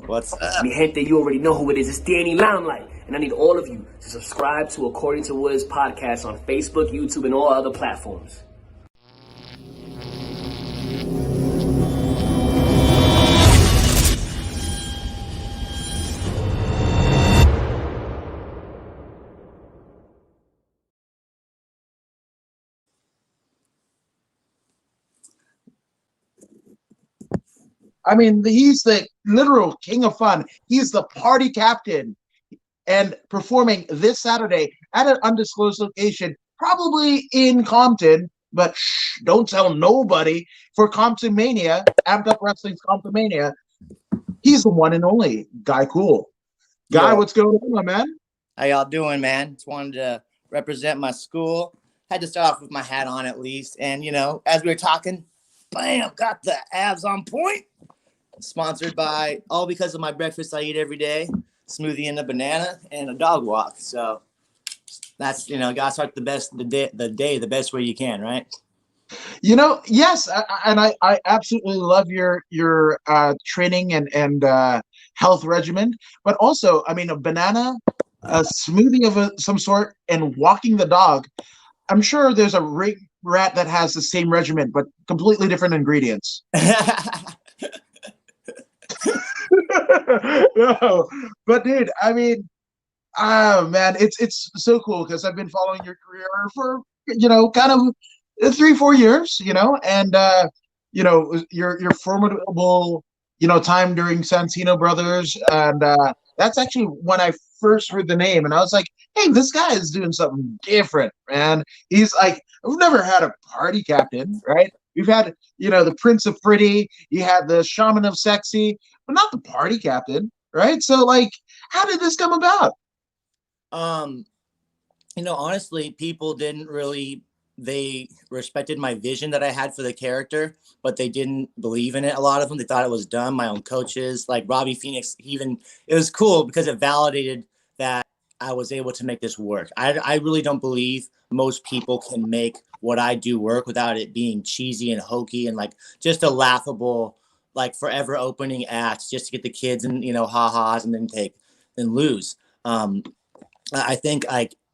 What's up? Mi gente, you already know who it is. It's Danny Limelight. And I need all of you to subscribe to According to Wiz podcast on Facebook, YouTube, and all other platforms. I mean, he's the literal king of fun. He's the party captain and performing this Saturday at an undisclosed location, probably in Compton, but don't tell nobody, for Compton Mania, Amped Up Wrestling's Compton Mania. He's the one and only Guy Cool. Guy, what's going on, my man? How y'all doing, man? Just wanted to represent my school. Had to start off with my hat on at least. And, you know, as we were talking, bam, got the abs on point. Sponsored by, all because of my breakfast I eat every day, smoothie and a banana and a dog walk. So that's, you know, gotta start the day the best way you can, right? You know, yes, I absolutely love your training and health regimen, but also, I mean, a banana, a smoothie of some sort, and walking the dog. I'm sure there's a ring rat that has the same regimen, but completely different ingredients. No, but dude, I mean, man, it's so cool because I've been following your career for kind of 3-4 years, and your formidable time during Santino Brothers, and that's actually when I first heard the name, and I was like, hey, this guy is doing something different, man. He's like, I've never had a party captain, right? We've had, the Prince of Pretty, you had the Shaman of Sexy, but not the party captain, right? So, like, how did this come about? Honestly, people they respected my vision that I had for the character, but they didn't believe in it. A lot of them, they thought it was dumb. My own coaches, like Robbie Phoenix, it was cool because it validated that I was able to make this work. I really don't believe most people can make what I do work without it being cheesy and hokey and like just a laughable, like forever opening act just to get the kids and, ha-has and then lose. I think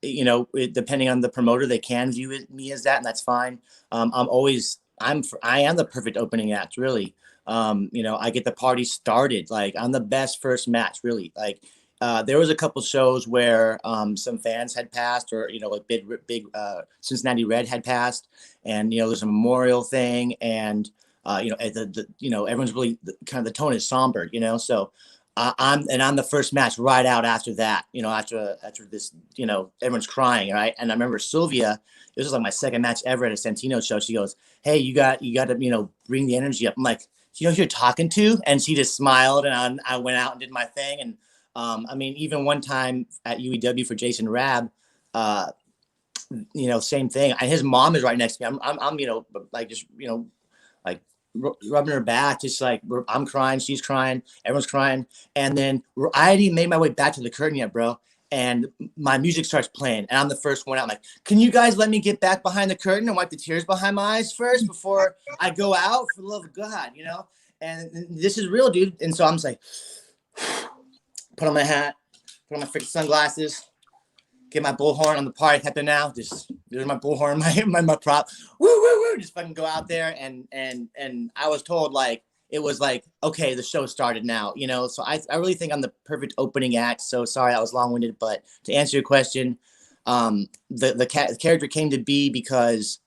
depending on the promoter, they can view me as that, and that's fine. I am the perfect opening act, really. I get the party started. Like, I'm the best first match, really. Like, there was a couple shows where some fans had passed, or like big Cincinnati Red had passed, and there's a memorial thing, and everyone's really kind of, the tone is somber, so. I'm the first match right out after that, after this, everyone's crying, right? And I remember Sylvia, this was like my second match ever at a Santino show. She goes, hey, you got to, bring the energy up. I'm like, who you're talking to? And she just smiled, and I went out and did my thing. And even one time at UEW for Jason Rabb, same thing. And his mom is right next to me. I'm like rubbing her back, just like, I'm crying, she's crying, everyone's crying. And then I hadn't even made my way back to the curtain yet, bro. And my music starts playing, and I'm the first one out. I'm like, can you guys let me get back behind the curtain and wipe the tears behind my eyes first before I go out, for the love of God, And this is real, dude. And so I'm just like, put on my hat, put on my freaking sunglasses, get my bullhorn. I'm the party captain now. There's my bullhorn, my prop. Woo, woo, woo. Just fucking go out there. And I was told, like, it was like, okay, the show started now, So I really think I'm the perfect opening act. So sorry, I was long-winded, but to answer your question, the character came to be because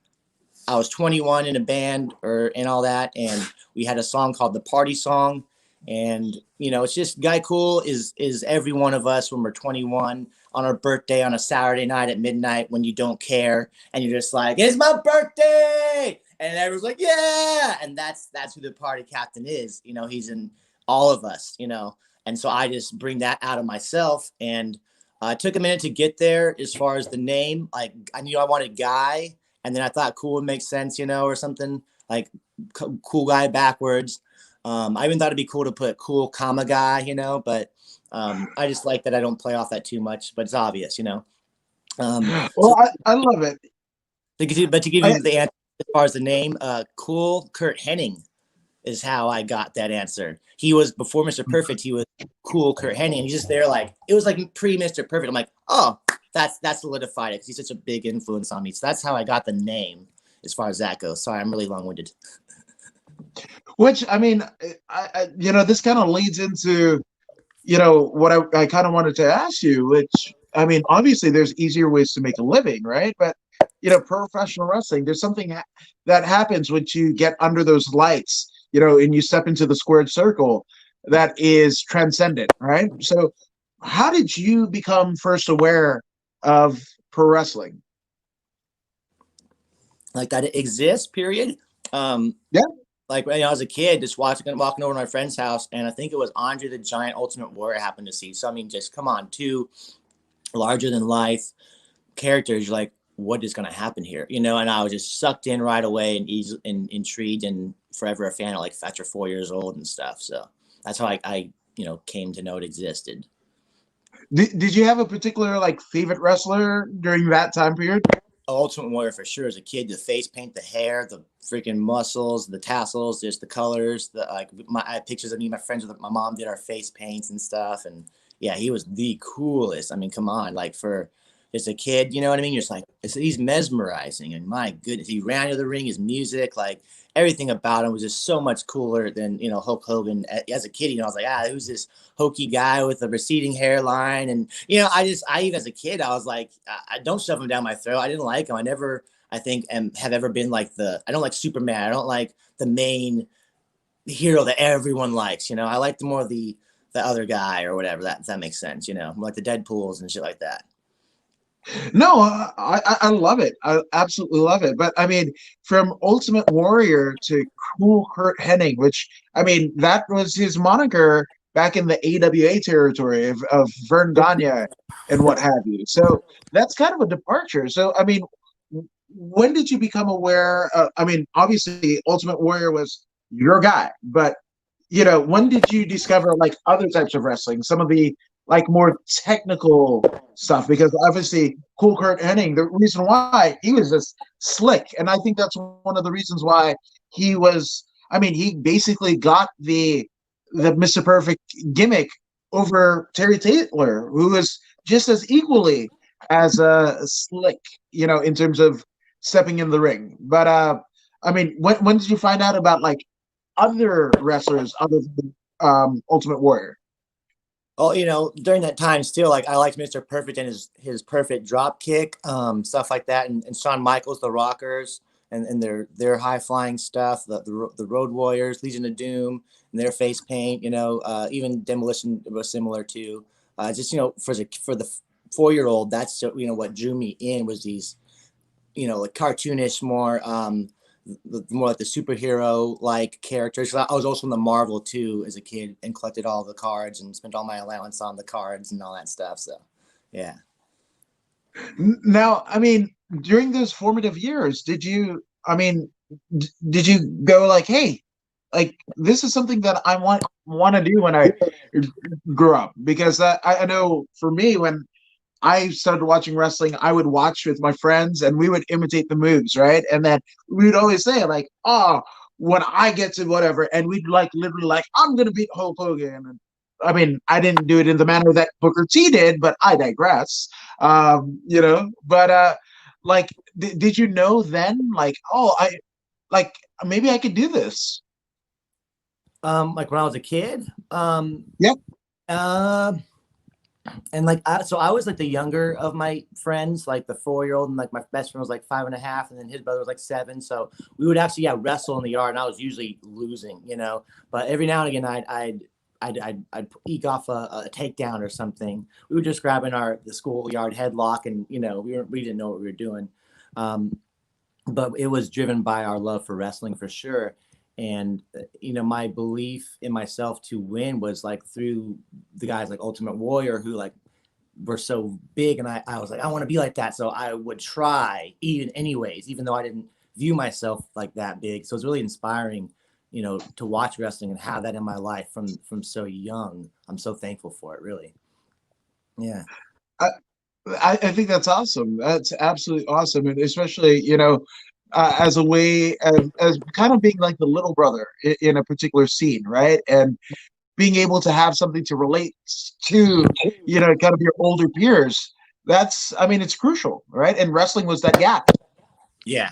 I was 21 in a band and all that. And we had a song called The Party Song. And, it's just, Guy Cool is every one of us when we're 21 on our birthday on a Saturday night at midnight, when you don't care and you're just like, it's my birthday. And everyone's like, yeah. And that's who the party captain is. He's in all of us, And so I just bring that out of myself. And it took a minute to get there as far as the name. Like, I knew I wanted Guy. And then I thought Cool would make sense, or something like Cool Guy backwards. I even thought it'd be cool to put Cool, comma, Guy, but I just like that I don't play off that too much, but it's obvious, Well, I love it. But to give you the answer as far as the name, Cool Kurt Hennig is how I got that answer. He was before Mr. Perfect. He was cool Kurt Hennig. And he's just there like it was like pre Mr. Perfect. I'm like, oh, that's solidified it because he's such a big influence on me. So that's how I got the name as far as that goes. Sorry, I'm really long winded. Which I mean, this kind of leads into what I kind of wanted to ask you. Which I mean, obviously, there's easier ways to make a living, right? But professional wrestling, there's something that happens once you get under those lights, and you step into the squared circle that is transcendent, right? So, how did you become first aware of pro wrestling? Like that it exists, period. Yeah. Like when I was a kid, just walking over to my friend's house, and I think it was Andre the Giant Ultimate Warrior I happened to see. So I mean, just come on, two larger than life characters. You're like, what is going to happen here? And I was just sucked in right away and intrigued and forever a fan of like after 4 years old and stuff. So that's how I came to know it existed. Did you have a particular like favorite wrestler during that time period? Ultimate Warrior for sure. As a kid, the face paint, the hair, the freaking muscles, the tassels, just the colors. I had pictures of me and my friends with my mom did our face paints and stuff. And yeah, he was the coolest. I mean, come on, like for just a kid, you know what I mean? You're just like, he's mesmerizing. And my goodness, he ran to the ring, his music, like everything about him was just so much cooler than, Hulk Hogan. As a kid, I was like, who's this hokey guy with a receding hairline? And, I even as a kid, I was like, I don't shove him down my throat. I didn't like him. I think, have ever been like I don't like Superman. I don't like the main hero that everyone likes. I like more the other guy or whatever, if that makes sense, like the Deadpools and shit like that. No, I love it. I absolutely love it. But I mean, from Ultimate Warrior to Cool Kurt Hennig, which I mean, that was his moniker back in the AWA territory of Verne Gagne and what have you. So that's kind of a departure. So I mean, when did you become aware? I mean, obviously, Ultimate Warrior was your guy, but when did you discover like other types of wrestling, some of the like more technical stuff? Because obviously, Cool Kurt Hennig, the reason why he was just slick, and I think that's one of the reasons why he was. I mean, he basically got the Mr. Perfect gimmick over Terry Taylor, who was just as equally as slick, in terms of stepping in the ring. But I mean, when did you find out about like other wrestlers other than Ultimate Warrior? Well, during that time still, like I liked Mr. Perfect and his perfect drop kick, stuff like that. And Shawn Michaels, the Rockers and their high flying stuff, the Road Warriors, Legion of Doom and their face paint, even Demolition was similar to, just, for the 4-year-old, that's, what drew me in was these, like cartoonish, more like the superhero like characters. I was also in the Marvel too as a kid and collected all the cards and spent all my allowance on the cards and all that stuff. So, yeah. Now, I mean, during those formative years, did you go like, hey, like this is something that I want to do when I grow up? Because I know for me, when I started watching wrestling, I would watch with my friends and we would imitate the moves, right? And then we would always say like, oh, when I get to whatever, and we'd like literally like, I'm gonna beat Hulk Hogan. And I mean, I didn't do it in the manner that Booker T did, but I digress. But like, did you know then, like, oh, I like maybe I could do this? Like when I was a kid, Yeah. And like, so I was like the younger of my friends, like the 4-year-old, and like my best friend was like 5.5, and then his brother was like 7. So we would actually wrestle in the yard, and I was usually losing, But every now and again, I'd eke off a takedown or something. We were just grabbing the schoolyard headlock, and we didn't know what we were doing, but it was driven by our love for wrestling for sure. And, my belief in myself to win was like through the guys like Ultimate Warrior who like were so big. And I was like, I want to be like that. So I would try even though I didn't view myself like that big. So it's really inspiring, to watch wrestling and have that in my life from so young. I'm so thankful for it, really. Yeah. I think that's awesome. That's absolutely awesome. And especially, as a way as kind of being like the little brother in a particular scene, right? And being able to have something to relate to, kind of your older peers. That's, I mean, it's crucial, right? And wrestling was that gap. Yeah,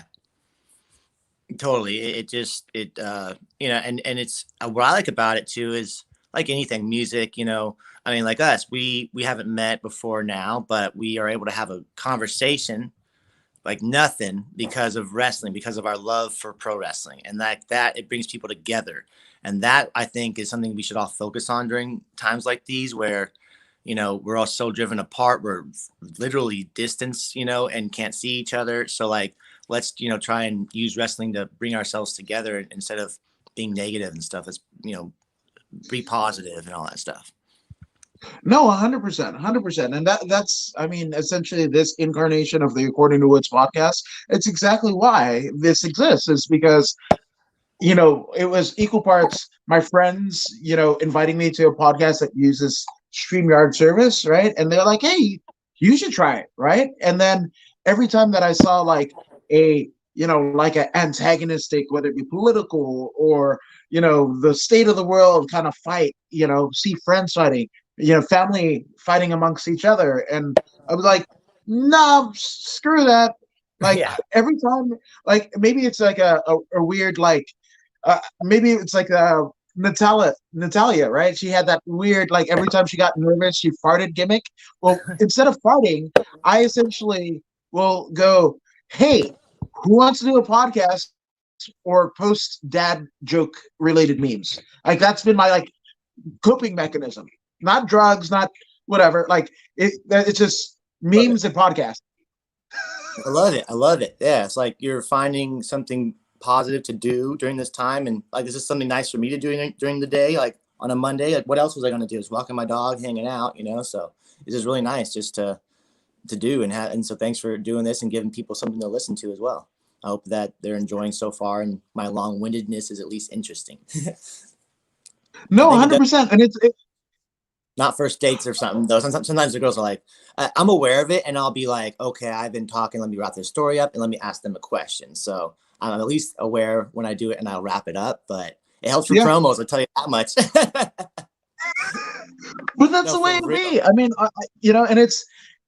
totally. And it's what I like about it too is like anything music, I mean, like us, we haven't met before now, but we are able to have a conversation like nothing because of wrestling, because of our love for pro wrestling. And that it brings people together. And that I think is something we should all focus on during times like these where, we're all so driven apart. We're literally distance, and can't see each other. So like, let's, try and use wrestling to bring ourselves together instead of being negative and stuff. Let's, be positive and all that stuff. No, 100%, 100%. And that's, I mean, essentially this incarnation of the According to Woods podcast. It's exactly why this exists, is because, it was equal parts my friends, inviting me to a podcast that uses StreamYard service, right? And they're like, hey, you should try it, right? And then every time that I saw like a, like an antagonistic, whether it be political or, the state of the world kind of fight, see friends fighting, family fighting amongst each other. And I was like, no, screw that. Like Yeah. every time, like maybe it's like a weird, like, maybe it's like Natalia, right? She had that weird, like every time she got nervous, she farted gimmick. Well, instead of farting, I essentially will go, hey, who wants to do a podcast or post dad joke related memes? Like that's been my like coping mechanism. Not drugs, not whatever. Like it's just memes and podcasts. I love it. I love it. Yeah. It's like you're finding something positive to do during this time. And like, this is something nice for me to do during the day. Like on a Monday, like what else was I going to do? Just walking my dog, hanging out, so it's just really nice just to do and so thanks for doing this and giving people something to listen to as well. I hope that they're enjoying so far and my long-windedness is at least interesting. No, 100%. And it's not first dates or something though. Sometimes the girls are like, I'm aware of it and I'll be like, okay, I've been talking. Let me wrap their story up and let me ask them a question. So I'm at least aware when I do it and I'll wrap it up, but it helps for promos. I'll tell you that much. But that's the way it be. I mean, and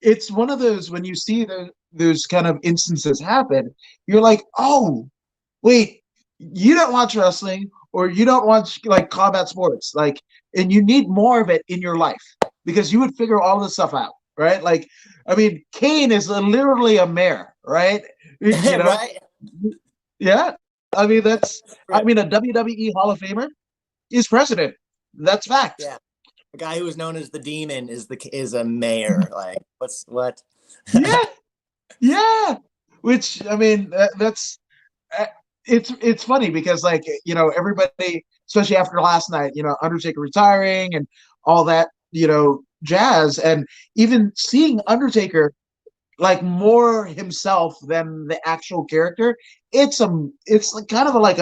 it's one of those when you see those kind of instances happen, you're like, oh, wait, you don't watch wrestling or you don't watch like combat sports, like, and you need more of it in your life because you would figure all this stuff out, right? Like, I mean, Kane is literally a mayor, right? Right? Yeah. I mean, a WWE Hall of Famer is president. That's fact. Yeah. The guy who was known as the Demon is a mayor. Like, what? Yeah. Yeah. Which, I mean, that's it's funny because like, everybody, especially after last night, Undertaker retiring and all that, jazz, and even seeing Undertaker like more himself than the actual character, it's kind of like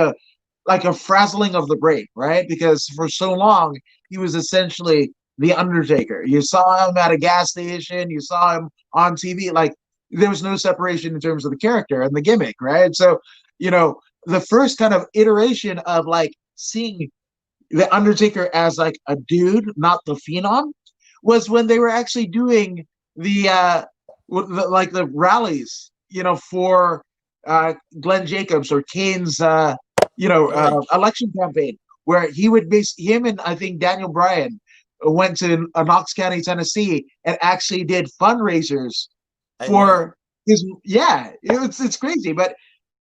a frazzling of the brain, right? Because for so long he was essentially the Undertaker. You saw him at a gas station, you saw him on TV, like there was no separation in terms of the character and the gimmick, right? So, the first kind of iteration of like seeing the Undertaker as like a dude, not the Phenom, was when they were actually doing like the rallies, for Glenn Jacobs or Kane's, election campaign, where he would be him and I think Daniel Bryan went to Knox County, Tennessee, and actually did fundraisers for his. Yeah, it's crazy, but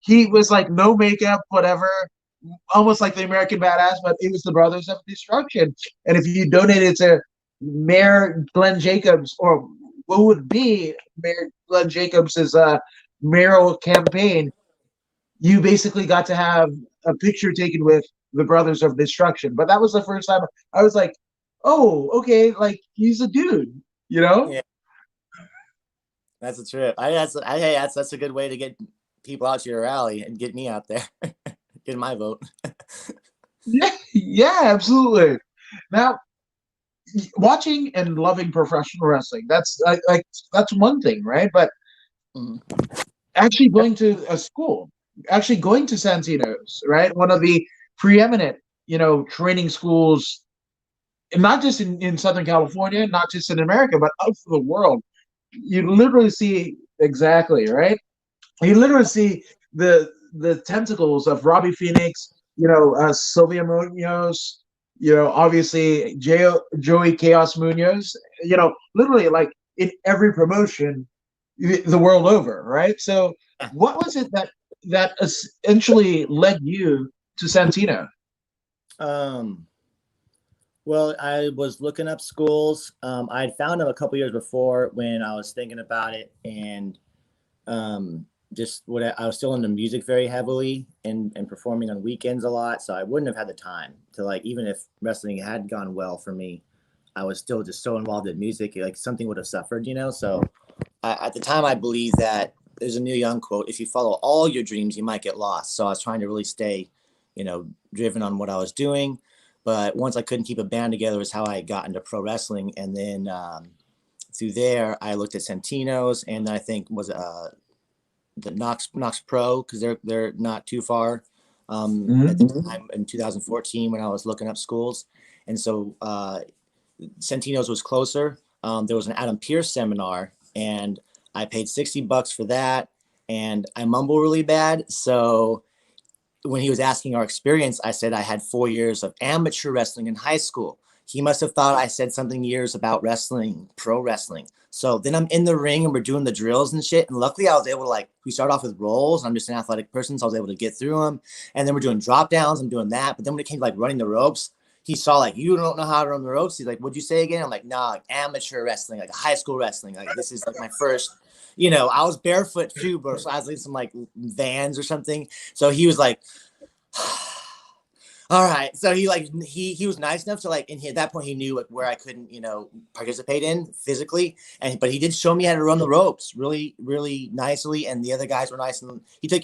he was like no makeup, whatever, almost like the American Badass, but it was the Brothers of Destruction. And if you donated to Mayor Glenn Jacobs, or what would be Mayor Glenn Jacobs's mayoral campaign, you basically got to have a picture taken with the Brothers of Destruction. But that was the first time I was like, oh, okay, like he's a dude, Yeah. That's a trip. That's a good way to get people out to your rally and get me out there. Get my vote. Yeah, absolutely. Now, watching and loving professional wrestling, that's like that's one thing, right? But actually going to a school, actually going to Santino's, right? One of the preeminent, training schools, and not just in Southern California, not just in America, but out of the world. You literally see exactly, right? You literally see the tentacles of Robbie Phoenix, Sylvia Munoz, obviously Joey Chaos Munoz, literally like in every promotion the world over, right? So, what was it that essentially led you to Santino? Um, well, I was looking up schools. I'd found them a couple years before when I was thinking about it, and just what I was still into music very heavily and performing on weekends a lot. So I wouldn't have had the time to like, even if wrestling had gone well for me, I was still just so involved in music, like something would have suffered, you know? So at the time I believe that there's a Neil Young quote, if you follow all your dreams, you might get lost. So I was trying to really stay, driven on what I was doing. But once I couldn't keep a band together was how I got into pro wrestling. And then through there, I looked at Santino's, and I think was the Knox Pro, because they're not too far. At the time in 2014 when I was looking up schools, and so Santino's was closer. There was an Adam Pierce seminar, and I paid $60 for that, and I mumble really bad, so when he was asking our experience, I said I had 4 years of amateur wrestling in high school. He must have thought I said something years about wrestling, pro wrestling. So then I'm in the ring and we're doing the drills and shit. And luckily I was able to we start off with rolls. I'm just an athletic person, so I was able to get through them. And then we're doing drop downs. I'm doing that. But then when it came to running the ropes, he saw you don't know how to run the ropes. He's like, what'd you say again? I'm like, nah, amateur wrestling, like high school wrestling. Like this is my first, I was barefoot too, bro. So I was in some Vans or something. So he was like, all right. So he was nice enough to and at that point he knew where I couldn't, participate in physically. But he did show me how to run the ropes really, really nicely. And the other guys were nice. And he took,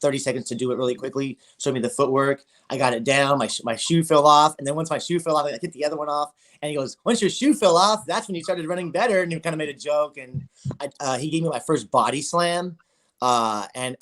30 seconds to do it really quickly. Showed me the footwork. I got it down. My shoe fell off. And then once my shoe fell off, I hit the other one off. And he goes, once your shoe fell off, that's when you started running better. And he kind of made a joke. And he gave me my first body slam. And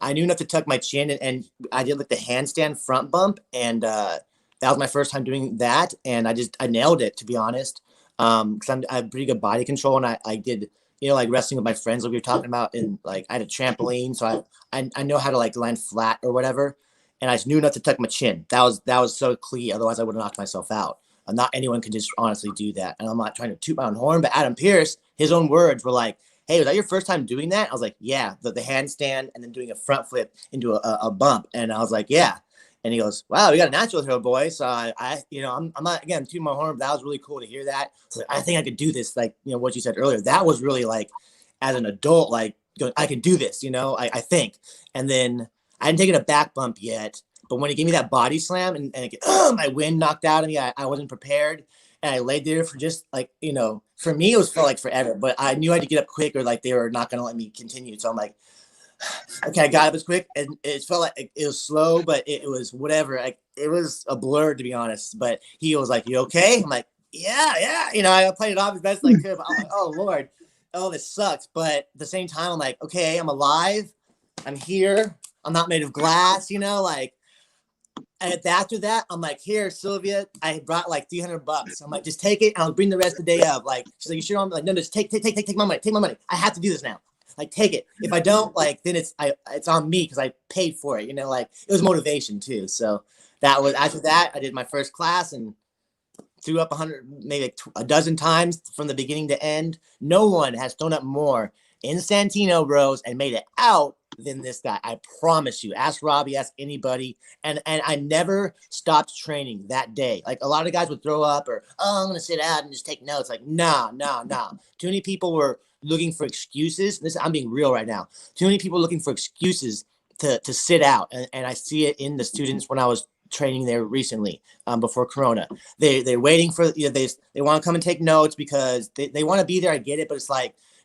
I knew enough to tuck my chin, and I did the handstand front bump, and that was my first time doing that, and I nailed it, to be honest, because I have pretty good body control, and I did wrestling with my friends like we were talking about, and I had a trampoline, so I know how to land flat or whatever, and I just knew enough to tuck my chin. That was so key, otherwise I would have knocked myself out. Not anyone can just honestly do that, and I'm not trying to toot my own horn, but Adam Pierce, his own words were like, hey, was that your first time doing that? I was like, yeah, the handstand and then doing a front flip into a bump. And I was like, yeah. And he goes, wow, we got a natural here, boy. So I'm not, again, tooting my horn, but that was really cool to hear that. So I think I could do this. What you said earlier, that was really as an adult, I could do this, I think. And then I hadn't taken a back bump yet, but when he gave me that body slam and my wind knocked out of me, I wasn't prepared. And I laid there for just for me, it felt like forever, but I knew I had to get up quick or they were not going to let me continue. So I'm like, okay, I got up as quick, and it felt like it was slow, but it was whatever. It was a blur, to be honest, but he was like, you okay? I'm like, yeah. I played it off as best I could, but I'm like, oh Lord, oh, this sucks. But at the same time, I'm like, okay, I'm alive. I'm here. I'm not made of glass, And after that, I'm like, here, Sylvia, I brought $300. I'm like, just take it, and I'll bring the rest of the day up. She's like, you sure? I'm like, no, just take my money. Take my money. I have to do this now. Take it. If I don't, then it's on me because I paid for it. It was motivation too. So that was after that. I did my first class and threw up 100, maybe a dozen times from the beginning to end. No one has thrown up more in Santino, bros, and made it out than this guy. I promise you. Ask Robbie, ask anybody. And I never stopped training that day. A lot of guys would throw up or, oh, I'm going to sit out and just take notes. Nah. Too many people were looking for excuses. I'm being real right now. Too many people looking for excuses to sit out. And I see it in the students when I was training there recently before Corona. They're waiting for, they want to come and take notes because they want to be there. I get it. But it's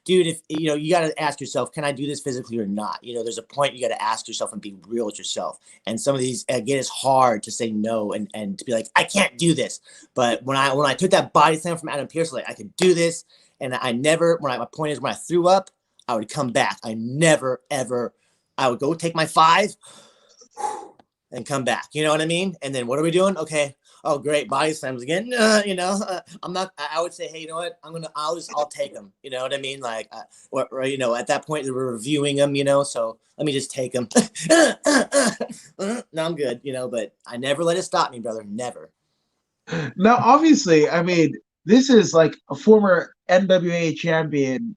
dude, if you got to ask yourself, can I do this physically or not? There's a point you got to ask yourself and be real with yourself. And some of these, again, it's hard to say no and to be like, I can't do this. But when I took that body slam from Adam Pierce, I could do this. And I never, my point is, when I threw up, I would come back. I never, ever I would go take my 5 and come back. You know what I mean? And then what are we doing? Okay. Oh, great. Body slams again. I'm not, I would say, hey, you know what? I'll take them. You know what I mean? Like, or at that point, we're reviewing them, so let me just take them. No, I'm good, but I never let it stop me, brother. Never. Now, obviously, I mean, this is like a former NWA champion,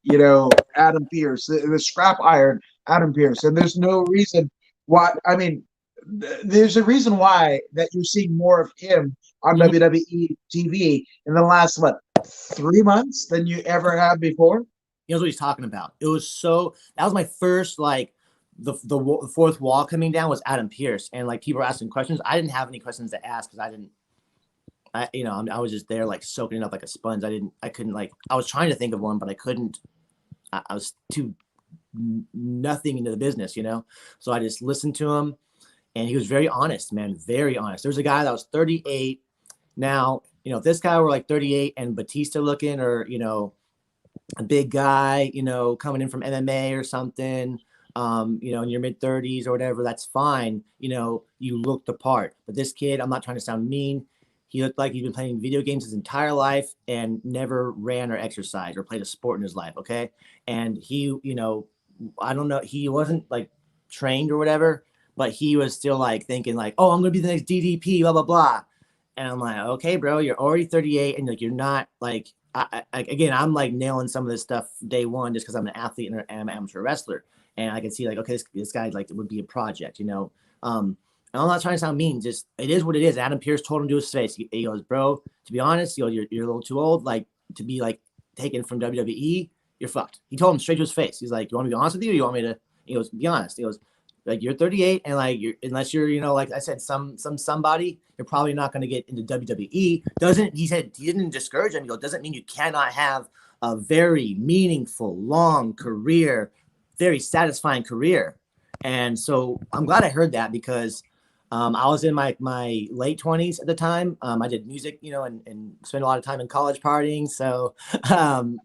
Adam Pearce, the scrap iron Adam Pearce, and there's no reason why. I mean, there's a reason why that you're seeing more of him on WWE TV in the last 3 months than you ever have before. He knows what he's talking about. That was my first, like, the fourth wall coming down was Adam Pearce, and like people were asking questions. I didn't have any questions to ask because I was just there like soaking it up like a sponge. I couldn't, like, I was trying to think of one, but I couldn't. I was too nothing into the business, So I just listened to him, and he was very honest, man, very honest. There was a guy that was 38. Now, if this guy were like 38 and Batista looking, or a big guy, coming in from MMA or something, in your mid 30s or whatever, that's fine. You look the part. But this kid, I'm not trying to sound mean. He looked like he'd been playing video games his entire life and never ran or exercised or played a sport in his life. Okay. And he, I don't know, he wasn't like trained or whatever, but he was still like thinking like, oh, I'm going to be the next DDP, blah, blah, blah. And I'm like, okay, bro, you're already 38 and like, you're not like, again, I'm like nailing some of this stuff day one just because I'm an athlete and I'm an amateur wrestler. And I can see like, okay, this guy like would be a project, I'm not trying to sound mean. Just it is what it is. Adam Pearce told him to his face. He goes, bro, to be honest, you're a little too old, like to be like taken from WWE. You're fucked. He told him straight to his face. He's like, you want me to be honest with you? Or you want me to? He goes, be honest. He goes, like you're 38 and like unless you're like I said somebody, you're probably not going to get into WWE. He said he didn't discourage him. He goes, doesn't mean you cannot have a very meaningful, long career, very satisfying career. And so I'm glad I heard that because I was in my late 20s at the time. I did music, and spent a lot of time in college partying. So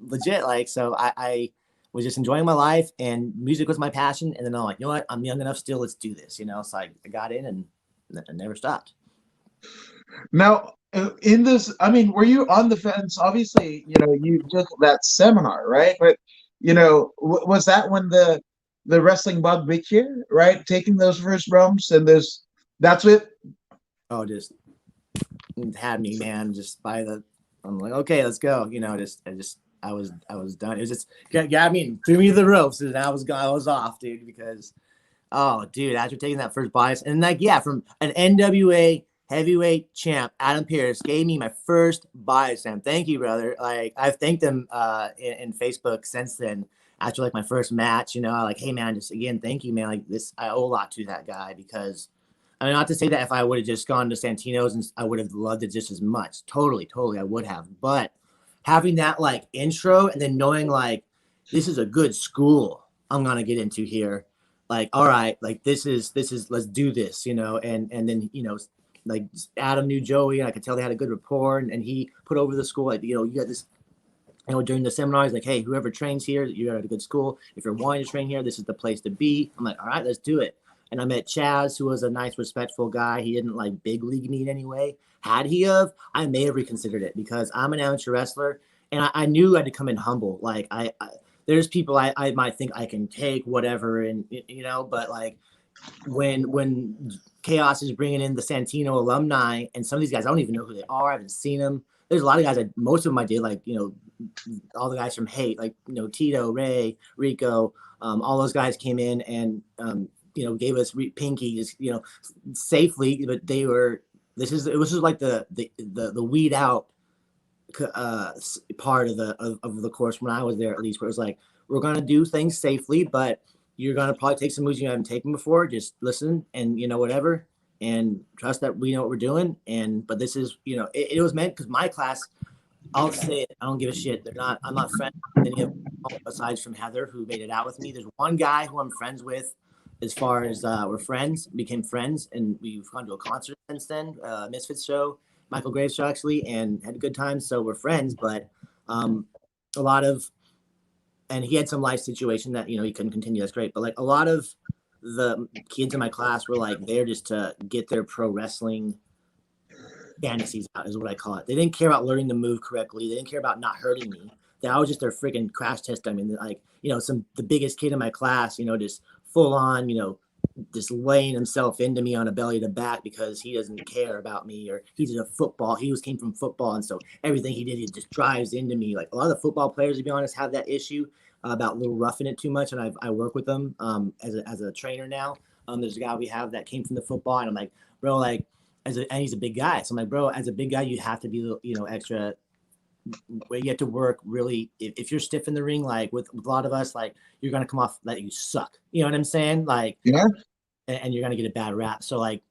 legit, like, so I was just enjoying my life and music was my passion. And then I'm like, you know what? I'm young enough still. Let's do this, So I got in and I never stopped. Now, in this, I mean, were you on the fence? Obviously, you took that seminar, right? But, was that when the wrestling bug bit you, right? Taking those first bumps and that's it. Oh, just had me, man. I'm like, okay, let's go. I was done. It was just got me and threw me to the ropes, and I was off, dude. Because, oh, dude, after taking that first bias, and like, yeah, from an NWA heavyweight champ, Adam Pearce gave me my first body slam. Thank you, brother. Like, I've thanked him in Facebook since then. After like my first match, like, hey man, just again, thank you, man. Like this, I owe a lot to that guy because, I mean, not to say that if I would have just gone to Santino's and I would have loved it just as much. Totally, I would have. But having that like intro and then knowing like this is a good school I'm gonna get into here. Like, all right, like this is let's do this, and then like Adam knew Joey and I could tell they had a good rapport and he put over the school like you got this. During the seminars, like, hey, whoever trains here, you're at a good school. If you're wanting to train here, this is the place to be. I'm like, all right, let's do it. And I met Chaz, who was a nice, respectful guy. He didn't like big league me in any way. Had he have, I may have reconsidered it because I'm an amateur wrestler and I knew I had to come in humble. Like I there's people I might think I can take whatever. And, but like when Chaos is bringing in the Santino alumni and some of these guys, I don't even know who they are. I haven't seen them. There's a lot of guys most of them I did, like, all the guys from Hate, like, Tito, Ray, Rico, all those guys came in and, gave us Pinky, just, safely, but it was just like the weed out part of the course when I was there, at least, where it was like, we're going to do things safely, but you're going to probably take some moves you haven't taken before. Just listen and, whatever. And trust that we know what we're doing. But this is, it was meant because my class, I'll say it, I don't give a shit. I'm not friends with any of them aside from Heather, who made it out with me. There's one guy who I'm friends with as far as became friends. And we've gone to a concert since then, Misfits show, Michael Graves show actually, and had a good time. So we're friends, but and he had some life situation that, he couldn't continue. That's great. But like a lot of the kids in my class were like there just to get their pro wrestling fantasies out, is what I call it. They didn't care about learning to move correctly. They didn't care about not hurting me. That was just their freaking crash test. I mean, like, the biggest kid in my class, just full on, just laying himself into me on a belly to back because he doesn't care about me, or he's in a football. Came from football. And so everything he did, he just drives into me. Like a lot of the football players, to be honest, have that issue about a little roughing it too much. And I work with them as a trainer now. There's a guy we have that came from the football, and I'm like, bro, like, and he's a big guy. So I'm like, bro, as a big guy, you have to be, extra. You have to work really. If you're stiff in the ring, like with a lot of us, like you're gonna come off like you suck. You know what I'm saying? Like, Yeah. And you're gonna get a bad rap. So like,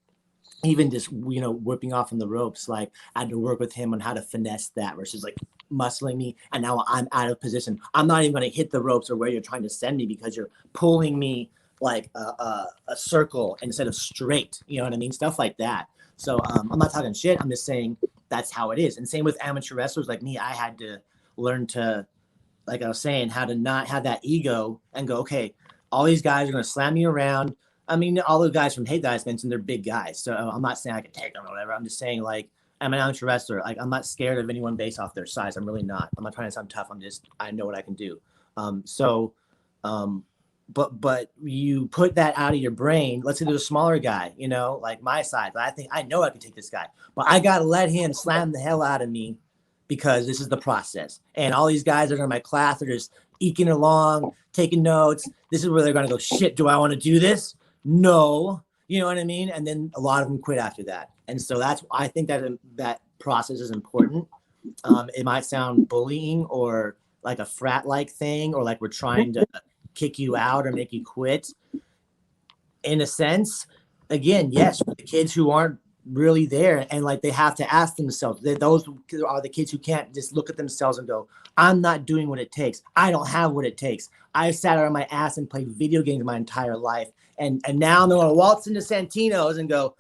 even just whipping off on the ropes, like I had to work with him on how to finesse that versus like muscling me. And now I'm out of position. I'm not even gonna hit the ropes or where you're trying to send me because you're pulling me like a circle instead of straight. You know what I mean? Stuff like that. So I'm not talking shit. I'm just saying that's how it is. And same with amateur wrestlers like me. I had to learn to, like I was saying, how to not have that ego and go, okay, all these guys are going to slam me around. I mean, all the guys from Hate Guys mentioned they're big guys. So I'm not saying I can take them or whatever. I'm just saying, like, I'm an amateur wrestler. Like, I'm not scared of anyone based off their size. I'm really not. I'm not trying to sound tough. I know what I can do. But you put that out of your brain. Let's say there's a smaller guy, like my size. I know I can take this guy, but I got to let him slam the hell out of me because this is the process. And all these guys that are in my class are just eking along, taking notes. This is where they're going to go, shit, do I want to do this? No. You know what I mean? And then a lot of them quit after that. And so I think that process is important. It might sound bullying or like a frat-like thing, or like we're trying to kick you out or make you quit. In a sense, again, yes, for the kids who aren't really there and like they have to ask themselves, those are the kids who can't just look at themselves and go, I'm not doing what it takes. I don't have what it takes. I sat on my ass and played video games my entire life. And now I'm going to waltz into Santino's and go,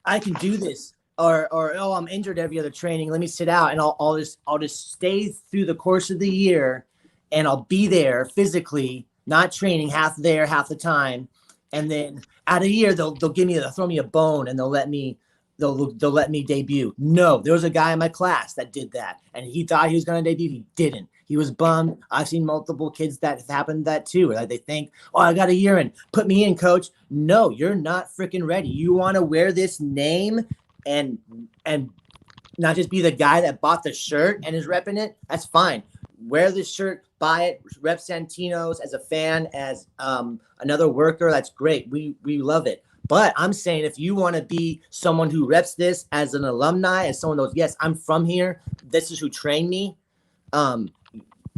I can do this. Or oh, I'm injured every other training. Let me sit out and I'll just stay through the course of the year and I'll be there physically, not training, half there, half the time. And then out of a year, they'll throw me a bone and they'll let me debut. No, there was a guy in my class that did that. And he thought he was going to debut. He didn't. He was bummed. I've seen multiple kids that have happened that too. Like they think, oh, I got a year in. Put me in, coach. No, you're not freaking ready. You want to wear this name and not just be the guy that bought the shirt and is repping it. That's fine. Wear this shirt, buy it, rep Santino's as a fan, as another worker. That's great. We love it. But I'm saying if you want to be someone who reps this as an alumni, as someone who goes, yes, I'm from here, this is who trained me,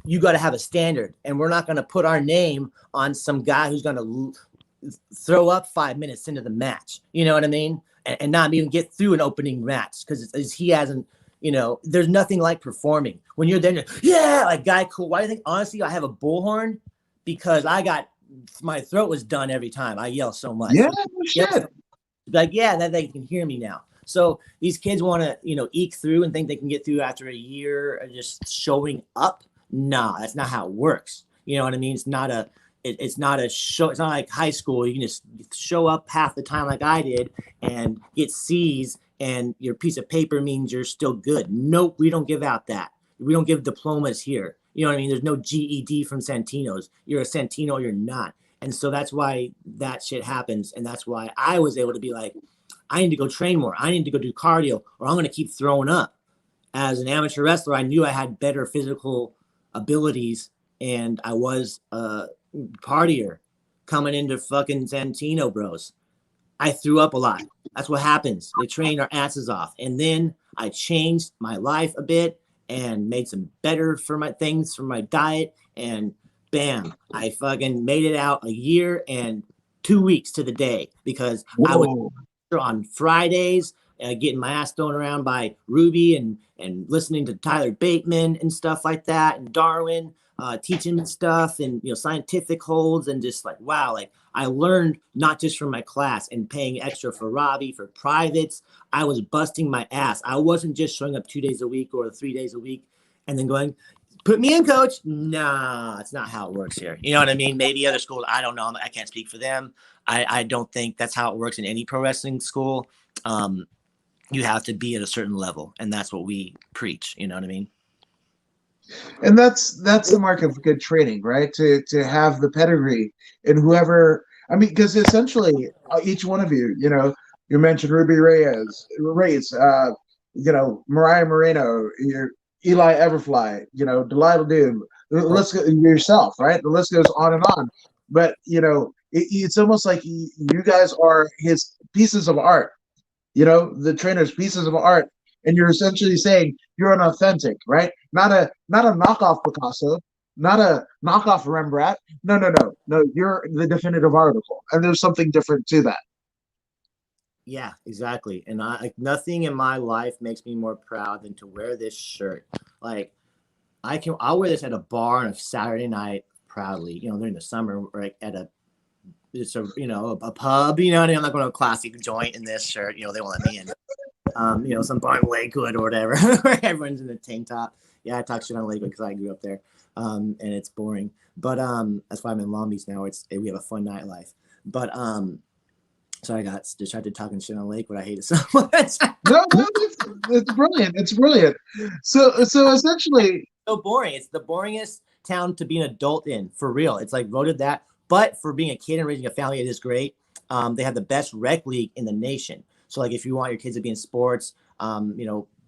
you got to have a standard. And we're not going to put our name on some guy who's going to throw up 5 minutes into the match. You know what I mean? And not even get through an opening match because he hasn't, there's nothing like performing. When you're there, yeah, like guy, cool. Why do you think, honestly, I have a bullhorn? Because my throat was done every time. I yell so much. Yeah, shit. Like, yeah, that they can hear me now. So these kids want to, eke through and think they can get through after a year of just showing up. Nah, that's not how it works. You know what I mean? It's not a show. It's not like high school. You can just show up half the time like I did and get C's and your piece of paper means you're still good. Nope, we don't give out that. We don't give diplomas here. You know what I mean? There's no GED from Santino's. You're a Santino, you're not. And so that's why that shit happens. And that's why I was able to be like, I need to go train more. I need to go do cardio or I'm going to keep throwing up. As an amateur wrestler, I knew I had better physical abilities and I was a partier coming into fucking Santino bros. I threw up a lot. That's what happens. They train our asses off. And then I changed my life a bit and made some better for my things for my diet. And bam, I fucking made it out a year and 2 weeks to the day because Whoa. I was on Fridays getting my ass thrown around by Ruby and listening to Tyler Bateman and stuff like that. And Darwin teaching me stuff and, scientific holds and just like, wow, like I learned not just from my class and paying extra for Robbie, for privates. I was busting my ass. I wasn't just showing up 2 days a week or 3 days a week and then going, put me in, coach. Nah, it's not how it works here. You know what I mean? Maybe other schools, I don't know. I can't speak for them. I don't think that's how it works in any pro wrestling school. You have to be at a certain level, and that's what we preach. You know what I mean? And that's the mark of good training, right? To have the pedigree and whoever. I mean, because essentially each one of you, you mentioned Ruby Reyes, Mariah Moreno, Eli Everfly, Delilah Doom. The list yourself, right? The list goes on and on. But it's almost like you guys are his pieces of art. The trainer's pieces of art, and you're essentially saying you're an authentic, right? Not a knockoff Picasso, not a knockoff Rembrandt. No. You're the definitive article, and there's something different to that. Yeah, exactly. And nothing in my life makes me more proud than to wear this shirt. Like I'll wear this at a bar on a Saturday night proudly. During the summer, like at a pub. I'm not going to a classic joint in this shirt. They won't let me in. Some bar in Lakewood or whatever, where everyone's in a tank top. Yeah, I talk shit on Lakewood because I grew up there, and it's boring. But that's why I'm in Long Beach now. We have a fun nightlife. But so I got distracted talking shit on Lakewood. I hate it so much. No, it's brilliant. It's brilliant. So essentially, so boring. It's the boringest town to be an adult in, for real. It's like voted that. But for being a kid and raising a family, it is great. They have the best rec league in the nation. So like if you want your kids to be in sports,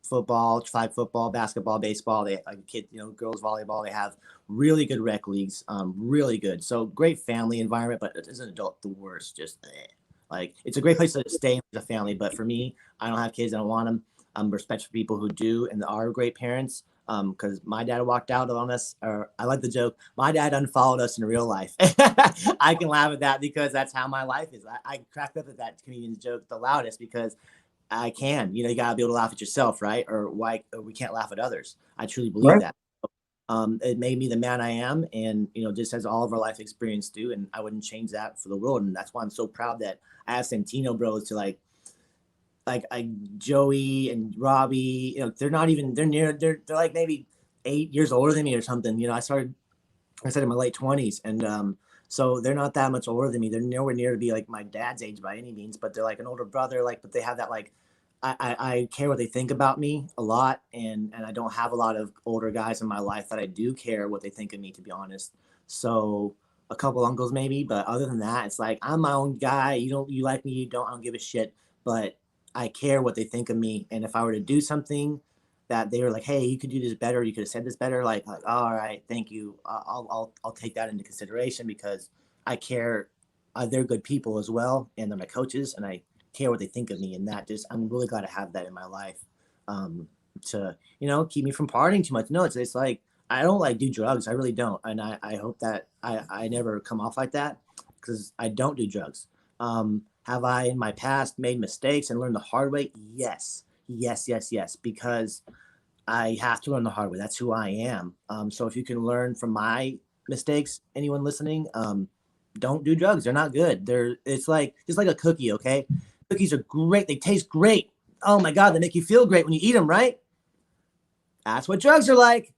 football, flag football, basketball, baseball, they like kids, girls volleyball, they have really good rec leagues, really good. So great family environment, but as an adult, the worst. Just like it's a great place to stay as a family. But for me, I don't have kids. I don't want them. Respect for people who do and are great parents. Because my dad walked out on us, or I like the joke, my dad unfollowed us in real life. I can laugh at that because that's how my life is. I cracked up at that comedian's joke the loudest because I can. You got to be able to laugh at yourself, right? Or we can't laugh at others. I truly believe that. It made me the man I am, and just as all of our life experience do, and I wouldn't change that for the world. And that's why I'm so proud that I have Santino Bros to like Joey and Robbie, they're like maybe 8 years older than me or something. I said in my late 20s, and so they're not that much older than me. They're nowhere near to be like my dad's age by any means, but they're like an older brother. But they have that I care what they think about me a lot, and I don't have a lot of older guys in my life that I do care what they think of me, to be honest. So a couple uncles maybe, but other than that, it's like I'm my own guy. You like me, you don't. I don't give a shit, but I care what they think of me. And if I were to do something that they were like, hey, you could do this better, you could have said this better, like all right, thank you. I'll take that into consideration because I care. They're good people as well, and they're my coaches, and I care what they think of me. And that I'm really glad to have that in my life to keep me from partying too much. No, it's like I don't like do drugs. I really don't, and I hope that I never come off like that because I don't do drugs. Have I in my past made mistakes and learned the hard way? Yes, because I have to learn the hard way. That's who I am. So if you can learn from my mistakes, anyone listening, don't do drugs. They're not good. It's like just like a cookie, okay? Cookies are great. They taste great. Oh my God, they make you feel great when you eat them, right? That's what drugs are like.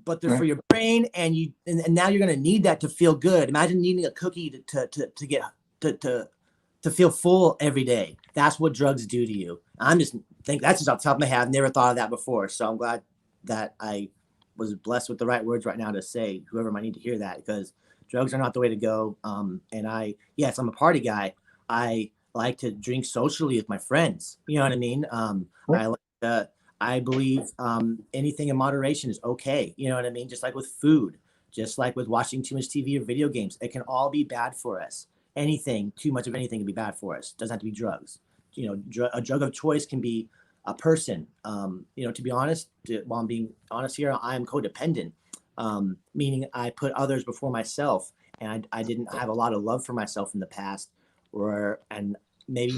But they're for your brain, and now you're gonna need that to feel good. Imagine needing a cookie to feel full every day. That's what drugs do to you. That's just off the top of my head. I've never thought of that before. So I'm glad that I was blessed with the right words right now to say, whoever might need to hear that, because drugs are not the way to go. And yes, I'm a party guy. I like to drink socially with my friends. You know what I mean? I believe anything in moderation is okay. You know what I mean? Just like with food, just like with watching too much TV or video games, it can all be bad for us. Too much of anything can be bad for us. Doesn't have to be drugs. A drug of choice can be a person. To be honest, while I'm being honest here, I am codependent, meaning I put others before myself, and I didn't have a lot of love for myself in the past, and maybe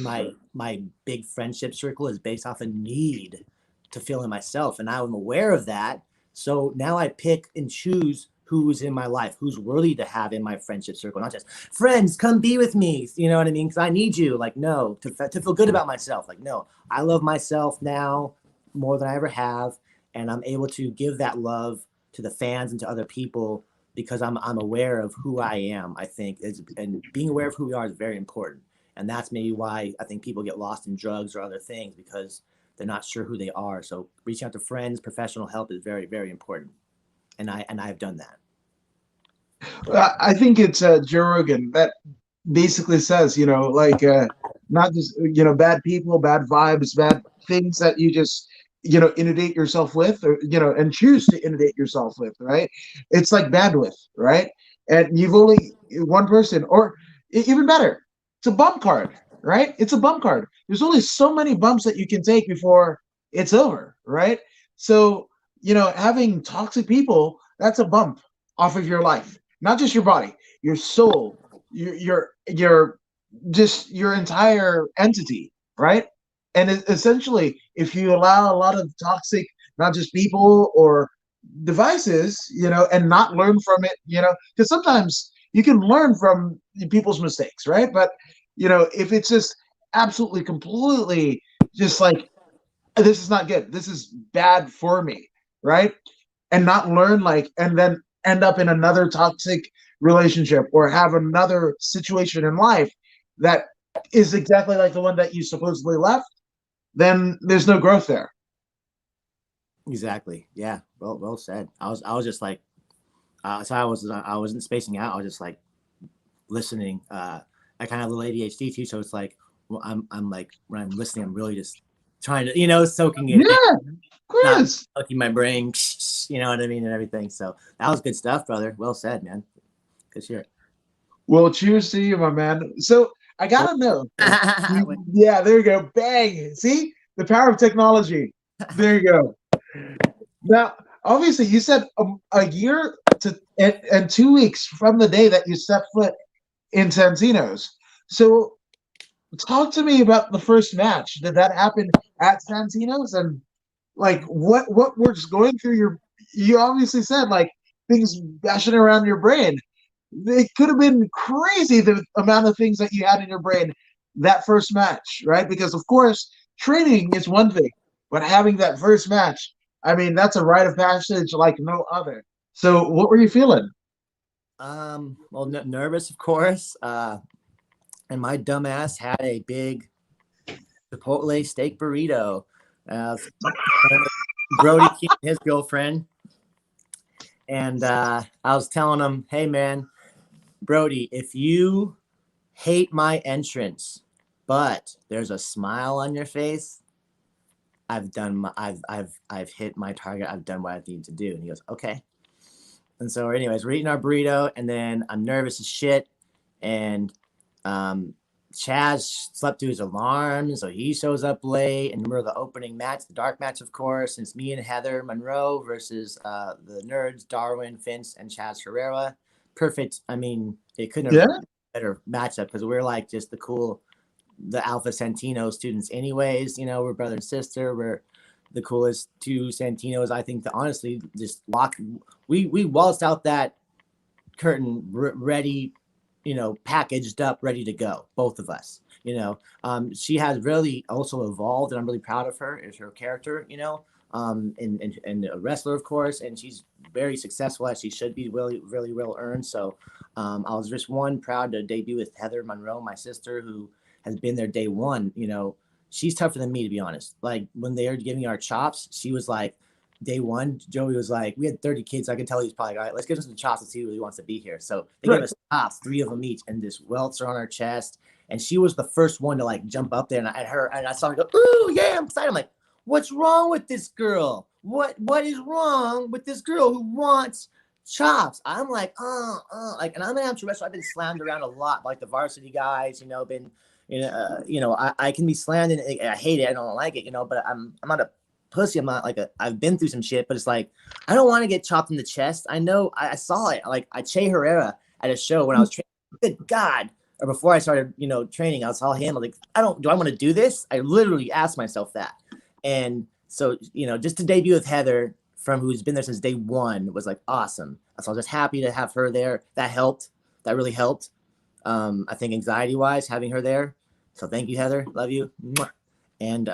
my big friendship circle is based off a need to feel in myself, and I'm aware of that. So now I pick and choose who's in my life, who's worthy to have in my friendship circle, not just friends, come be with me. You know what I mean? Because I need you. Like, no, to feel good about myself. Like, no, I love myself now more than I ever have. And I'm able to give that love to the fans and to other people because I'm aware of who I am. I think and being aware of who we are is very important, and that's maybe why I think people get lost in drugs or other things because they're not sure who they are. So reaching out to friends, professional help is very, very important, and I've done that. I think it's Joe Rogan that basically says, not just, bad people, bad vibes, bad things that you just, inundate yourself with, or, and choose to inundate yourself with, right? It's like bandwidth, right? And you've only one person, or even better, it's a bump card, right? It's a bump card. There's only so many bumps that you can take before it's over, right? So, having toxic people, that's a bump off of your life, not just your body, your soul, your just your entire entity, right? And essentially, if you allow a lot of toxic, not just people or devices, and not learn from it, because sometimes you can learn from people's mistakes, right? But if it's just absolutely, completely, just like, this is not good, this is bad for me, right? And not learn, like, and then end up in another toxic relationship or have another situation in life that is exactly like the one that you supposedly left, then there's no growth there. Exactly. Yeah. Well said. I was just like, so I wasn't spacing out. I was just like listening. I kind of have a little ADHD too, so it's like, well, I'm like when I'm listening, I'm really just trying to, soaking it in, Yeah, Chris. not soaking my brain, you know what I mean, and everything. So that was good stuff, brother. Well said, man. Good shit. Well, cheers to you, my man. So I gotta know. Yeah, there you go. Bang. See the power of technology. There you go. Now, obviously, you said a year and 2 weeks from the day that you stepped foot in Santino's. So, talk to me about the first match. Did that happen at Santino's? And like, what was going through your? You obviously said like things bashing around your brain. It could have been crazy the amount of things that you had in your brain that first match, right? Because of course, training is one thing, but having that first match, I mean, that's a rite of passage like no other. So, what were you feeling? Well, nervous, of course. And my dumbass had a big Chipotle steak burrito. Brody, his girlfriend, and I was telling him, "Hey, man, Brody, if you hate my entrance, but there's a smile on your face, I've hit my target. I've done what I need to do." And he goes, "Okay." And so, anyways, we're eating our burrito, and then I'm nervous as shit, and Chaz slept through his alarm, so he shows up late. And remember the opening match, the dark match, of course, and it's me and Heather Monroe versus the nerds, Darwin, Vince, and Chaz Herrera. Perfect. I mean, it couldn't have been a better matchup because we're like just the Alpha Santino students anyways. We're brother and sister. We're the coolest two Santinos. I think that honestly just we waltzed out that curtain ready, packaged up, ready to go, both of us. She has really also evolved, and I'm really proud of her as her character, and a wrestler, of course, and she's very successful as she should be, really, really well earned. So I was just proud to debut with Heather Monroe, my sister, who has been there day one. She's tougher than me, to be honest. Like when they were giving our chops, she was like, day one, Joey was like, we had 30 kids. I can tell he's probably, all right, let's give him some chops and see who really wants to be here. So they gave us chops, 3 of them each, and this welts are on our chest. And she was the first one to like jump up there, and I saw her go, ooh, yeah, I'm excited. I'm like, what's wrong with this girl? What is wrong with this girl who wants chops? I'm like, and I'm an amateur wrestler. I've been slammed around a lot, like the varsity guys, been, I can be slammed and I hate it. I don't like it, but I'm not a pussy. I'm not like I've been through some shit, but it's like, I don't want to get chopped in the chest. I know I saw it. Like Che Herrera at a show when I was training. Good God. Or before I started, training, I saw him. I was like, do I want to do this? I literally asked myself that. And so, just to debut with Heather, who's been there since day one, was like awesome. So I was just happy to have her there. That helped. That really helped. I think anxiety wise, having her there. So thank you, Heather. Love you. And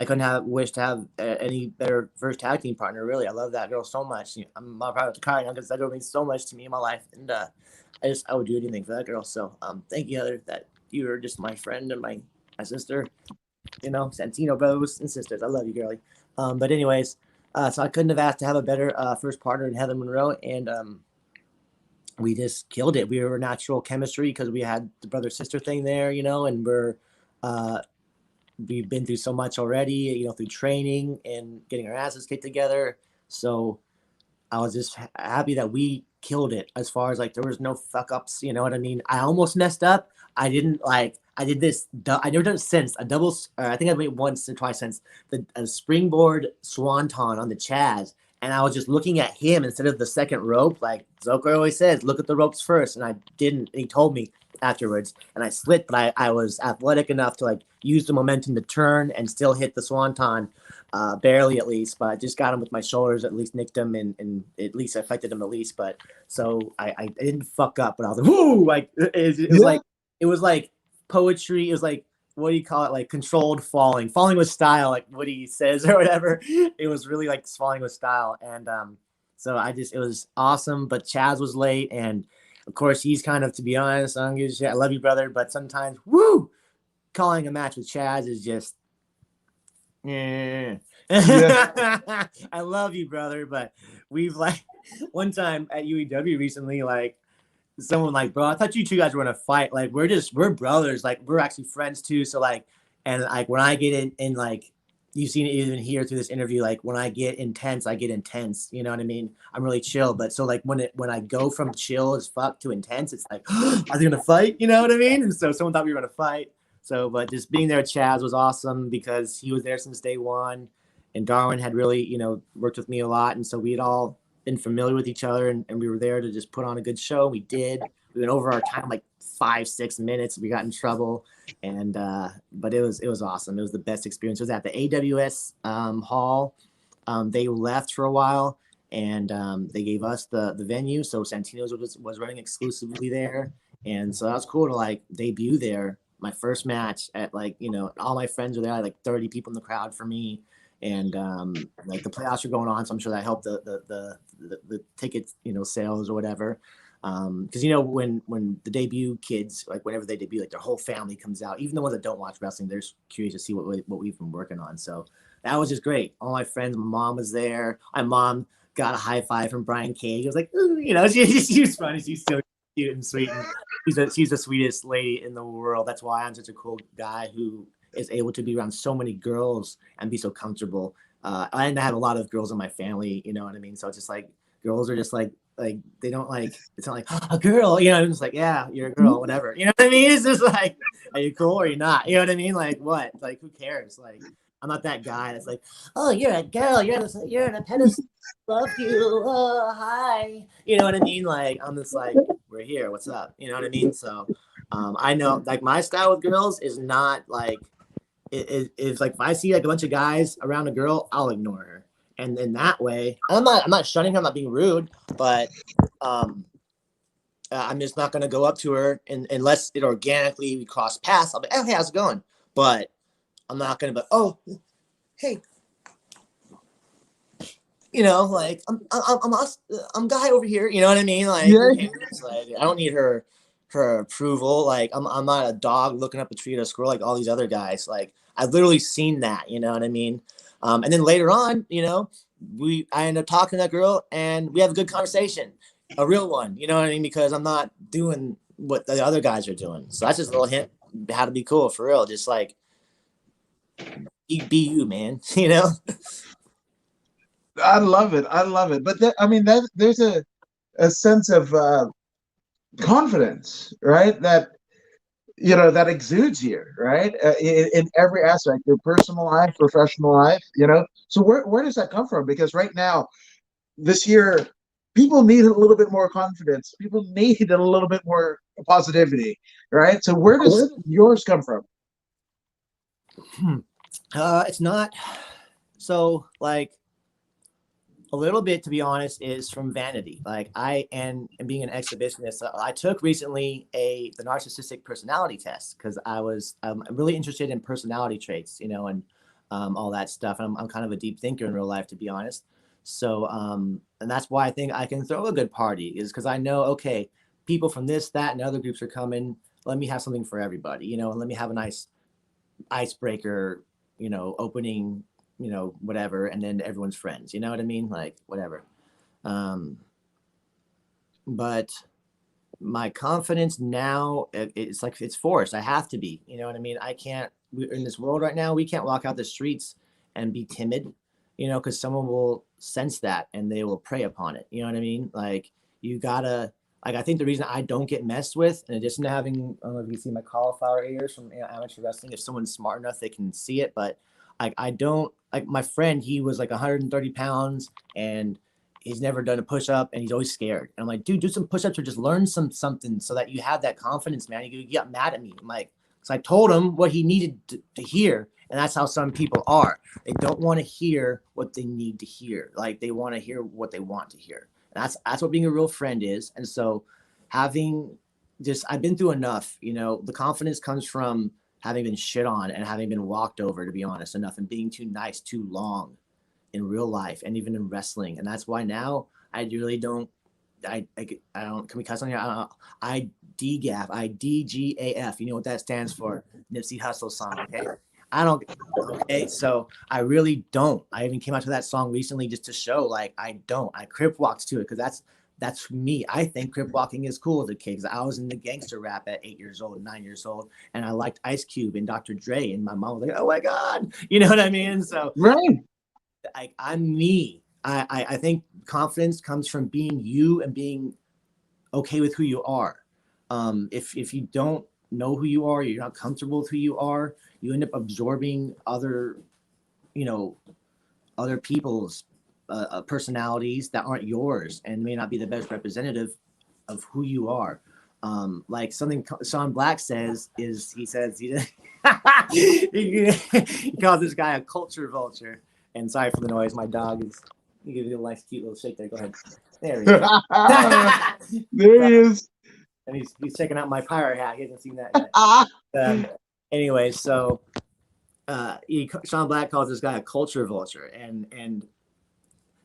I couldn't have wished to have any better first tag team partner. Really, I love that girl so much. I'm proud to cry now because that girl means so much to me in my life, and I would do anything for that girl. So thank you, Heather, that you are just my friend and my sister. Santino brothers and sisters. I love you, girlie. But anyways, so I couldn't have asked to have a better first partner in Heather Monroe, and we just killed it. We were natural chemistry because we had the brother sister thing there, and we've been through so much already, through training and getting our asses kicked together. So I was just happy that we killed it as far as like there was no fuck ups. You know what I mean? I almost messed up. I didn't like. I did this. I never done it since a double. I think I made once or twice since a springboard swanton on the Chaz, and I was just looking at him instead of the second rope. Like Zoker always says, look at the ropes first, and I didn't. He told me afterwards, and I slipped, but I was athletic enough to like use the momentum to turn and still hit the swanton. Barely at least, but I just got him with my shoulders, at least nicked him and at least affected him the least. But so I didn't fuck up, but I was like, whoo, like it was like poetry. It was like, what do you call it? Like controlled falling with style, like what he says or whatever. It was really like falling with style. And so it was awesome, but Chaz was late. And of course he's kind of, to be honest, I don't give a shit. I love you, brother. But sometimes, calling a match with Chaz is just, yeah. I love you, brother, but we've like one time at UEW recently, like someone like, bro, I thought you two guys were gonna fight. Like we're brothers, like we're actually friends too. So like, and like when I get in like you've seen it even here through this interview, like when I get intense, I get intense. You know what I mean? I'm really chill, but so like when I go from chill as fuck to intense, it's like, are they gonna fight? You know what I mean? And so someone thought we were gonna fight. So, but just being there, Chaz was awesome because he was there since day one, and Darwin had really, worked with me a lot, and so we had all been familiar with each other, and we were there to just put on a good show. We did. We went over our time like 5-6 minutes. We got in trouble, and but it was awesome. It was the best experience. It was at the AWS hall. They left for a while, and they gave us the venue. So Santino's was running exclusively there, and so that was cool to like debut there. My first match at like, all my friends were there. I had like 30 people in the crowd for me. And like the playoffs were going on. So I'm sure that helped the ticket, sales or whatever. Cause when the debut kids, like whenever they debut, like their whole family comes out, even the ones that don't watch wrestling, they're curious to see what we've been working on. So that was just great. All my friends, my mom was there. My mom got a high five from Brian Cage. I was like, she was funny. She's so cute and sweet. And she's the sweetest lady in the world. That's why I'm such a cool guy who is able to be around so many girls and be so comfortable. And I have a lot of girls in my family, you know what I mean? So it's just like, girls are just like they don't like, it's not like, a girl, I'm just like, yeah, you're a girl, whatever. You know what I mean? It's just like, are you cool or you're not? You know what I mean? Like what? Like who cares? Like, I'm not that guy that's like, oh, you're a girl, you're in a pedestal, love you, oh, hi. You know what I mean? Like, I'm just like, we're here, what's up? You know what I mean? So I know like my style with girls is not like, it's like if I see like a bunch of guys around a girl, I'll ignore her. And in that way, I'm not shunning her, I'm not being rude, but I'm just not gonna go up to her unless it organically we cross paths. I'll be, oh, hey, how's it going? But I'm not gonna be, oh, hey, like I'm guy over here. You know what I mean? Like, like I don't need her approval. Like I'm not a dog looking up a tree at a squirrel like all these other guys. Like I've literally seen that. You know what I mean? And then later on, I end up talking to that girl and we have a good conversation, a real one. You know what I mean? Because I'm not doing what the other guys are doing. So that's just a little hint how to be cool for real. Just like be you, man. I love it. But there's a sense of confidence, right? That that exudes here, right? In every aspect, your personal life, professional life. So where does that come from? Because right now, this year, people need a little bit more confidence. People need a little bit more positivity, right? So where does yours come from? It's not so like a little bit, to be honest, is from vanity. Like and being an exhibitionist, I took recently the narcissistic personality test because I'm really interested in personality traits, and all that stuff. And I'm kind of a deep thinker in real life, to be honest. So, and that's why I think I can throw a good party, is because I know, okay, people from this, that, and other groups are coming. Let me have something for everybody, you know, and let me have a nice icebreaker, you know, opening, you know, whatever, and then everyone's friends, you know what I mean? Like, whatever. But my confidence now, it's like it's forced. I have to be, you know what I mean? I can't, we're in this world right now, we can't walk out the streets and be timid, you know, because someone will sense that and they will prey upon it. You know what I mean? Like, you gotta, like, I think the reason I don't get messed with, in addition to having, I don't know if you see my cauliflower ears from, you know, amateur wrestling, if someone's smart enough, they can see it. But like, I don't, like my friend, he was like 130 pounds and he's never done a push-up and he's always scared. And I'm like, dude, do some push-ups or just learn something so that you have that confidence, man. You get mad at me. I'm like, because I told him what he needed to hear. And that's how some people are. They don't want to hear what they need to hear. Like, they want to hear what they want to hear. And that's what being a real friend is. And so having just, I've been through enough, you know, the confidence comes from having been shit on and having been walked over, to be honest, enough, and being too nice too long in real life and even in wrestling. And that's why now I really don't, I don't, can we cuss on here? I DGAF, IDGAF. You know what that stands for? Nipsey Hussle song, okay? I don't, okay? So I really don't. I even came out to that song recently just to show, like, I don't. I crip walked to it because that's me. I think crip walking is cool as a kid because I was in the gangster rap at 8 years old, 9 years old, and I liked Ice Cube and Dr. Dre, and my mom was like, oh my God, you know what I mean? So Right. I'm me. I think confidence comes from being you and being okay with who you are. If you don't know who you are, you're not comfortable with who you are, you end up absorbing other, you know, other people's personalities that aren't yours and may not be the best representative of who you are. Like something Sean Black says is, he says he calls this guy a culture vulture. And sorry for the noise. My dog is, you give you a nice cute little shake there. Go ahead. There we go. There he is. And he's checking out my pirate hat. He hasn't seen that yet. Anyway, so Sean Black calls this guy a culture vulture. And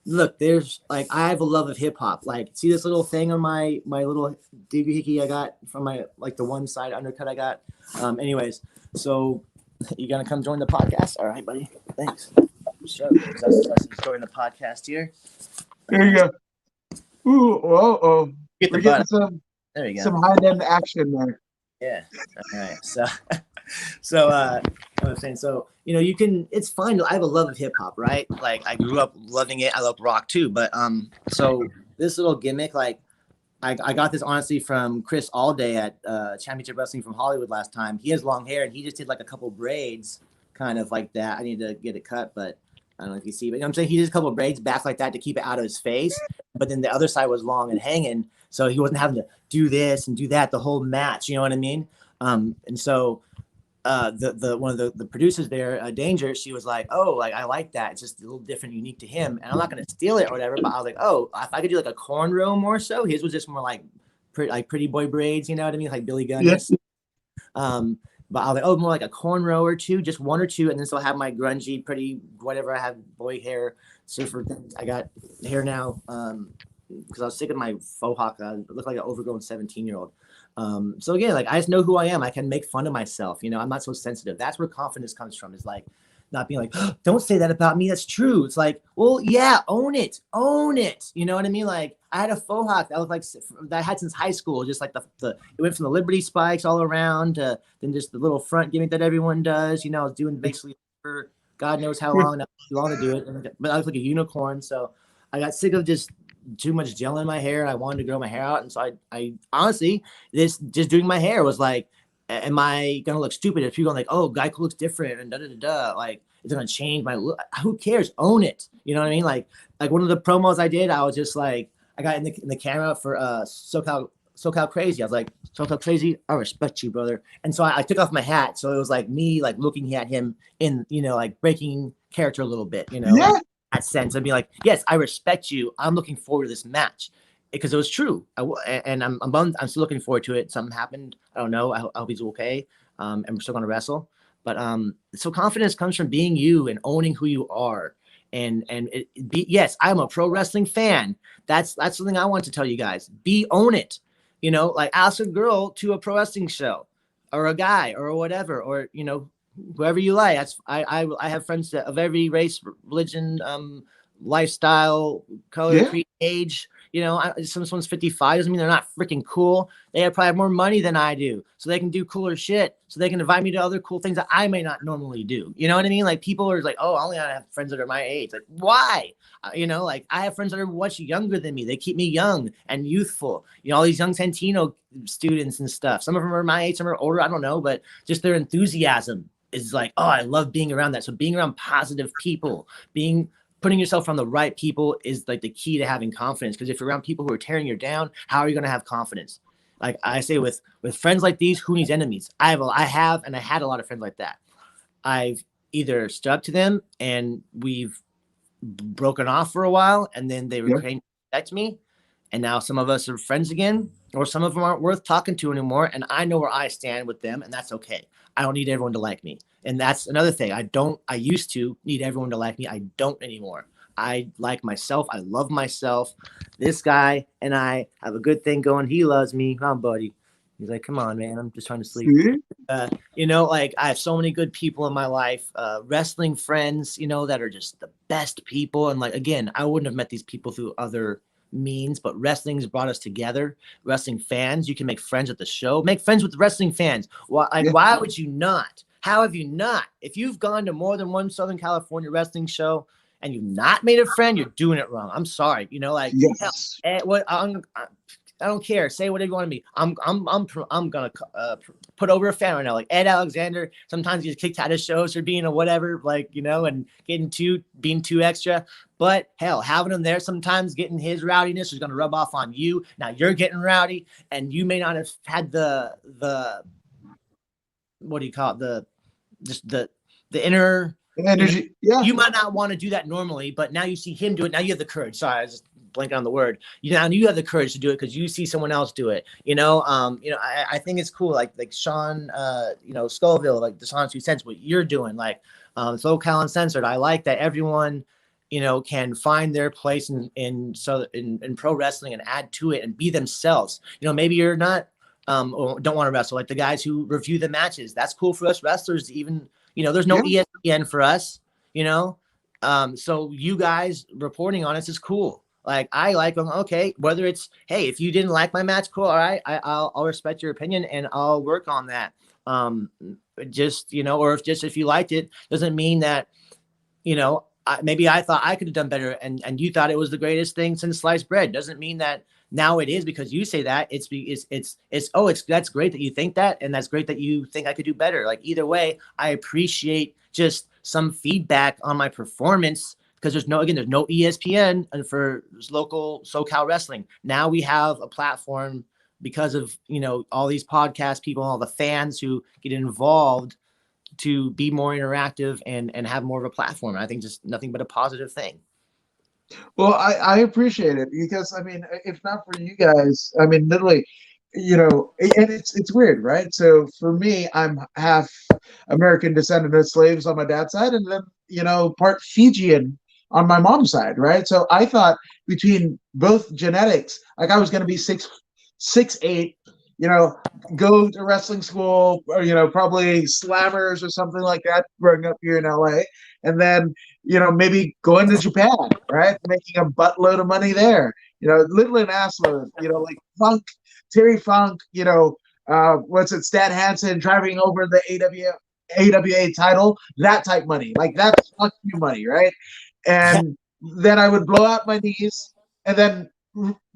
look, there's like, I have a love of hip hop. Like, see this little thing on my little doohickey I got from my, like the one side undercut I got. Anyways, so you gonna come join the podcast? All right, buddy. Thanks. Sure. Let's join the podcast here. There you go. Ooh, oh. Get We're the getting butt. There you go. some high-end action there. Yeah. All right. So I was saying, so, you know, you can, it's fine. I have a love of hip hop, right? Like, I grew up loving it. I love rock too. But so this little gimmick, like, I got this honestly from Chris Allday at Championship Wrestling from Hollywood last time. He has long hair and he just did like a couple braids kind of like that. I need to get it cut, but I don't know if you see, but you know what I'm saying? He did a couple of braids back like that to keep it out of his face. But then the other side was long and hanging. So he wasn't having to do this and do that the whole match. You know what I mean? And so the one of the producers there, Danger, she was like, oh, like, I like that. It's just a little different, unique to him. And I'm not going to steal it or whatever, but I was like, oh, if I could do like a cornrow more so, his was just more like pretty boy braids, you know what I mean? Like Billy Gunn. Yes. But I was like, oh, more like a cornrow or two, just one or two. And then so I have my grungy, pretty, whatever. I have boy hair, surfer. I got hair now because I was sick of my faux hawk. I look like an overgrown 17-year-old. So again, like, I just know who I am. I can make fun of myself. You know, I'm not so sensitive. That's where confidence comes from, is like not being like, oh, don't say that about me. That's true. It's like, well, yeah, own it. You know what I mean? Like, I had a faux hawk that looked like that I had since high school. Just like it went from the Liberty spikes all around to then just the little front gimmick that everyone does. You know, I was doing basically for God knows how long, not too long to do it. But I was like a unicorn. So I got sick of just too much gel in my hair. I wanted to grow my hair out. And so I honestly, this just doing my hair was like, am I going to look stupid if people are like, oh, Geico looks different and like, it's going to change my look? Who cares? Own it. You know what I mean? Like one of the promos I did, I was just like, I got in the camera for SoCal Crazy. I was like, SoCal Crazy, I respect you, brother. And so I took off my hat. So it was like me, like looking at him in, you know, like breaking character a little bit, you know, Yeah. like, that sense and be like, yes, I respect you. I'm looking forward to this match because it was true. And I'm bummed. I'm still looking forward to it. Something happened. I don't know. I hope he's okay. And we're still going to wrestle. But so confidence comes from being you and owning who you are. Yes, I'm a pro wrestling fan. That's something I want to tell you guys. Own it. You know, like ask a girl to a pro wrestling show, or a guy, or whatever, or you know, whoever you like. I have friends that of every race, religion, lifestyle, color, Yeah. creed, age. You know, someone's 55 doesn't mean they're not freaking cool. They probably have more money than I do, so they can do cooler shit. So they can invite me to other cool things that I may not normally do. You know what I mean? Like people are like, oh, I only have friends that are my age. Like, why? You know, like I have friends that are much younger than me. They keep me young and youthful. You know, all these young Santino students and stuff. Some of them are my age, some are older. I don't know, but just their enthusiasm is like, oh, I love being around that. So being around positive people, putting yourself around the right people is like the key to having confidence. Because if you're around people who are tearing you down, how are you going to have confidence? Like I say, with friends like these, who needs enemies? I have, and I had a lot of friends like that. I've either stuck to them and we've broken off for a while, and then they Yeah. came back to me, and now some of us are friends again, or some of them aren't worth talking to anymore. And I know where I stand with them, and that's okay. I don't need everyone to like me. And that's another thing. I used to need everyone to like me. I don't anymore. I like myself. I love myself. This guy and I have a good thing going. He loves me. Come on, buddy. He's like, come on, man. I'm just trying to sleep. See? You know, like I have so many good people in my life, wrestling friends, you know, that are just the best people. And like, again, I wouldn't have met these people through other means, but wrestling's brought us together. Wrestling fans, you can make friends at the show, make friends with wrestling fans. Why would you not? How have you not? If you've gone to more than one Southern California wrestling show and you've not made a friend, you're doing it wrong. I'm sorry. You know, like Yes. I don't care. Say whatever you want to be. I'm gonna put over a fan right now. Like Ed Alexander, sometimes he gets kicked out of shows for being a whatever, like, you know, and being too extra. But hell, having him there sometimes, getting his rowdiness is gonna rub off on you. Now you're getting rowdy, and you may not have had the what do you call it? The inner Energy. Yeah. You might not want to do that normally, but now you see him do it. Now you have the courage. Sorry, I was just blanking on the word. You have the courage to do it because you see someone else do it. I think it's cool. Like Sean, Scoville, like the Sean 2 Cents, what you're doing, like SoCal Uncensored. I like that everyone, can find their place in pro wrestling and add to it and be themselves. Maybe you're not or don't want to wrestle, like the guys who review the matches. That's cool for us wrestlers to even. There's no ESPN for us, so you guys reporting on us is cool. Like, I like them. Okay. Whether it's, hey, if you didn't like my match, cool. All right. I'll respect your opinion and I'll work on that. Or if you liked it, doesn't mean that, maybe I thought I could have done better and you thought it was the greatest thing since sliced bread. Doesn't mean that now it is because you say that. That's great that you think that, and that's great that you think I could do better. Like, either way, I appreciate just some feedback on my performance, because there's no ESPN for local SoCal wrestling. Now we have a platform because of all these podcast people and all the fans who get involved to be more interactive and have more of a platform. I think just nothing but a positive thing. Well, I appreciate it because, I mean, if not for you guys, I mean, literally, and it's weird, right? So for me, I'm half American descendant of slaves on my dad's side, and then, part Fijian on my mom's side, right? So I thought between both genetics, like I was going to be 6'8", go to wrestling school, or, probably slammers or something like that growing up here in LA. And then, maybe going to Japan, right? Making a buttload of money there, little an assload, like Funk, Terry Funk, Stan Hansen driving over the AWA title, that type money. Like, that's fuck you money, right? And then I would blow out my knees and then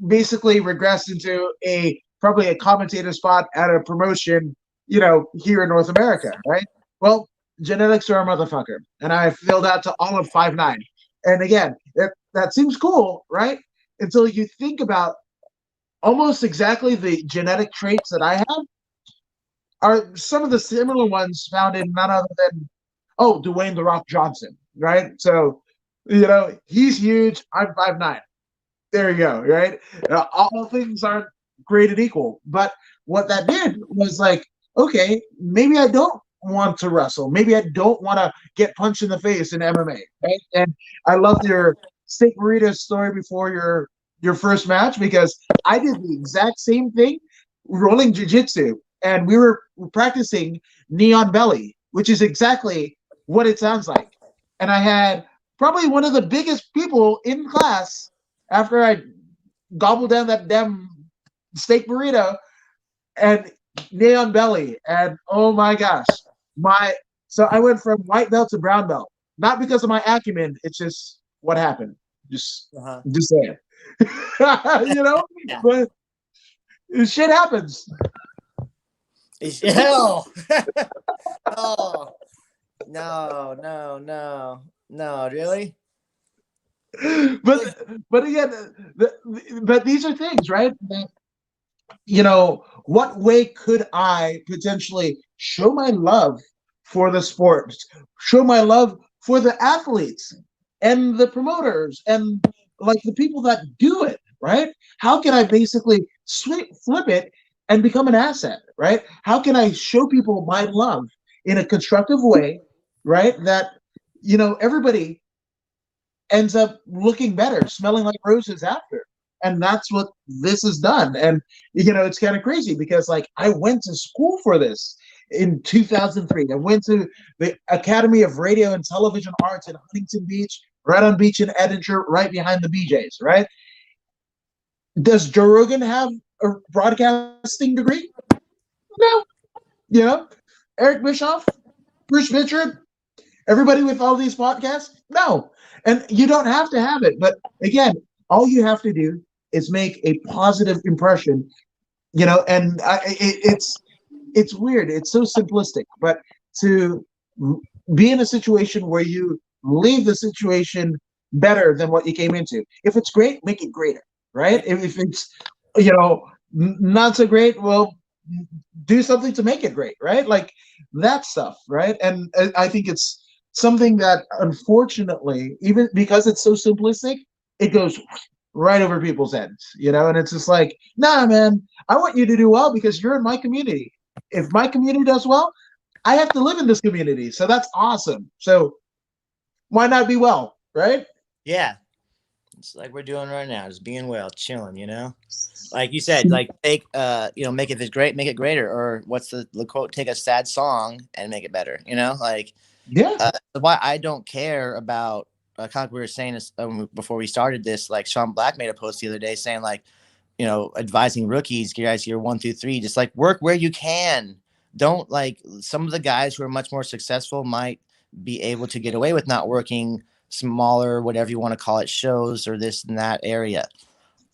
basically regress into probably a commentator spot at a promotion, here in North America, right? Well, genetics are a motherfucker, and I filled out to all of 5'9". And again, that seems cool, right? Until you think about almost exactly the genetic traits that I have are some of the similar ones found in none other than, Dwayne "The Rock" Johnson, right? So, he's huge. I'm 5'9". There you go, right? All things aren't created equal, but what that did was like, okay, maybe I don't want to wrestle. Maybe I don't want to get punched in the face in MMA, right? And I loved your steak burrito story before your first match, because I did the exact same thing rolling jiu-jitsu, and we were practicing knee on belly, which is exactly what it sounds like. And I had probably one of the biggest people in class after I gobbled down that damn steak burrito and knee on belly. And oh my gosh, my so I went from white belt to brown belt. Not because of my acumen, it's just what happened. Just Uh-huh. just saying. You know? Yeah. But shit happens. Hell. Oh, no, really? But again, but these are things, right? That, what way could I potentially show my love for the sport, show my love for the athletes and the promoters and like the people that do it, right? How can I basically flip it and become an asset, right? How can I show people my love in a constructive way, right? That, everybody ends up looking better, smelling like roses after. And that's what this has done. And it's kind of crazy because like I went to school for this in 2003. I went to the Academy of Radio and Television Arts in Huntington Beach, right on beach in Edinburgh, right behind the BJs, right? Does Joe Rogan have a broadcasting degree? No. Eric Bischoff, Bruce Mitchell, everybody with all these podcasts? No. And you don't have to have it. But again, all you have to do is make a positive impression, and it's weird. It's so simplistic. But to be in a situation where you leave the situation better than what you came into. If it's great, make it greater, right? If it's, not so great, well, do something to make it great, right? Like that stuff, right? And I think it's something that unfortunately, even because it's so simplistic, it goes right over people's heads, and it's just like, nah, man, I want you to do well because you're in my community. If my community does well, I have to live in this community. So that's awesome. So why not be well, right? Yeah. It's like we're doing right now, just being well, chilling, Like you said, like make make it this great, make it greater, or what's the quote? Take a sad song and make it better, Like Yeah. why I don't care about kind of like we were saying this before we started this. Like Sean Black made a post the other day saying like, advising rookies, guys, year 1 through 3, just like work where you can. Don't like some of the guys who are much more successful might be able to get away with not working smaller, whatever you want to call it, shows or this and that area.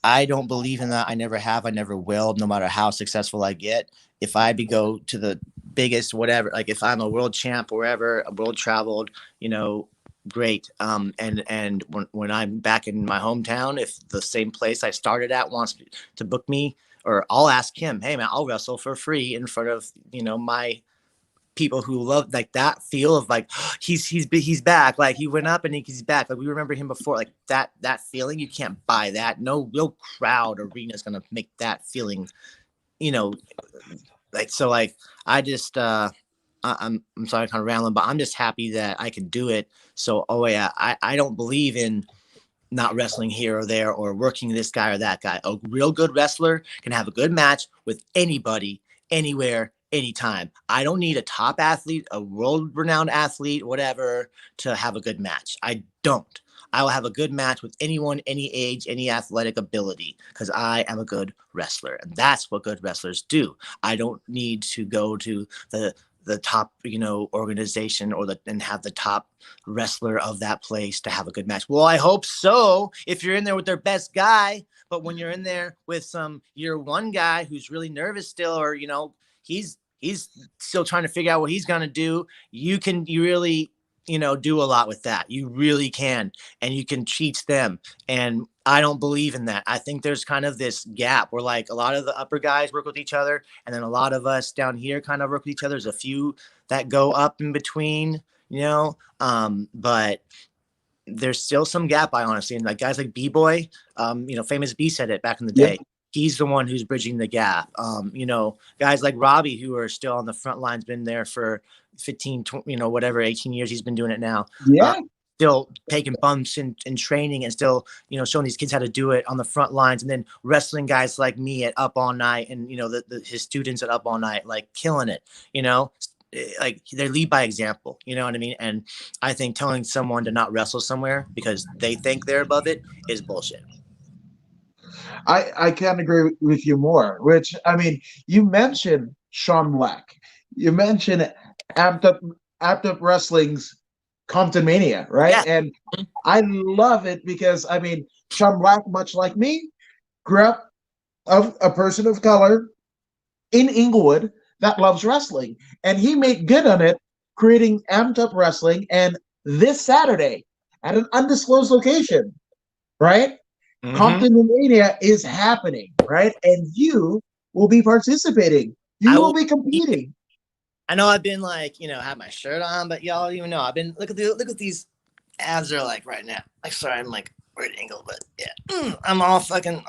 I don't believe in that. I never have. I never will, no matter how successful I get. If I go to the biggest, whatever, like if I'm a world champ, wherever, a world traveled, great. And when I'm back in my hometown, if the same place I started at wants to book me, or I'll ask him, hey man, I'll wrestle for free in front of, my people who love like that feel of like he's back, like he went up and he's back, like we remember him before, like that feeling. You can't buy that. No real crowd arena is gonna make that feeling, like so. Like I just I'm sorry, kind of rambling, but I'm just happy that I can do it. So I don't believe in not wrestling here or there or working this guy or that guy. A real good wrestler can have a good match with anybody, anywhere, anytime. I don't need a top athlete, a world-renowned athlete, whatever, to have a good match. I don't. I will have a good match with anyone, any age, any athletic ability, because I am a good wrestler. And that's what good wrestlers do. I don't need to go to the top, organization and have the top wrestler of that place to have a good match. Well, I hope so. If you're in there with their best guy, but when you're in there with some year one guy who's really nervous still, or, he's still trying to figure out what he's going to do, you really, do a lot with that. You really can. And you can teach them. And I don't believe in that. I think there's kind of this gap where like a lot of the upper guys work with each other. And then a lot of us down here kind of work with each other. There's a few that go up in between, but there's still some gap, I honestly. And like guys like B-Boy, Famous B said it back in the day. he's the one who's bridging the gap. You know, guys like Robbie, who are still on the front lines, been there for 15, 20, you know, whatever, 18 years he's been doing it now. Yeah. Still taking bumps in training and still, you know, showing these kids how to do it on the front lines. And then wrestling guys like me at Up All Night and, you know, his students at Up All Night, like killing it, you know, like they lead by example, you know what I mean? And I think telling someone to not wrestle somewhere because they think they're above it is bullshit. I can't agree with you more. Which, I mean, you mentioned Sean Black, you mentioned Amped Up, Amped Up Wrestling's Compton Mania, right? Yeah. And I love it because, I mean, Sean Black, much like me, grew up of a person of color in Inglewood that loves wrestling, and he made good on it, creating Amped Up Wrestling. And this Saturday at an undisclosed location, right? Mhm. Compton Mania is happening, right? And you will be participating. You I will will be competing. I know I've been like, you know, have my shirt on, but y'all don't even know. I've been look at these abs are like right now. Like, sorry, I'm like weird angle, but yeah, I'm all fucking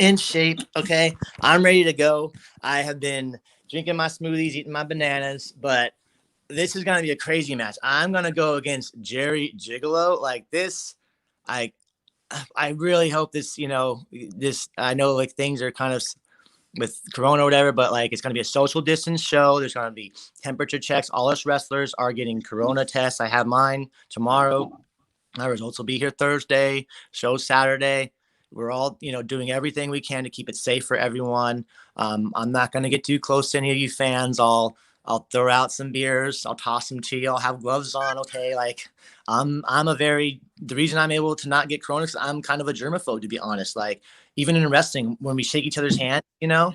in shape. Okay, I'm ready to go. I have been drinking my smoothies, eating my bananas, but this is gonna be a crazy match. I'm gonna go against Jerry Gigolo. Like this, I really hope this. You know, this. I know like things are kind of with Corona or whatever, but like it's going to be a social distance show. There's going to be temperature checks. All us wrestlers are getting Corona tests. I have mine tomorrow. My results will be here Thursday. Show Saturday. We're all, you know, doing everything we can to keep it safe for everyone. I'm not going to get too close to any of you fans. I'll throw out some beers. I'll toss them to you. I'll have gloves on. Okay, like the reason I'm able to not get Corona is I'm kind of a germaphobe, to be honest. Like even in wrestling, when we shake each other's hand, you know,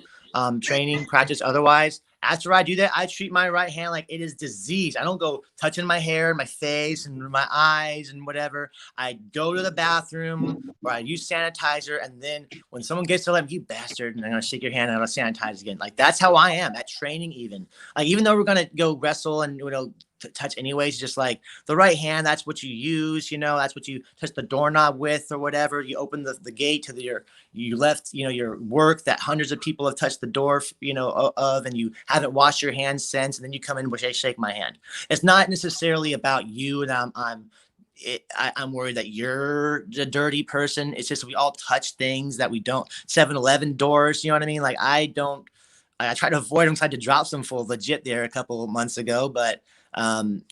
training, practice, otherwise. After I do that, I treat my right hand like it is disease. I don't go touching my hair, my face, and my eyes and whatever. I go to the bathroom or I use sanitizer, and then when someone gets to like you bastard, and I'm gonna shake your hand and I'm gonna sanitize again. Like that's how I am at training. Even though we're gonna go wrestle and you know touch anyways, just like the right hand, that's what you use, you know, that's what you touch the doorknob with or whatever. You open the gate to you left, you know, your work that hundreds of people have touched the door, you know, of, and you haven't washed your hands since, and then you come in and shake my hand. It's not necessarily about you, and I'm worried that you're the dirty person. It's just we all touch things that we don't. 7-Eleven doors, you know what I mean? Like I try to avoid them because I had to drop some full legit there a couple of months ago, but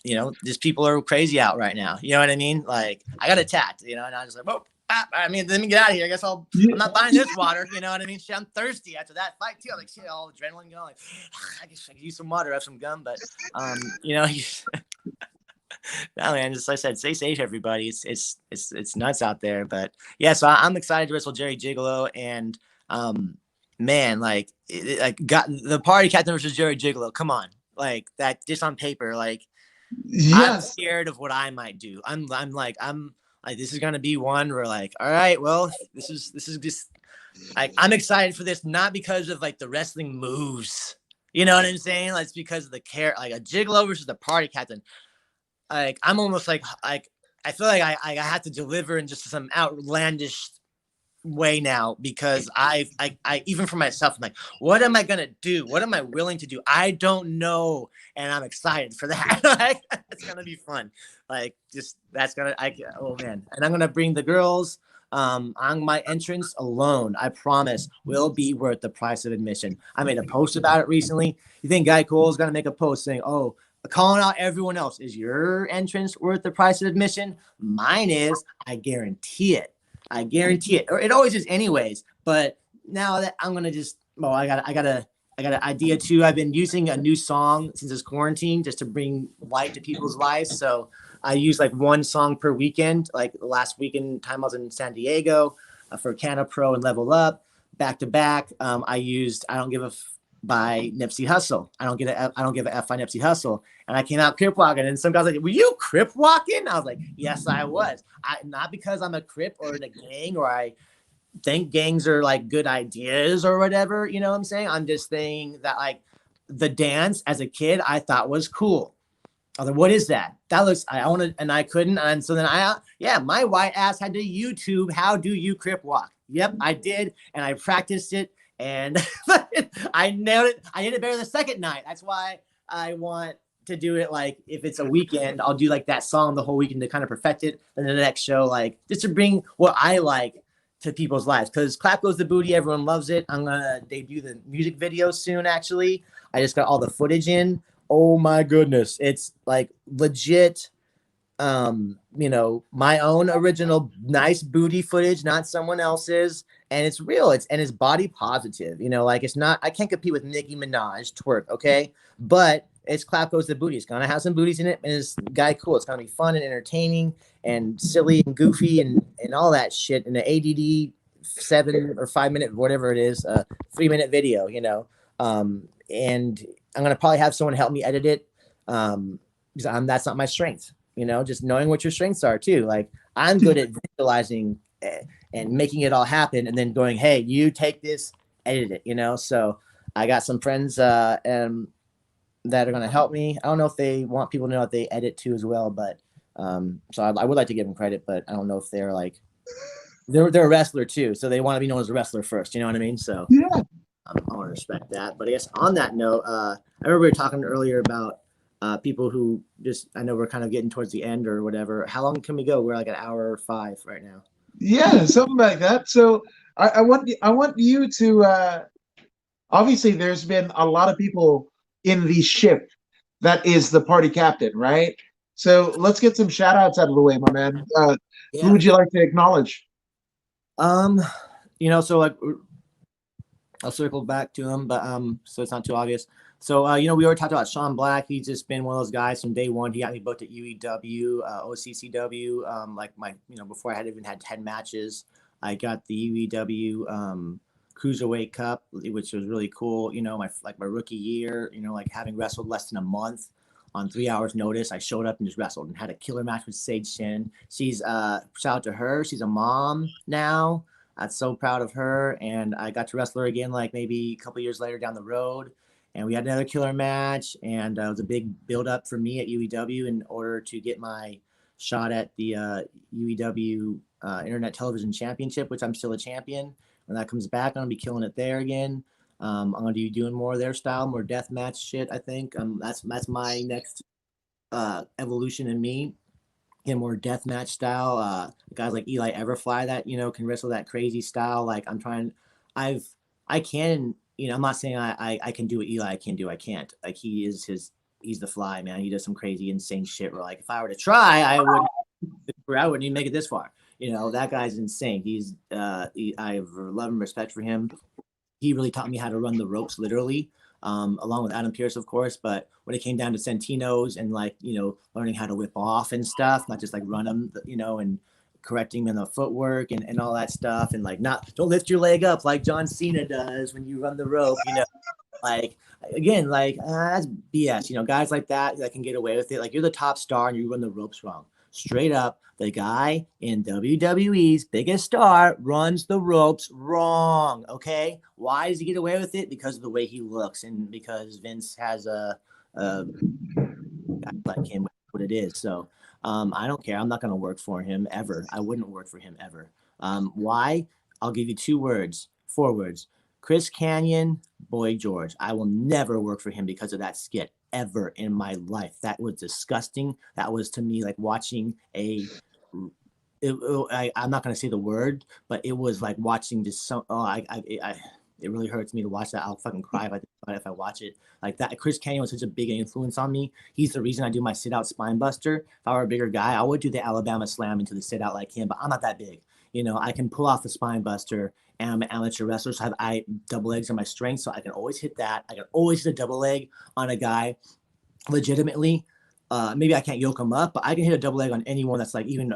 you know, just people are crazy out right now. You know what I mean? Like I got attacked, you know, and I was like, whoa, I mean, let me get out of here. I guess I'm not buying this water. You know what I mean? Shit, I'm thirsty after that fight too. I'm like, shit, all adrenaline going. Like, I guess I could use some water, have some gum, but you know, no, man, just like I said, stay safe, everybody. It's nuts out there, but yeah. So I'm excited to wrestle Jerry Gigolo, and man, like got the party captain versus Jerry Gigolo. Come on, like that just on paper, like Yes. I'm scared of what I might do. I'm like this is gonna be one where like, all right, well, this is just like I'm excited for this, not because of like the wrestling moves. You know what I'm saying? Like it's because of the care, like a Gigolo versus the party captain. Like I'm almost like I feel like I have to deliver in just some outlandish way now because I even for myself, I'm like, what am I gonna do? What am I willing to do? I don't know, and I'm excited for that. Like it's gonna be fun. Like just oh man, and I'm gonna bring the girls. On my entrance alone, I promise, will be worth the price of admission. I made a post about it recently. You think Guy Cole is gonna make a post saying, "Oh, calling out everyone else, is your entrance worth the price of admission?" Mine is. I guarantee it. I guarantee it. Or it always is anyways. But now that I'm gonna just I got an idea too. I've been using a new song since this quarantine just to bring light to people's lives. So I use like one song per weekend. Like last weekend time I was in San Diego for Canna Pro and Level Up. Back to back. I used I Don't Give a by Nipsey Hussle. I don't give a F by Nipsey Hussle. And I came out crip walking, and some guys like, were you crip walking? I was like, yes, I was. Not because I'm a crip or in a gang or I think gangs are like good ideas or whatever. You know what I'm saying? I'm just saying that like the dance as a kid I thought was cool. I was like, what is that? That looks, I want to, and I couldn't. And so then my white ass had to YouTube, how do you crip walk? Yep, I did, and I practiced it, and I nailed it. I did it better the second night. That's why I want to do it. Like if it's a weekend, I'll do like that song the whole weekend to kind of perfect it. And then the next show, like just to bring what I like to people's lives. Because Clap Goes the Booty, everyone loves it. I'm gonna debut the music video soon. Actually, I just got all the footage in. Oh my goodness, it's like legit. My own original nice booty footage, not someone else's, and it's real. It's body positive, like it's not, I can't compete with Nicki Minaj twerk, okay? But it's Clap Goes the Booty. It's gonna have some booties in it, and it's guy cool. It's gonna be fun and entertaining and silly and goofy and all that shit in the ADD 7 or 5 minute, whatever it is, 3 minute video, and I'm gonna probably have someone help me edit it, because that's not my strength. Just knowing what your strengths are too. Like I'm good at visualizing and making it all happen and then going, hey, you take this, edit it, So I got some friends that are going to help me. I don't know if they want people to know that they edit too as well, but so I would like to give them credit, but I don't know if they're like, they're a wrestler too. So they want to be known as a wrestler first. You know what I mean? So Yeah. I want to respect that. But I guess on that note, I remember we were talking earlier about people who just, I know we're kind of getting towards the end or whatever. How long can we go? We're like an hour or 5 right now. Yeah, something like that. So I want you to obviously there's been a lot of people in the ship that is the party captain, right? So let's get some shout outs out of the way, my man. Who would you like to acknowledge? So like I'll circle back to him, but so it's not too obvious. So we already talked about Sean Black. He's just been one of those guys from day one. He got me booked at UEW, OCCW. Like my, before I had even had 10 matches, I got the UEW Cruiserweight Cup, which was really cool. My rookie year, like having wrestled less than a month on 3 hours notice, I showed up and just wrestled and had a killer match with Sage Shin. She's shout out to her. She's a mom now. I'm so proud of her, and I got to wrestle her again, like maybe a couple years later down the road, and we had another killer match, and it was a big build up for me at UEW in order to get my shot at the UEW Internet Television Championship, which I'm still a champion. When that comes back, I'm gonna be killing it there again. I'm gonna be doing more of their style, more death match shit. I think that's my next evolution in me. More death match style, guys like Eli Everfly that can wrestle that crazy style. Like I'm not saying I can do what Eli can do. I can't. Like he's the Fly, man. He does some crazy insane shit where like if I were to try, I wouldn't even make it this far. That guy's insane. I have love and respect for him. He really taught me how to run the ropes literally. Along with Adam Pearce, of course, but when it came down to Santino's and learning how to whip off and stuff, not just like run them, and correcting them in the footwork and all that stuff, and like don't lift your leg up like John Cena does when you run the rope, like again, like that's BS. Guys like that can get away with it. Like you're the top star and you run the ropes wrong. Straight up, the guy in WWE's biggest star runs the ropes wrong. Okay, why does he get away with it? Because of the way he looks and because Vince has a like him what it is. So I don't care. I'm not going to work for him ever. I wouldn't work for him ever. Why? I'll give you 4 words. Chris Kanyon, Boy George. I will never work for him because of that skit ever in my life. That was disgusting. That was to me like watching I'm not going to say the word, but it was like watching just it really hurts me to watch that. I'll fucking cry if I watch it like that. Chris Kanyon was such a big influence on me. He's the reason I do my sit out spine buster. If I were a bigger guy, I would do the Alabama slam into the sit out like him, but I'm not that big. I can pull off the spine buster, and I'm an amateur wrestler, so double legs are my strength, so I can always hit that. I can always hit a double leg on a guy legitimately. Maybe I can't yoke him up, but I can hit a double leg on anyone that's like even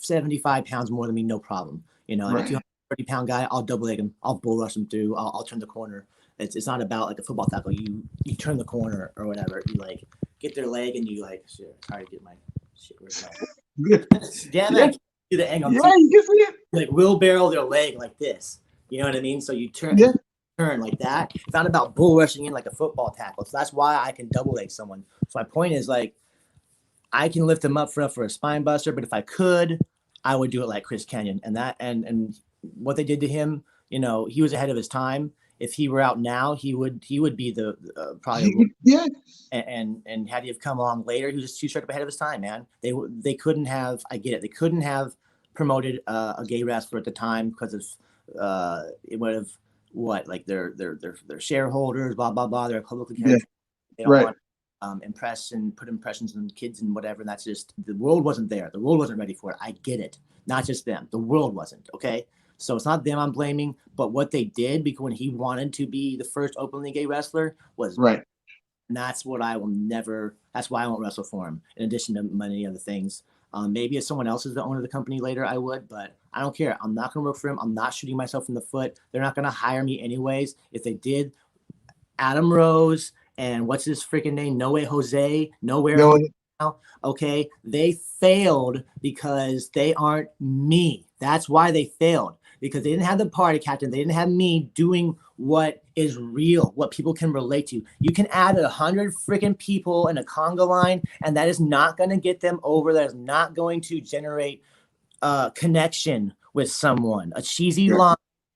75 pounds more than me, no problem. Right. A 230-pound guy, I'll double leg him. I'll bull rush him through. I'll turn the corner. It's not about like a football tackle. You turn the corner or whatever. You like get their leg and you like shit. Try to get my shit. Damn it. Do the angle. Yeah, you can see it. Like wheelbarrow their leg like this. You know what I mean? So you turn like that. It's not about bull rushing in like a football tackle. So that's why I can double leg someone. So my point is like I can lift them up for a spine buster, but if I could, I would do it like Chris Kanyon. And what they did to him, you know, he was ahead of his time. If he were out now, he would be the probably Yeah. And had he have come along later, he was just too short ahead of his time, man. They couldn't have. I get it. They couldn't have promoted a gay wrestler at the time because of it would have what like their shareholders, blah blah blah. They're publicly carried. They don't Right. want impress and put impressions on kids and whatever. And that's just the world wasn't there. The world wasn't ready for it. I get it. Not just them. The world wasn't. Okay. So it's not them I'm blaming, but what they did because when he wanted to be the first openly gay wrestler was Right. and that's what I will never. That's why I won't wrestle for him. In addition to many other things, maybe if someone else is the owner of the company later, I would. But I don't care. I'm not going to work for him. I'm not shooting myself in the foot. They're not going to hire me anyways. If they did, Adam Rose and what's his freaking name? No Way Jose. Nowhere. No, Now, okay, they failed because they aren't me. That's why they failed because they didn't have the party captain. They didn't have me doing what is real, what people can relate to. You can add 100 freaking people in a conga line, and that is not going to get them over. That is not going to generate connection with someone. A cheesy line.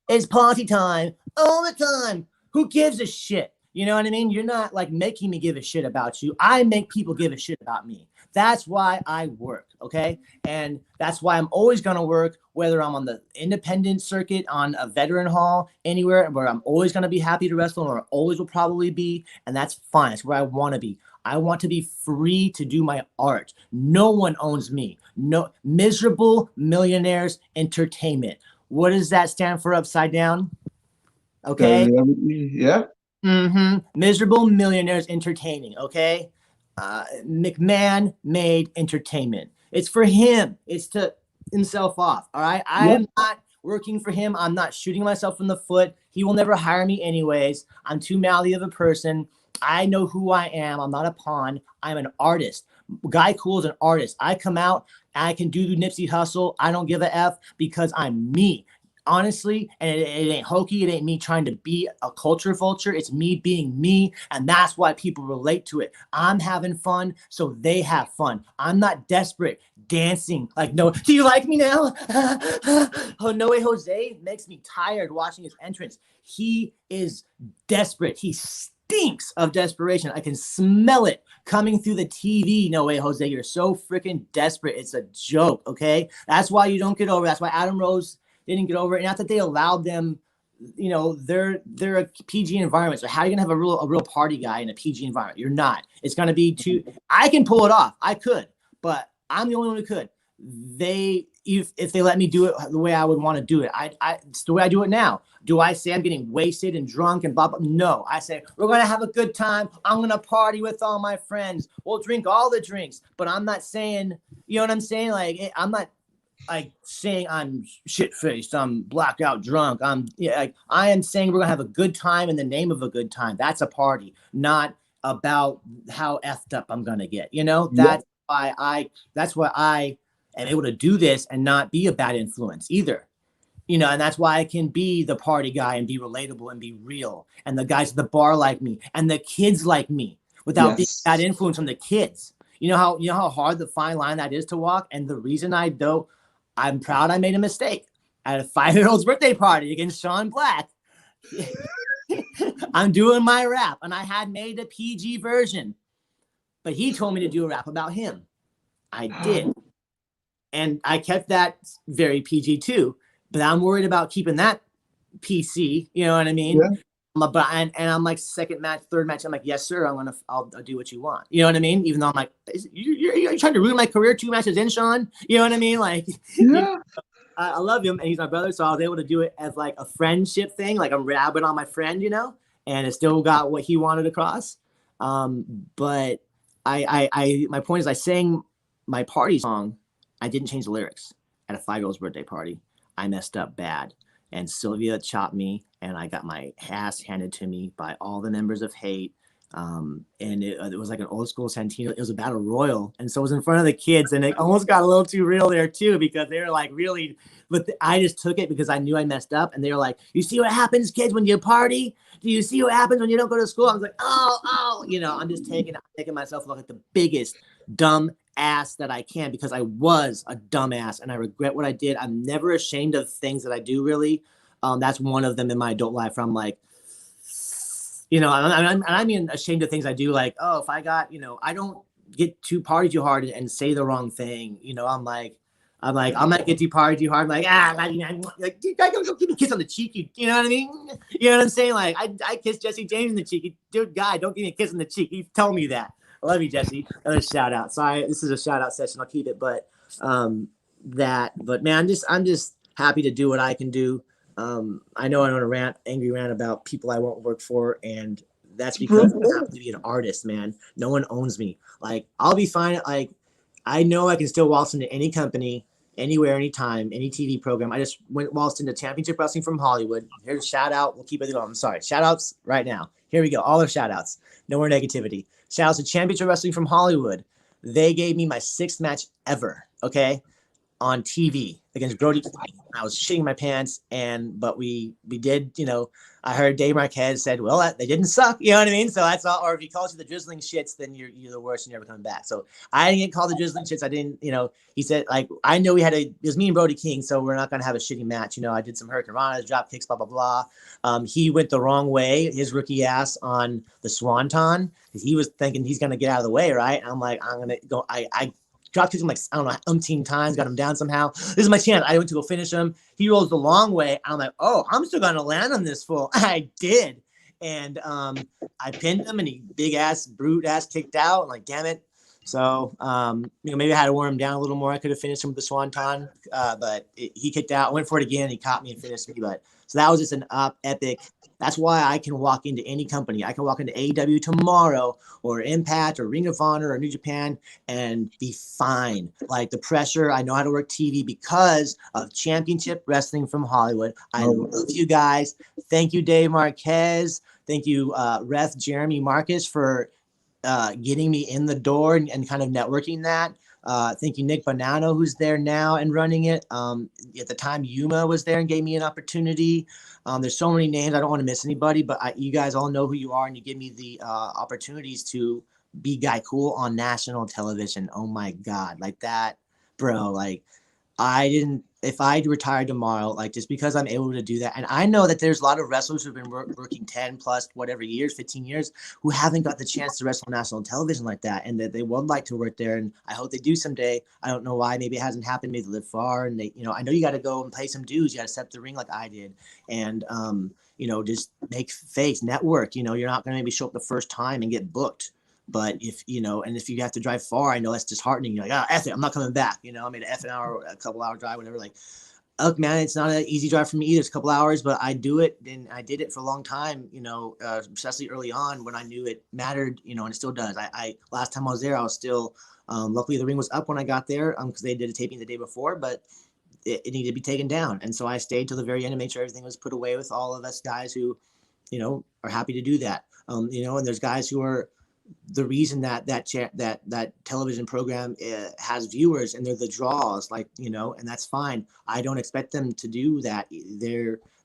It's party time all the time. Who gives a shit? You know what I mean? You're not like making me give a shit about you. I make people give a shit about me. That's why I work, okay? And that's why I'm always going to work, whether I'm on the independent circuit, on a veteran hall, anywhere where I'm always going to be happy to wrestle or always will probably be. And that's fine. That's where I want to be. I want to be free to do my art. No one owns me. No Miserable Millionaires Entertainment. What does that stand for upside down? Okay. Yeah. Miserable Millionaires Entertaining. Okay. McMahon made entertainment. It's for him. It's to himself off. All right. I am not working for him. I'm not shooting myself in the foot. He will never hire me anyways. I'm too mouthy of a person. I know who I am. I'm not a pawn. I'm an artist. Guy Cool is an artist. I come out. I can do the Nipsey Hustle. I don't give a F because I'm me. Honestly, and it ain't hokey. It ain't me trying to be a culture vulture. It's me being me. And that's why people relate to it. I'm having fun, so they have fun. I'm not desperate dancing. Like, no, do you like me now? Oh, No Way Jose makes me tired watching his entrance. He is desperate. He stinks of desperation. I can smell it coming through the TV. No Way Jose, you're so freaking desperate. It's a joke, okay? That's why you don't get over. That's why Adam Rose didn't get over it. Not that they allowed them, you know, they're a PG environment. So how are you gonna have a real party guy in a PG environment? You're not. It's gonna be too. I can pull it off. I could, but I'm the only one who could. If they let me do it the way I would want to do it, it's the way I do it now. Do I say I'm getting wasted and drunk and blah blah? No, I say we're gonna have a good time. I'm gonna party with all my friends. We'll drink all the drinks, but I'm not saying, you know what I'm saying? Like I'm not like saying I'm shit faced, I'm blacked out drunk. I am saying we're gonna have a good time in the name of a good time. That's a party, not about how effed up I'm gonna get. You know, that's why I am able to do this and not be a bad influence either. You know, and that's why I can be the party guy and be relatable and be real. And the guys at the bar like me and the kids like me without being bad influence on the kids. You know how hard the fine line that is to walk. And the reason I'm proud I made a mistake at a 5-year-old's birthday party against Sean Black. I'm doing my rap, and I had made a PG version, but he told me to do a rap about him. I did. And I kept that very PG too, but I'm worried about keeping that PC. You know what I mean? Yeah. And I'm like second match, third match. I'm like, yes, sir. I'll do what you want. You know what I mean? Even though I'm like, you're trying to ruin my career 2 matches in, Sean. You know what I mean? Like, I love him and he's my brother. So I was able to do it as like a friendship thing. Like I'm rabbing on my friend, you know, and it still got what he wanted across. But my point is I sang my party song. I didn't change the lyrics at a 5-year-old's birthday party. I messed up bad. And Sylvia chopped me, and I got my ass handed to me by all the members of Hate. And it was like an old school Santino. It was a battle royal, and so it was in front of the kids, and it almost got a little too real there too because they were like really. But I just took it because I knew I messed up, and they were like, "You see what happens, kids, when you party? Do you see what happens when you don't go to school?" I was like, "Oh, you know." I'm just taking myself look like the biggest dumb ass that I can, because I was a dumbass and I regret what I did. I'm never ashamed of things that I do, really. That's one of them in my adult life where I'm like, I mean ashamed of things I do, like, oh, if I got, I don't get too party too hard and say the wrong thing. I'm not get too party too hard. I'm like, dude, I go give me a kiss on the cheek. You know what I mean? You know what I'm saying? Like, I kissed Jesse James in the cheek. Dude, guy, don't give me a kiss on the cheek. He told me that. I love you, Jesse. Another shout out. Sorry, this is a shout out session. I'll keep it, but man, I'm just happy to do what I can do. I know I want to angry rant about people I won't work for, and that's because I have to be an artist, man. No one owns me. Like, I'll be fine. Like, I know I can still waltz into any company, anywhere, anytime, any TV program. I just waltzed into Championship Wrestling from Hollywood. Here's a shout out. We'll keep it going. I'm sorry. Shout outs right now. Here we go. All our shout outs. No more negativity. Shout outs to Championship Wrestling from Hollywood. They gave me my 6th match ever. Okay. On TV against Brody. I was shitting my pants, but we did, I heard Dave Marquez said, well, they didn't suck, you know what I mean? So that's all. Or if he calls you the drizzling shits, then you're the worst and you're never coming back. So I didn't get called the drizzling shits. I didn't, he said, like, I know it was me and Brody King, so we're not going to have a shitty match. I did some hurricane ranas, drop kicks, blah, blah, blah. He went the wrong way, his rookie ass, on the Swanton, because he was thinking he's going to get out of the way, right? And I'm like, I'm going to go, I dropped him like, I don't know, umpteen times, got him down somehow. This is my chance. I went to go finish him. He rolls the long way. I'm like, oh, I'm still going to land on this fool. I did. And I pinned him, and he big ass, brute ass kicked out. I'm like, damn it. So, maybe I had to wear him down a little more. I could have finished him with the Swanton, but he kicked out, went for it again. He caught me and finished me. So that was just an epic. That's why I can walk into any company. I can walk into AEW tomorrow, or Impact, or Ring of Honor, or New Japan, and be fine. Like, the pressure, I know how to work TV because of Championship Wrestling from Hollywood. I love you guys. Thank you, Dave Marquez. Thank you, Ref Jeremy Marcus, for getting me in the door and kind of networking that. Thank you, Nick Bonanno, who's there now and running it. At the time, Yuma was there and gave me an opportunity. There's so many names. I don't want to miss anybody, but you guys all know who you are, and you give me the opportunities to be Guy Cool on national television. Oh my God. Like that, bro. Like, if I retired tomorrow, like, just because I'm able to do that. And I know that there's a lot of wrestlers who've been working 10 plus whatever years, 15 years, who haven't got the chance to wrestle on national television like that. And that they would like to work there. And I hope they do someday. I don't know why. Maybe it hasn't happened. Maybe they live far. And I know you got to go and pay some dues. You got to step the ring like I did. And, just make face, network. You're not going to maybe show up the first time and get booked. But if you have to drive far, I know that's disheartening. You're like, F it, I'm not coming back. I made an hour, a couple hour drive, whatever. Like, look, man, it's not an easy drive for me either. It's a couple hours, but I do it, and I did it for a long time. Especially early on when I knew it mattered. And it still does. I last time I was there, I was still. Luckily, the ring was up when I got there, because they did a taping the day before, but it needed to be taken down, and so I stayed till the very end to make sure everything was put away with all of us guys who, are happy to do that. And there's guys who are the reason that television program has viewers, and they're the draws, like, and that's fine. I don't expect them to do that.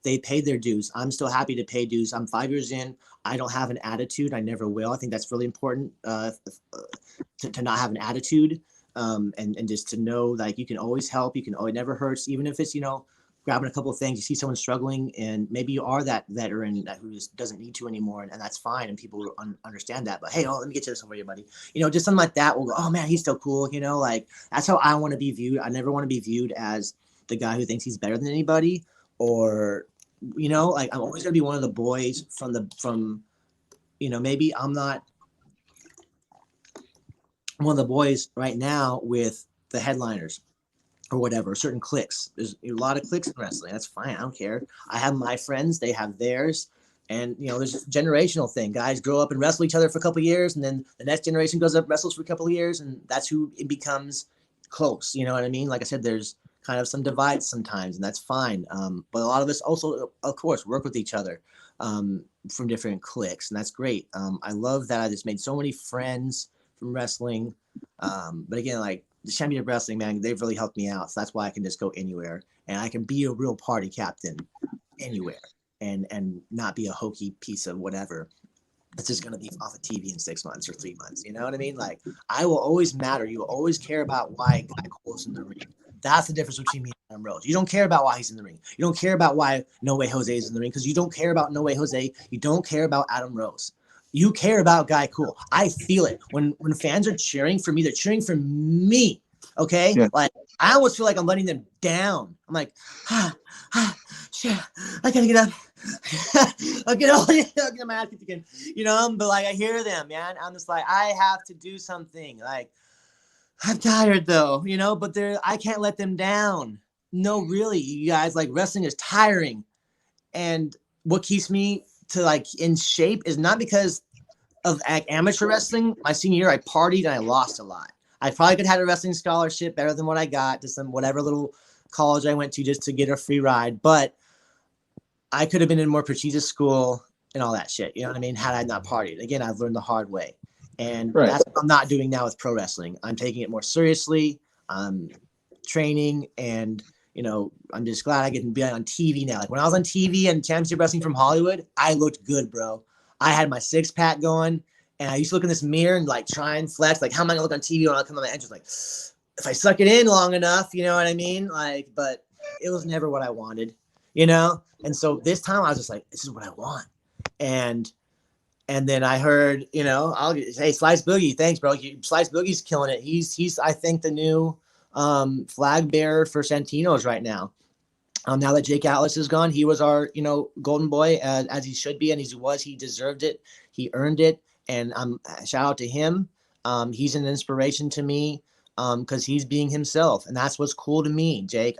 They paid their dues. I'm still happy to pay dues. I'm 5 years in. I don't have an attitude. I never will. I think that's really important, to not have an attitude, and just to know, like, you can always help. You can always, never hurts, even if it's, grabbing a couple of things. You see someone struggling, and maybe you are that veteran who just doesn't need to anymore, and that's fine, and people will understand that. But hey, let me get you this over here, buddy. Just something like that will go, oh man, he's still cool. Like, that's how I want to be viewed. I never want to be viewed as the guy who thinks he's better than anybody, or like, I'm always gonna be one of the boys from maybe I'm not one of the boys right now with the headliners or whatever, certain cliques. There's a lot of cliques in wrestling. That's fine. I don't care. I have my friends, they have theirs. And, there's a generational thing. Guys grow up and wrestle each other for a couple of years, and then the next generation goes up, wrestles for a couple of years, and that's who it becomes close. You know what I mean? Like I said, there's kind of some divides sometimes, and that's fine. But a lot of us also, of course, work with each other from different cliques, and that's great. I love that I just made so many friends from wrestling. But again, like, the Championship Wrestling, man, they've really helped me out. So that's why I can just go anywhere, and I can be a real party captain anywhere, and not be a hokey piece of whatever. that's just going to be off of TV in 6 months or 3 months. You know what I mean? Like, I will always matter. You will always care about why Guy Cole's in the ring. That's the difference between me and Adam Rose. You don't care about why he's in the ring. You don't care about why No Way Jose is in the ring because you don't care about No Way Jose. You don't care about Adam Rose. You care about Guy Cool. I feel it. When fans are cheering for me, they're cheering for me. Okay? Yeah. Like, I almost feel like I'm letting them down. I'm like, shit, I gotta get up. I'll get my ass kicked again. You know, but like I hear them, man. I'm just like, I have to do something. Like, I'm tired though, you know, but I can't let them down. No, really, you guys, like wrestling is tiring. And what keeps me to like in shape is not because of amateur wrestling. My senior year, I partied and I lost a lot. I probably could have had a wrestling scholarship better than what I got to some whatever little college I went to just to get a free ride. But I could have been in a more prestigious school and all that shit. You know what I mean? Had I not partied. Again, I've learned the hard way. And that's what I'm not doing now with pro wrestling. I'm taking it more seriously. I'm training and, you know, I'm just glad I get to be on TV now. Like when I was on TV and Championship Wrestling from Hollywood, I looked good, bro. I had my 6-pack going and I used to look in this mirror and like try and flex. Like, how am I gonna look on TV when I come on my entrance? Like, if I suck it in long enough, you know what I mean? Like, but it was never what I wanted, you know? And so this time I was just like, this is what I want. And then I heard, you know, hey, Slice Boogie, thanks, bro. Slice Boogie's killing it. He's I think the new flag bearer for Santino's right now. Now that Jake Atlas is gone, he was our, you know, golden boy as he should be, and he deserved it. He earned it, and shout out to him. He's an inspiration to me because he's being himself, and that's what's cool to me, Jake.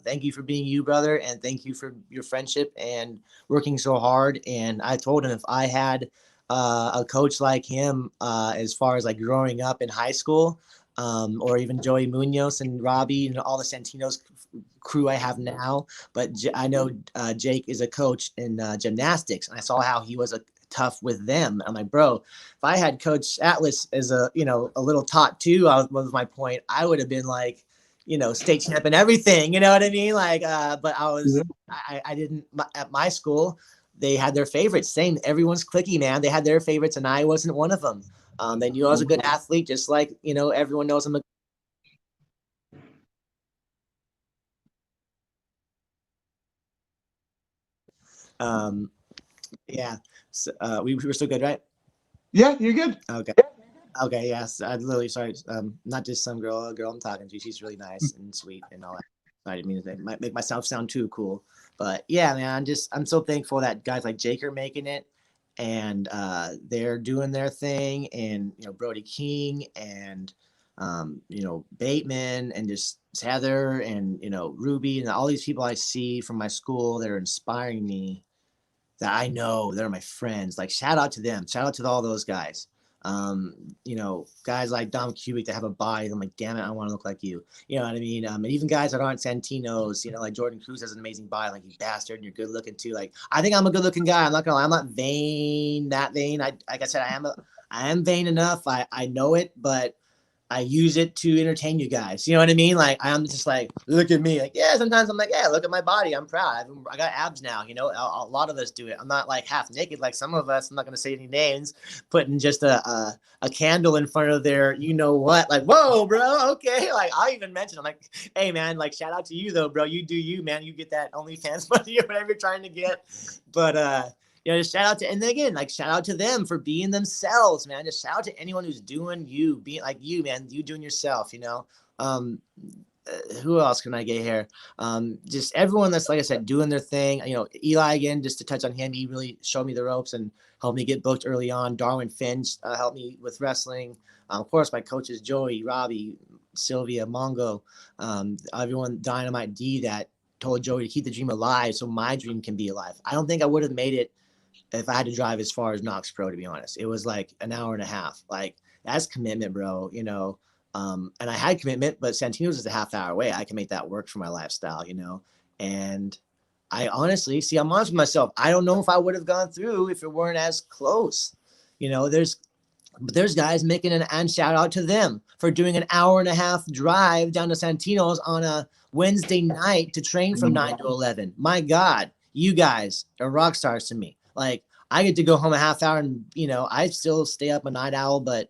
Thank you for being you, brother, and thank you for your friendship and working so hard. And I told him if I had a coach like him, as far as like growing up in high school, or even Joey Munoz and Robbie and all the Santino's crew I have now. But I know Jake is a coach in gymnastics, and I saw how he was tough with them. I'm like, bro, if I had Coach Atlas as a little tot too, was my point. I would have been like, you know, state champ and everything. You know what I mean? Like, but I didn't at my school. They had their favorites. Same, everyone's cliquey, man. They had their favorites, and I wasn't one of them. They knew I was a good athlete, just like, you know, everyone knows I'm a yeah. So, we were still good, right? Yeah, you're good. Okay, yes. I literally, sorry, not just some girl, a girl I'm talking to. She's really nice and sweet and all that. I didn't mean to make myself sound too cool. But yeah, man, I'm so thankful that guys like Jake are making it, and they're doing their thing, and you know, Brody King and you know, Bateman and just Heather and, you know, Ruby and all these people I see from my school that are inspiring me, that I know they're my friends. Like, shout out to them. Shout out to all those guys. You know, guys like Dom Cubic that have a body. I'm like, damn it, I want to look like you. You know what I mean? And even guys that aren't Santino's, you know, like Jordan Cruz has an amazing body. Like, you bastard, and you're good looking too. Like, I think I'm a good looking guy. I'm not gonna lie. I'm not vain, that vain. Like I said, I am vain enough. I know it, but I use it to entertain you guys. You know what I mean? Like, I'm just like, look at me. Like, yeah, sometimes I'm like, yeah, look at my body. I'm proud. I got abs now. You know, a lot of us do it. I'm not like half naked like some of us. I'm not going to say any names, putting just a candle in front of their, you know what? Like, whoa, bro. Okay. Like, I even mentioned, I'm like, hey, man, like, shout out to you, though, bro. You do you, man. You get that OnlyFans money or whatever you're trying to get. But, you know, just shout out to, and then again, like, shout out to them for being themselves, man. Just shout out to anyone who's doing you, being like you, man. You doing yourself, you know. Who else can I get here? Just everyone that's, like I said, doing their thing. You know, Eli, again, just to touch on him, he really showed me the ropes and helped me get booked early on. Darwin Finch helped me with wrestling. Of course, my coaches, Joey, Robbie, Sylvia, Mongo, everyone, Dynamite D, that told Joey to keep the dream alive so my dream can be alive. I don't think I would have made it if I had to drive as far as Knox Pro, to be honest. It was like an hour and a half. Like, that's commitment, bro, you know. And I had commitment, but Santino's is a half hour away. I can make that work for my lifestyle, you know. And I honestly, I'm honest with myself. I don't know if I would have gone through if it weren't as close. You know, there's guys making and shout out to them for doing an hour and a half drive down to Santino's on a Wednesday night to train from 9 to 11. My God, you guys are rock stars to me. Like, I get to go home a half hour and, I still stay up a night owl, but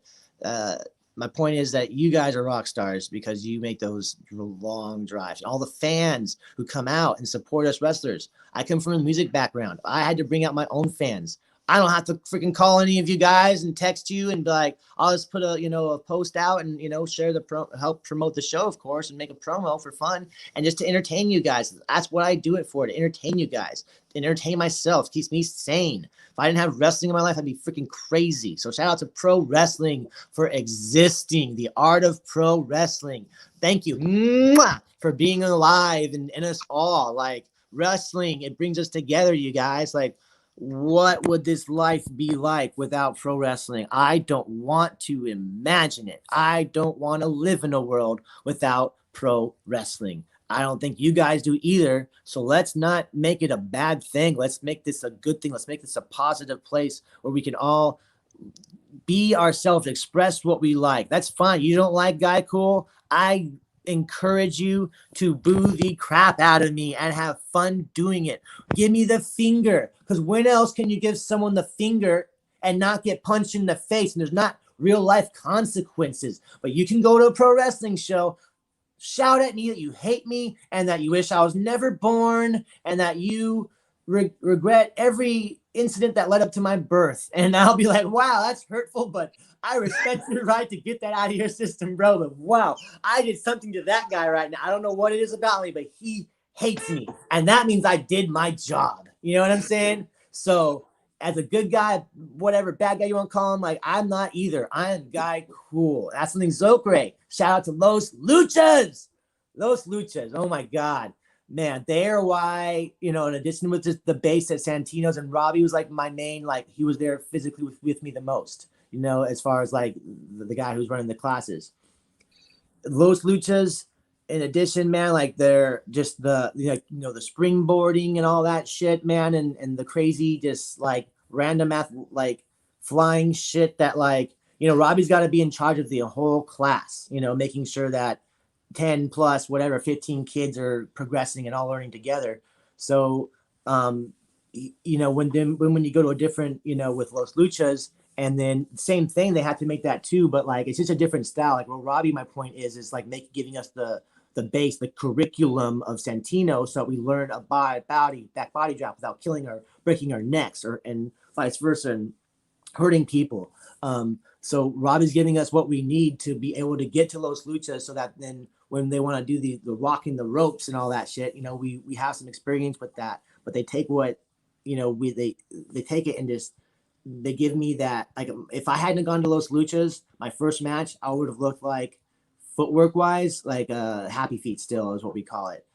my point is that you guys are rock stars because you make those long drives. And all the fans who come out and support us wrestlers. I come from a music background. I had to bring out my own fans. I don't have to freaking call any of you guys and text you and be like, I'll just put a post out and, share help promote the show, of course, and make a promo for fun and just to entertain you guys. That's what I do it for, to entertain you guys, to entertain myself, keeps me sane. If I didn't have wrestling in my life, I'd be freaking crazy. So shout out to pro wrestling for existing, the art of pro wrestling. Thank you for being alive and us all. Like wrestling, it brings us together, you guys. Like, what would this life be like without pro wrestling? I don't want to imagine it. I don't want to live in a world without pro wrestling. I don't think you guys do either. So let's not make it a bad thing. Let's make this a good thing. Let's make this a positive place where we can all be ourselves, express what we like. That's fine. You don't like Guy Cool? I encourage you to boo the crap out of me and have fun doing it. Give me the finger, because when else can you give someone the finger and not get punched in the face? And there's not real life consequences. But you can go to a pro wrestling show, shout at me that you hate me and that you wish I was never born and that you regret every incident that led up to my birth. And I'll be like, wow, that's hurtful, but I respect your right to get that out of your system, bro. But wow, I did something to that guy right now. I don't know what it is about me, but he hates me. And that means I did my job. You know what I'm saying? So as a good guy, whatever bad guy you want to call him, like I'm not either. I am Guy Cool. That's something Zocre. Shout out to Los Luchas. Los Luchas. Oh my God. Man, they are why, in addition with just the base at Santino's, and Robbie was like my main, like he was there physically with me the most, as far as like the guy who's running the classes. Los Luchas, in addition, man, like they're just the springboarding and all that shit, man, and the crazy just like random like flying shit that like, Robbie's got to be in charge of the whole class, making sure that 10 plus whatever 15 kids are progressing and all learning together. So when you go to a different, with Los Luchas, and then same thing, they have to make that too, but like it's just a different style. Like, well, Robbie, my point is like giving us the base, the curriculum of Santino, so that we learn a back body drop without killing or breaking our necks, and vice versa, and hurting people. So Robbie's giving us what we need to be able to get to Los Luchas, so that then when they want to do the rocking the ropes and all that shit, we have some experience with that. But they take what, they take it and just they give me that. Like if I hadn't gone to Los Luchas, my first match, I would have looked like, footwork wise, like Happy Feet still is what we call it.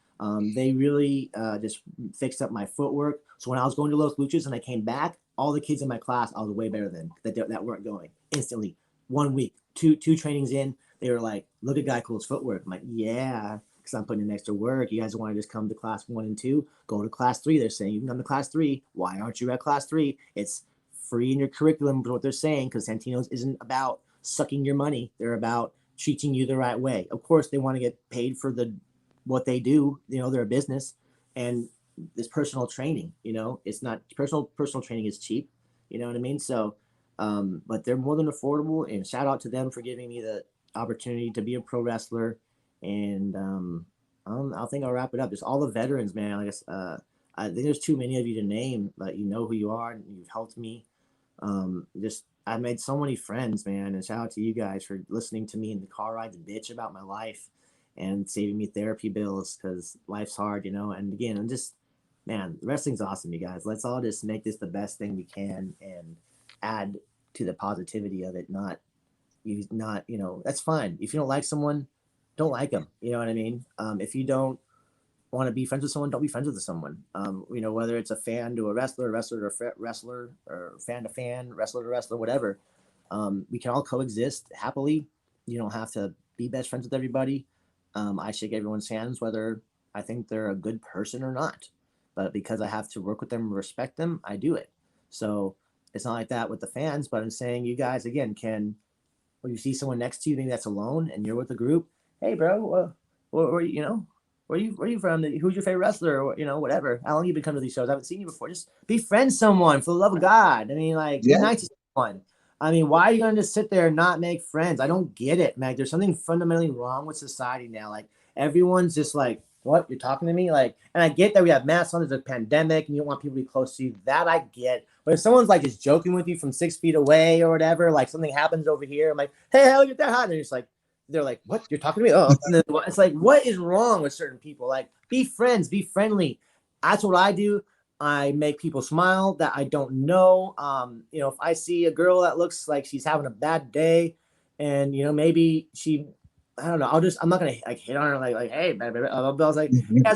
They really just fixed up my footwork. So when I was going to Los Luchas and I came back, all the kids in my class, I was way better than that weren't going instantly. 1 week, two trainings in, they were like, look at Guy Cool's footwork. I'm like, yeah, because I'm putting in extra work. You guys want to just come to class 1 and 2, go to class 3. They're saying you can come to class 3. Why aren't you at class 3? It's free in your curriculum, what they're saying, because Santino's isn't about sucking your money. They're about treating you the right way. Of course, they want to get paid for what they do. They're a business, and this personal training. It's not personal training is cheap. You know what I mean? So, but they're more than affordable. And shout out to them for giving me the opportunity to be a pro wrestler. And I think I'll wrap it up. Just all the veterans, man. I guess I think there's too many of you to name, but you know who you are, and you've helped me. I've made so many friends, man, and shout out to you guys for listening to me in the car rides bitch about my life and saving me therapy bills, because life's hard, and again, I'm just, man, wrestling's awesome, you guys. Let's all just make this the best thing we can and add to the positivity of it. That's fine. If you don't like someone, don't like them. You know what I mean? If you don't want to be friends with someone, don't be friends with someone. Whether it's a fan to a wrestler to a wrestler, or fan to fan, wrestler to wrestler, whatever. We can all coexist happily. You don't have to be best friends with everybody. I shake everyone's hands, whether I think they're a good person or not. But because I have to work with them and respect them, I do it. So it's not like that with the fans, but I'm saying you guys, again, when you see someone next to you, maybe that's alone, and you're with a group, hey, bro, where where you from? Who's your favorite wrestler? Or, you know, whatever. How long you been coming to these shows? I haven't seen you before. Just befriend someone for the love of God. I mean, like, be Yeah. nice to someone. I mean, why are you going to just sit there and not make friends? I don't get it, Meg. There's something fundamentally wrong with society now. Like, everyone's just like, what? You're talking to me? Like, and I get that we have masks on, there's a pandemic, and you don't want people to be close to you. That I get. But if someone's like just joking with you from 6 feet away or whatever, like something happens over here, I'm like, hey, how you that hot? And they're just like, they're like, what? You're talking to me? Oh, and then it's like, what is wrong with certain people? Like, be friends, be friendly. That's what I do. I make people smile that I don't know. You know, if I see a girl that looks like she's having a bad day, and you know, maybe she, I don't know, I'm not gonna like hit on her like hey, baby. I was like, yeah,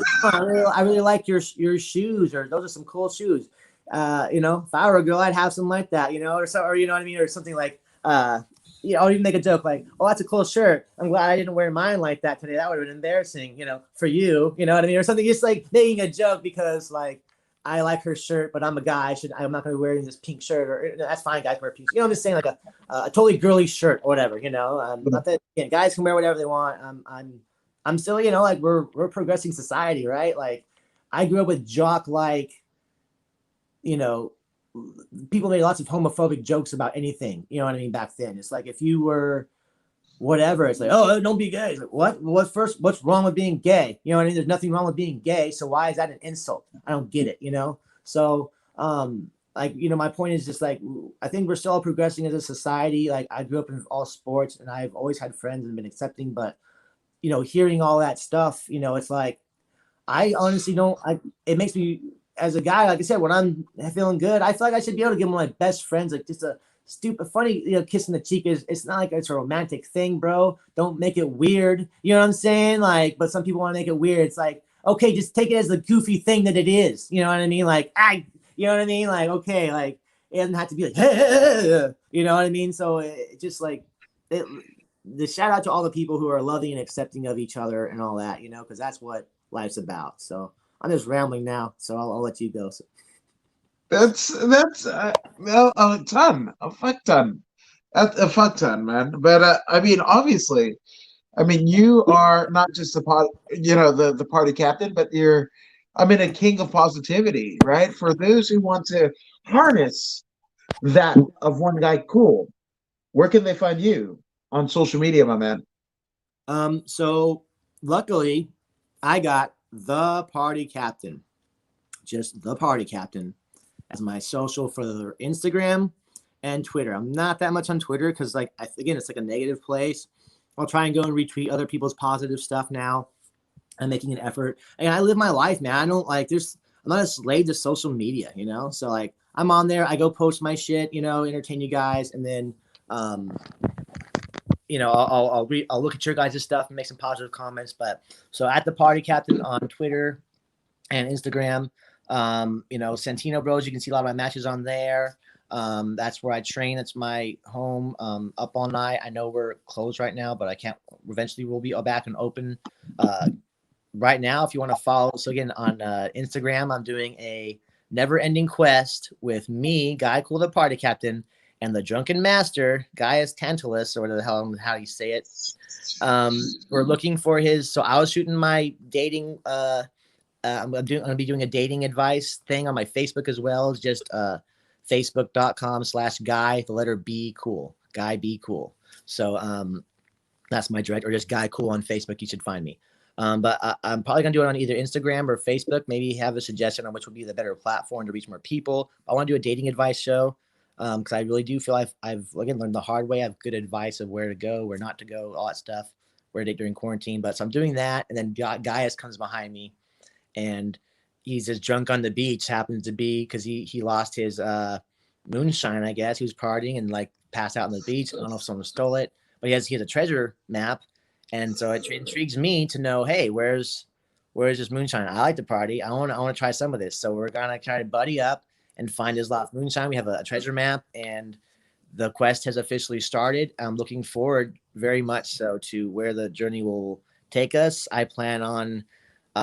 I really like your shoes, or those are some cool shoes. You know, if I were a girl, I'd have some like that, you know, or you know what I mean, or something like, you know, I'll even make a joke like, oh, that's a cool shirt. I'm glad I didn't wear mine like that today. That would have been embarrassing, you know, for you know what I mean, or something. Just like making a joke because like, I like her shirt, but I'm a guy. I'm not going to be wearing this pink shirt, or that's fine. Guys wear pink. You know, I'm just saying like a totally girly shirt or whatever. You know, not that guys can wear whatever they want. I'm still, you know, like we're progressing society, right? Like I grew up with jock, like, you know, people made lots of homophobic jokes about anything. You know what I mean? Back then, it's like if you were whatever, it's like, oh, don't be gay. It's like, what? What's wrong with being gay? You know what I mean? There's nothing wrong with being gay. So why is that an insult? I don't get it, you know? So, like, you know, my point is just like, I think we're still progressing as a society. Like I grew up in all sports and I've always had friends and been accepting, but, you know, hearing all that stuff, you know, it's like, I honestly don't, it makes me, as a guy, like I said, when I'm feeling good, I feel like I should be able to give one of my best friends, like just a stupid, funny, you know, kiss in the cheek. It's not like it's a romantic thing, bro. Don't make it weird. You know what I'm saying? Like, but some people want to make it weird. It's like, okay, just take it as the goofy thing that it is. You know what I mean? Like, you know what I mean? Like, okay, like, it doesn't have to be like, hey, you know what I mean? So it just like, the shout out to all the people who are loving and accepting of each other and all that, you know, because that's what life's about. So I'm just rambling now, so I'll let you go. So. That's well, a fuck ton, a fuck ton, man. But I mean, obviously, I mean, you are not just the party captain, but you're, I mean, a king of positivity, right? For those who want to harness that of one guy, cool. Where can they find you on social media, my man? So luckily, I got the party captain, just the party captain, as my social for Instagram and Twitter. I'm not that much on Twitter because, like, again, it's like a negative place. I'll try and go and retweet other people's positive stuff now. I'm making an effort, and I live my life, man. I don't like I'm not a slave to social media, you know. So like, I'm on there. I go post my shit, you know, entertain you guys, and then you know, I'll look at your guys' stuff and make some positive comments. But so at the party captain on Twitter and Instagram, you know, Santino Bros, you can see a lot of my matches on there. That's where I train. That's my home. Up all night. I know we're closed right now, but I can't. Eventually, we'll be back and open. Right now, if you want to follow, so again on Instagram, I'm doing a never-ending quest with me, Guy Cool, the party captain, and the drunken master, Gaius Tantalus, or whatever the hell how you say it. We're looking for his. So I was shooting my dating. I'm gonna be doing a dating advice thing on my Facebook as well. It's just facebook.com/guy, the letter B cool, Guy B cool. So that's my direct, or just Guy Cool on Facebook. You should find me. But I'm probably gonna do it on either Instagram or Facebook. Maybe have a suggestion on which would be the better platform to reach more people. I want to do a dating advice show because I really do feel I've again learned the hard way. I have good advice of where to go, where not to go, all that stuff, where to date during quarantine. But so I'm doing that, and then Gaius comes behind me, and he's just drunk on the beach. Happens to be because he lost his moonshine. I guess he was partying and like passed out on the beach. I don't know if someone stole it, but he has a treasure map. And so it intrigues me to know, hey, where's this moonshine? I like to party. I want to try some of this. So we're gonna try to buddy up and find his lost moonshine. We have a treasure map, and the quest has officially started. I'm looking forward very much so to where the journey will take us. I plan on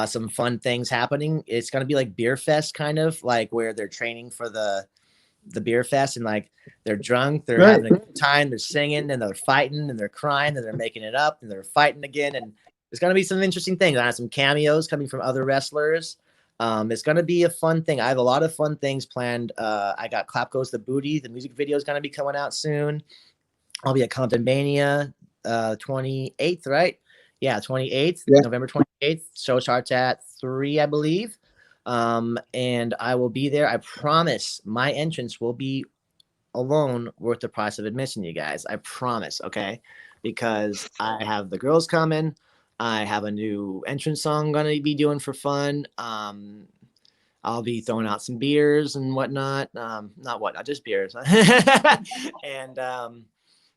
some fun things happening. It's gonna be like beer fest, kind of like where they're training for the beer fest, and like they're drunk, they're having a good time, they're singing, and they're fighting, and they're crying, and they're making it up, and they're fighting again, and there's going to be some interesting things. I have some cameos coming from other wrestlers. It's going to be a fun thing. I have a lot of fun things planned. I got Clap Goes the Booty. The music video is going to be coming out soon. I'll be at Compton Mania 28th, right? Yeah, 28th, Yeah. November 28th. Show starts at 3, I believe. And I will be there. I promise my entrance will be alone worth the price of admission, you guys. I promise, okay? Because I have the girls coming. I have a new entrance song I'm going to be doing for fun. I'll be throwing out some beers and whatnot. Not just beers. And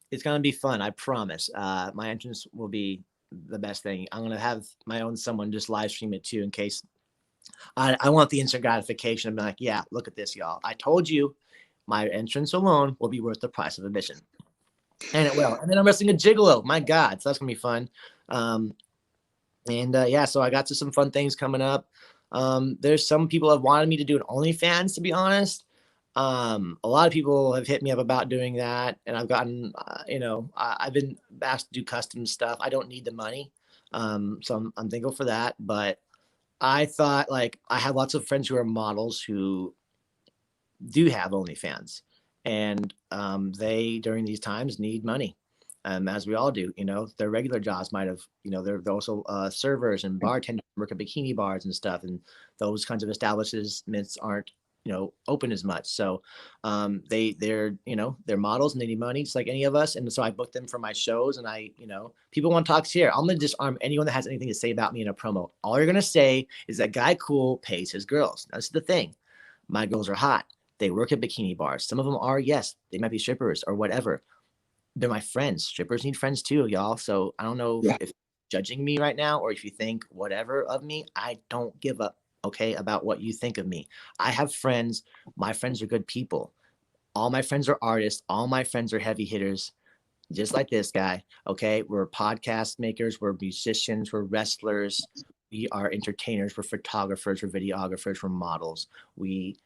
it's going to be fun. I promise. My entrance will be the best thing. I'm going to have my own someone just live stream it too, in case I want the instant gratification. I'm like, yeah, look at this, y'all. I told you my entrance alone will be worth the price of admission. And it will. And then I'm wrestling a gigolo. My God. So that's going to be fun. Yeah, so I got to some fun things coming up. There's some people have wanted me to do an OnlyFans, to be honest. A lot of people have hit me up about doing that, and I've gotten, I've been asked to do custom stuff. I don't need the money. So I'm thankful for that. But I thought, like, I have lots of friends who are models who do have OnlyFans, and they, during these times, need money. As we all do, their regular jobs might have, they're also servers and bartenders, work at bikini bars and stuff. And those kinds of establishments aren't, open as much. So they're models and they need money just like any of us. And so I booked them for my shows, and people want to talk here. I'm going to disarm anyone that has anything to say about me in a promo. All you're going to say is that Guy Cool pays his girls. That's the thing. My girls are hot. They work at bikini bars. Some of them are, yes, they might be strippers or whatever. They're my friends. Strippers need friends too, y'all. So I don't know if judging me right now, or if you think whatever of me. I don't give up, okay, about what you think of me. I have friends. My friends are good people. All my friends are artists. All my friends are heavy hitters, just like this guy, okay? We're podcast makers. We're musicians. We're wrestlers. We are entertainers. We're photographers. We're videographers. We're models. We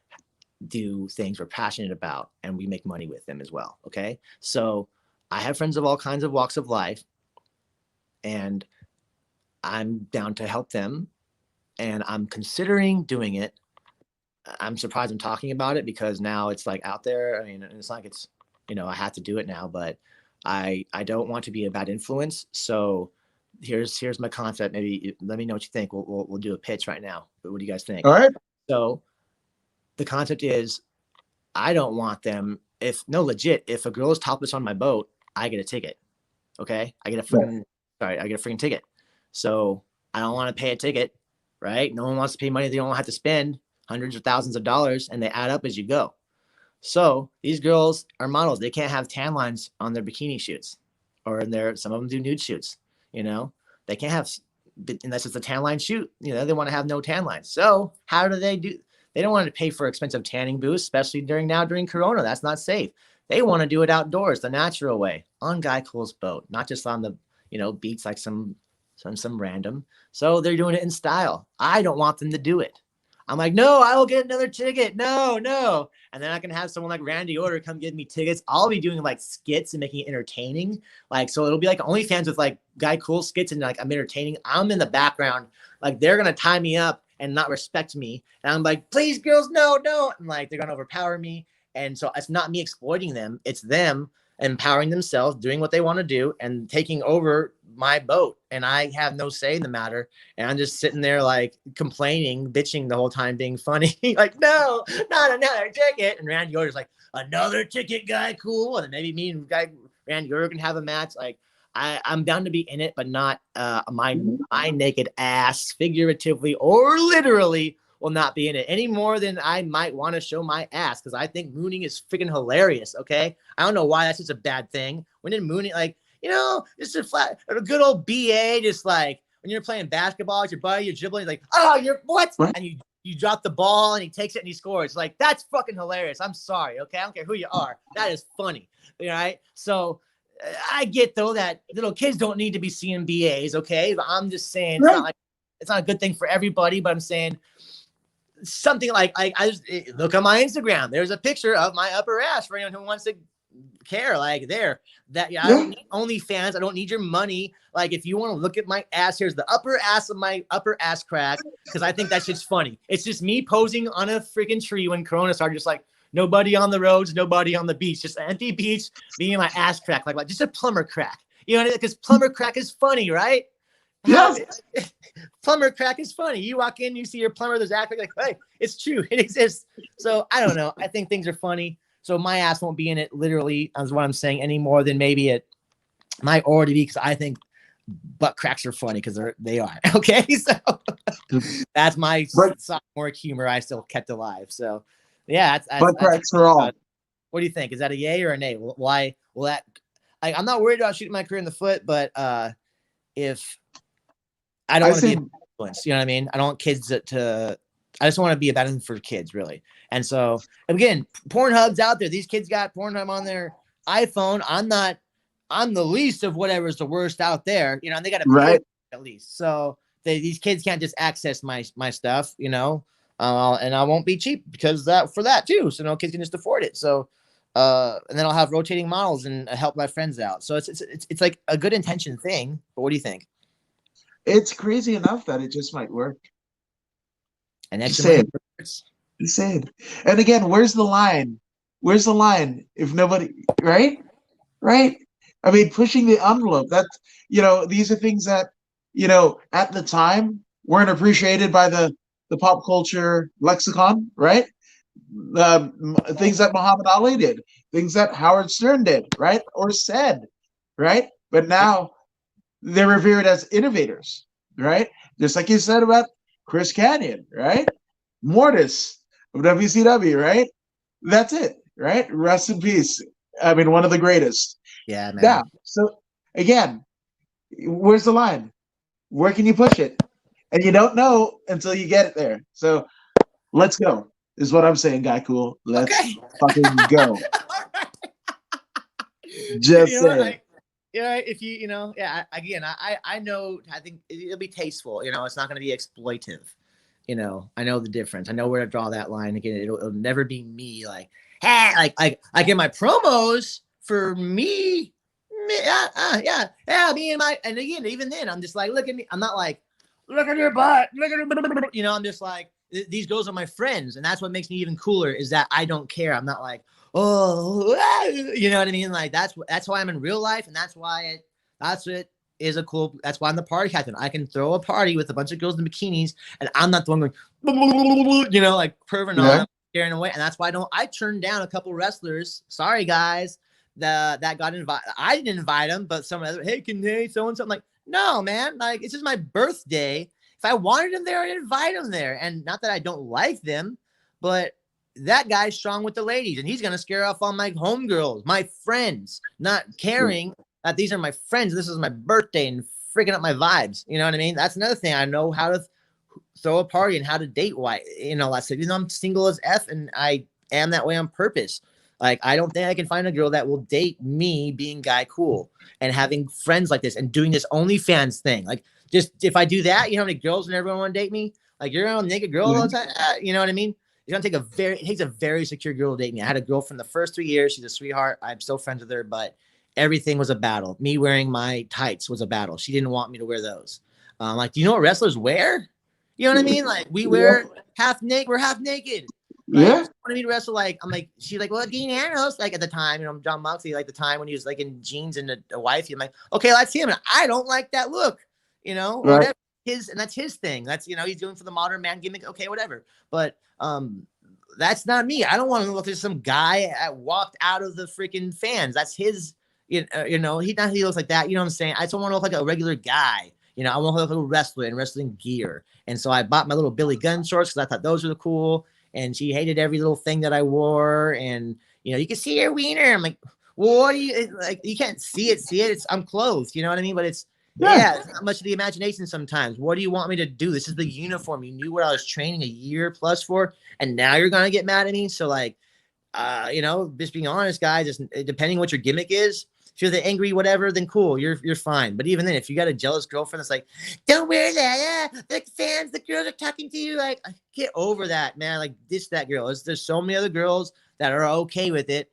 do things we're passionate about, and we make money with them as well, okay? So I have friends of all kinds of walks of life, and I'm down to help them, and I'm considering doing it. I'm surprised I'm talking about it because now it's like out there. I mean, it's like it's, I have to do it now, but I don't want to be a bad influence. So here's my concept. Maybe let me know what you think. We'll do a pitch right now. But what do you guys think? All right. So the concept is, I don't want them. If a girl is topless on my boat, I get a ticket. Okay. I get a freaking ticket. So I don't want to pay a ticket, right? No one wants to pay money they don't have to spend hundreds of thousands of dollars, and they add up as you go. So these girls are models. They can't have tan lines on their bikini shoots, or some of them do nude shoots. They can't have, unless it's a tan line shoot, they want to have no tan lines. So how do they do? They don't want to pay for expensive tanning booths, especially during Corona. That's not safe. They want to do it outdoors, the natural way, on Guy Cool's boat, not just on the, beats like some random. So they're doing it in style. I don't want them to do it. I'm like, no, I will get another ticket. No. And then I can have someone like Randy Orton come give me tickets. I'll be doing like skits and making it entertaining. Like, so it'll be like OnlyFans with like Guy Cool skits, and like I'm entertaining. I'm in the background. Like, they're going to tie me up and not respect me. And I'm like, please, girls, no. And like, they're going to overpower me. And so it's not me exploiting them. It's them empowering themselves, doing what they want to do, and taking over my boat. And I have no say in the matter. And I'm just sitting there like complaining, bitching the whole time, being funny. Like, no, not another ticket. And Randy Orton's like, another ticket, Guy Cool. And then maybe me and Randy Orton can have a match. Like, I'm down to be in it, but not my naked ass, figuratively or literally, will not be in it any more than I might want to show my ass, because I think mooning is freaking hilarious. Okay, I don't know why that's just a bad thing. When did mooning, like, just a good old BA, just like when you're playing basketball with your buddy, you're dribbling, like, oh, you're what? And you drop the ball and he takes it and he scores. Like, that's fucking hilarious. I'm sorry. Okay, I don't care who you are. That is funny. All right. So I get though that little kids don't need to be seeing BAs. Okay, but I'm just saying it's not a good thing for everybody. But I'm saying something like I just look on my Instagram. There's a picture of my upper ass for anyone who wants to care. Like I don't need OnlyFans. I don't need your money. Like if you want to look at my ass, here's the upper ass of my upper ass crack. Cause I think that shit's funny. It's just me posing on a freaking tree when Corona started, just like nobody on the roads, nobody on the beach, just an empty beach, me and my ass crack, like just a plumber crack. You know, because plumber crack is funny, right? Yes. Plumber crack is funny. You walk in, you see your plumber, there's acting like, hey, it's true, it exists. So I don't know. I think things are funny. So my ass won't be in it literally, is what I'm saying, any more than maybe it might already be, because I think butt cracks are funny because they are. Okay, so that's my sophomore humor I still kept alive. So yeah, butt cracks for all. What do you think? Is that a yay or a nay? Why will that? I'm not worried about shooting my career in the foot, but if I don't want to be an influence, you know what I mean? I don't want kids to I just want to be a bad for kids, really. And so again, Pornhub's out there. These kids got Pornhub on their iPhone. I'm the least of whatever's the worst out there, you know, and they got to pay at least. So these kids can't just access my stuff, you know, and I won't be cheap because for that too. So no kids can just afford it. So, and then I'll have rotating models and help my friends out. So it's like a good intention thing. But what do you think? It's crazy enough that it just might work. And that's insane. And again, where's the line? Where's the line? If nobody, right? I mean, pushing the envelope. That's, you know, these are things that, you know, at the time weren't appreciated by the pop culture lexicon, right? Things that Muhammad Ali did, things that Howard Stern did, right? Or said, right? But now they're revered as innovators, right? Just like you said about Chris Canyon, right? Mortis of WCW, right? That's it, right? Rest in peace. I mean, one of the greatest. Yeah, man. Yeah. So again, where's the line? Where can you push it? And you don't know until you get it there. So let's go, is what I'm saying, Guy Cool. Let's fucking go. Just saying. Yeah, if you know, yeah, again, I know, I think it'll be tasteful, you know, it's not going to be exploitive, you know, I know the difference. I know where to draw that line. Again, it'll never be me like, hey, like in my promos for me, yeah, me and my, and again, even then, I'm just like, look at me. I'm not like, look at your butt, you know, I'm just like, these girls are my friends. And that's what makes me even cooler, is that I don't care. I'm not like, oh, you know what I mean? Like that's why I'm in real life. And that's why that's why I'm the party captain. I can throw a party with a bunch of girls in bikinis and I'm not the one going, you know, like perving on, scaring away. And that's why I turned down a couple wrestlers. Sorry guys, that got invited. I didn't invite them, but some other, hey, can they so-and-so? I'm like, no, man, like it's just my birthday. If I wanted them there, I'd invite them there. And not that I don't like them, but that guy's strong with the ladies and he's going to scare off all my homegirls, my friends, not caring that these are my friends. This is my birthday and freaking up my vibes. You know what I mean? That's another thing. I know how to throw a party and how to date white, you know, that's, you know, I'm single as F and I am that way on purpose. Like, I don't think I can find a girl that will date me being Guy Cool and having friends like this and doing this OnlyFans thing. Like, just if I do that, you know how many girls and everyone want to date me? Like, you're a naked girl all the time. You know what I mean? It's gonna take it takes a very secure girl to date me. I had a girl from the first 3 years. She's a sweetheart. I'm still friends with her, but everything was a battle. Me wearing my tights was a battle. She didn't want me to wear those. Like, do you know what wrestlers wear? You know what I mean? Like, we wear half naked. We're half naked. Like, Yeah. wanted me to wrestle. Like, I'm like, she's like, well, Dean Ambrose, like at the time, you know, John Moxley, like the time when he was like in jeans and a wifey. I'm like, okay, that's him. And I don't like that look, you know, whatever. And that's his thing. That's, you know, he's doing for the modern man gimmick. Okay, whatever. But that's not me. I don't want to look like some guy that walked out of the freaking fans. That's his, you know, he looks like that. You know what I'm saying? I just don't want to look like a regular guy. You know, I want to look like a wrestler in wrestling gear. And so I bought my little Billy Gunn shorts because I thought those were cool. And she hated every little thing that I wore. And, you know, you can see her wiener. I'm like, well, what do you, like, you can't see it. I'm clothed. You know what I mean? But it's not much of the imagination sometimes. What do you want me to do? This is the uniform. You knew what I was training a year plus for. And now you're going to get mad at me. So, like, you know, just being honest, guys, just depending what your gimmick is, if you're the angry whatever, then cool, you're fine. But even then, if you got a jealous girlfriend that's like, don't wear that, the fans, the girls are talking to you, like, get over that, man. Like, ditch that girl. There's so many other girls that are okay with it.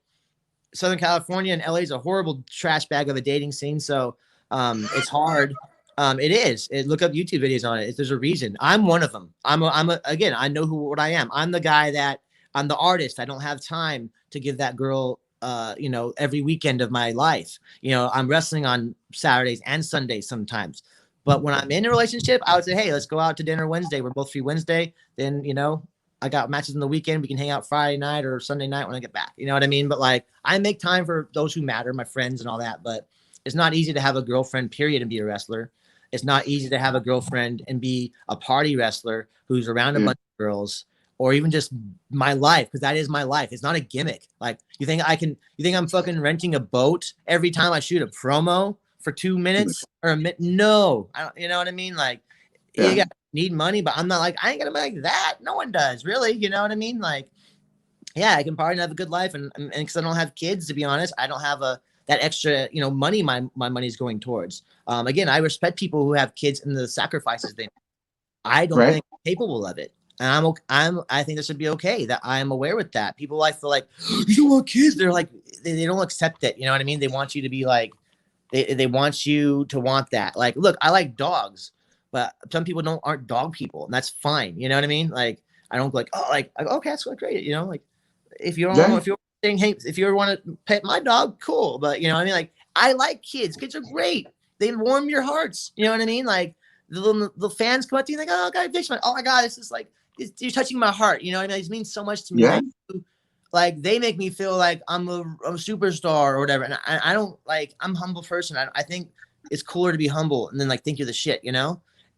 Southern California and LA is a horrible trash bag of a dating scene. So it's hard. It is. Look up YouTube videos on it. There's a reason. I'm one of them. Again, I know what I am. I'm the guy that I'm the artist. I don't have time to give that girl, every weekend of my life. I'm wrestling on Saturdays and Sundays sometimes. But when I'm in a relationship, I would say, hey, let's go out to dinner Wednesday. We're both free Wednesday. Then, I got matches on the weekend. We can hang out Friday night or Sunday night when I get back. You know what I mean? But like, I make time for those who matter, my friends and all that. But it's not easy to have a girlfriend, period, and be a wrestler. It's not easy to have a girlfriend and be a party wrestler who's around a bunch of girls, or even just my life, because that is my life. It's not a gimmick. Like, you think I'm fucking renting a boat every time I shoot a promo for 2 minutes or a minute? No, I don't. You know what I mean? Like, you got need money, but I'm not like, I ain't gonna be like that. No one does, really. You know what I mean? Like, yeah, I can party and have a good life, and because I don't have kids, to be honest, I don't have that extra, money my money's going towards. Again, I respect people who have kids and the sacrifices they make. I don't think I'm capable of it. And I think this would be okay that I'm aware with that. People, I feel like, you don't want kids. They're like, they don't accept it. You know what I mean? They want you to be like, they want you to want that. Like, look, I like dogs, but some people aren't dog people, and that's fine. You know what I mean? Like, I don't like, oh, like, okay, that's great. Like, if you don't, if you're saying, hey, if you ever want to pet my dog, cool. But you know what I mean? Like, I like kids. Kids are great. They warm your hearts. You know what I mean? Like, the fans come up to you like, oh God, oh my God, it's just like, you're touching my heart. You know what I mean? It means so much to me. Like, they make me feel like I'm a superstar or whatever. And I don't, like, I'm a humble person. I think it's cooler to be humble and then like think you're the shit,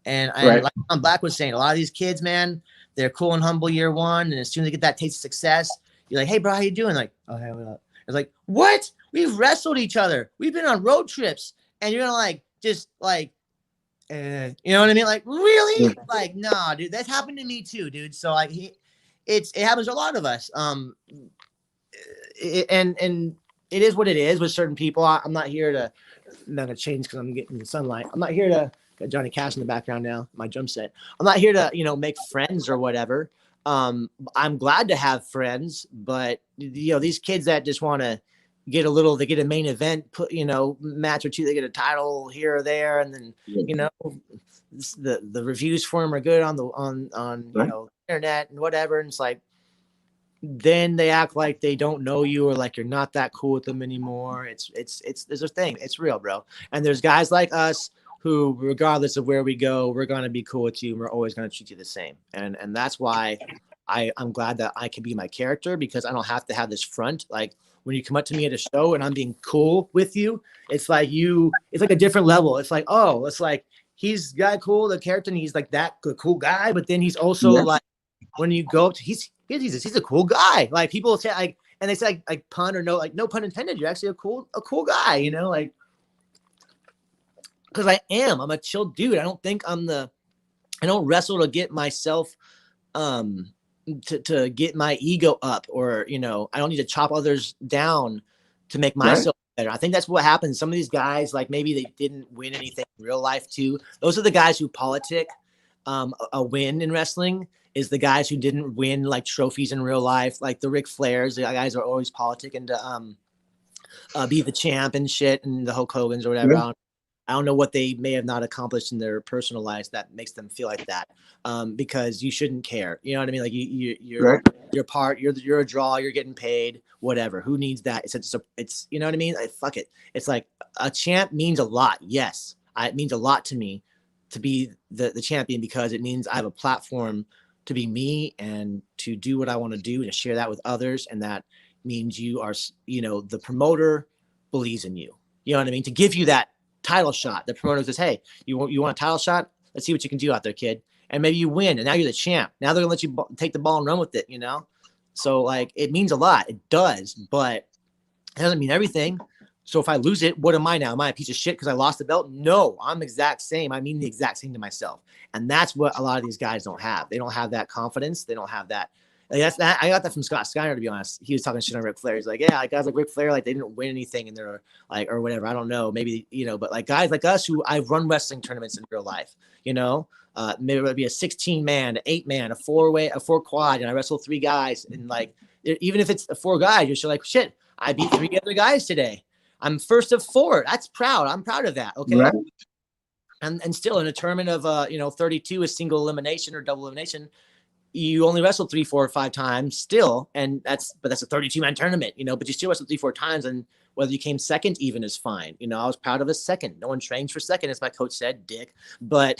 And like Black was saying, a lot of these kids, man, they're cool and humble year one, and as soon as they get that taste of success, you're like, hey, bro, how you doing? Like, oh, hey, what up? It's like, what? We've wrestled each other. We've been on road trips, and you're gonna like just like, you know what I mean? Like, really? Like, nah, dude, that's happened to me too, dude. So like, it happens to a lot of us. And it is what it is with certain people. I'm not here to. I'm not gonna change because I'm getting the sunlight. I'm not here to. Got Johnny Cash in the background now. My drum set. I'm not here to make friends or whatever. I'm glad to have friends, but these kids that just want to get they get a main event, match or two, they get a title here or there, and then the reviews for them are good on the internet and whatever, and it's like, then they act like they don't know you or like you're not that cool with them anymore. It's there's a thing. It's real, bro. And there's guys like us who, regardless of where we go, we're going to be cool with you. And we're always going to treat you the same. And that's why I'm glad that I can be my character, because I don't have to have this front. Like, when you come up to me at a show and I'm being cool with you, it's like a different level. It's like, oh, it's like, he's got cool, the character, and he's like that cool guy. But then he's also like, when you go up to, he's a cool guy. Like, people say like, and they say like pun or no pun intended. You're actually a cool guy, like, because I'm a chill dude. I don't think I don't wrestle to get myself, to get my ego up, or, I don't need to chop others down to make myself better. I think that's what happens. Some of these guys, like, maybe they didn't win anything in real life too. Those are the guys who politic a win in wrestling. Is the guys who didn't win like trophies in real life, like the Ric Flairs. The guys are always politicking to be the champ and shit, and the Hulk Hogan's or whatever. I don't know what they may have not accomplished in their personal lives that makes them feel like that. Because you shouldn't care. You know what I mean? Like, you're a draw. You're getting paid. Whatever. Who needs that? It's you know what I mean? Like, fuck it. It's like, a champ means a lot. Yes, it means a lot to me to be the champion, because it means I have a platform to be me and to do what I want to do, to share that with others. And that means you are, the promoter believes in you. You know what I mean? To give you that title shot, the promoter says, hey, you want a title shot? Let's see what you can do out there, kid. And maybe you win, and now you're the champ. Now they're gonna let you take the ball and run with it, So like, it means a lot. It does, but it doesn't mean everything. So if I lose it, what am I now? Am I a piece of shit because I lost the belt? No, I'm exact same. I mean the exact same to myself. And that's what a lot of these guys don't have. They don't have that confidence. They don't have that. Like, I got that from Scott Steiner, to be honest. He was talking shit on Ric Flair. He's like, yeah, like guys like Ric Flair, like, they didn't win anything and they're like, or whatever. I don't know. Maybe, but like guys like us who I've run wrestling tournaments in real life, maybe it would be a 16-man, an 8-man, a 4-way, a 4 quad, and I wrestle 3 guys. And like, even if it's 4 guys, you're just like, shit, I beat 3 other guys today. I'm first of 4. That's proud. I'm proud of that. Okay. Right. And still in a tournament of 32 is single elimination or double elimination. You only wrestle 3, 4, or 5 times still, and that's a 32-man tournament, but you still wrestle 3, 4 times, and whether you came second even is fine. I was proud of a second. No one trains for second, as my coach said, dick. But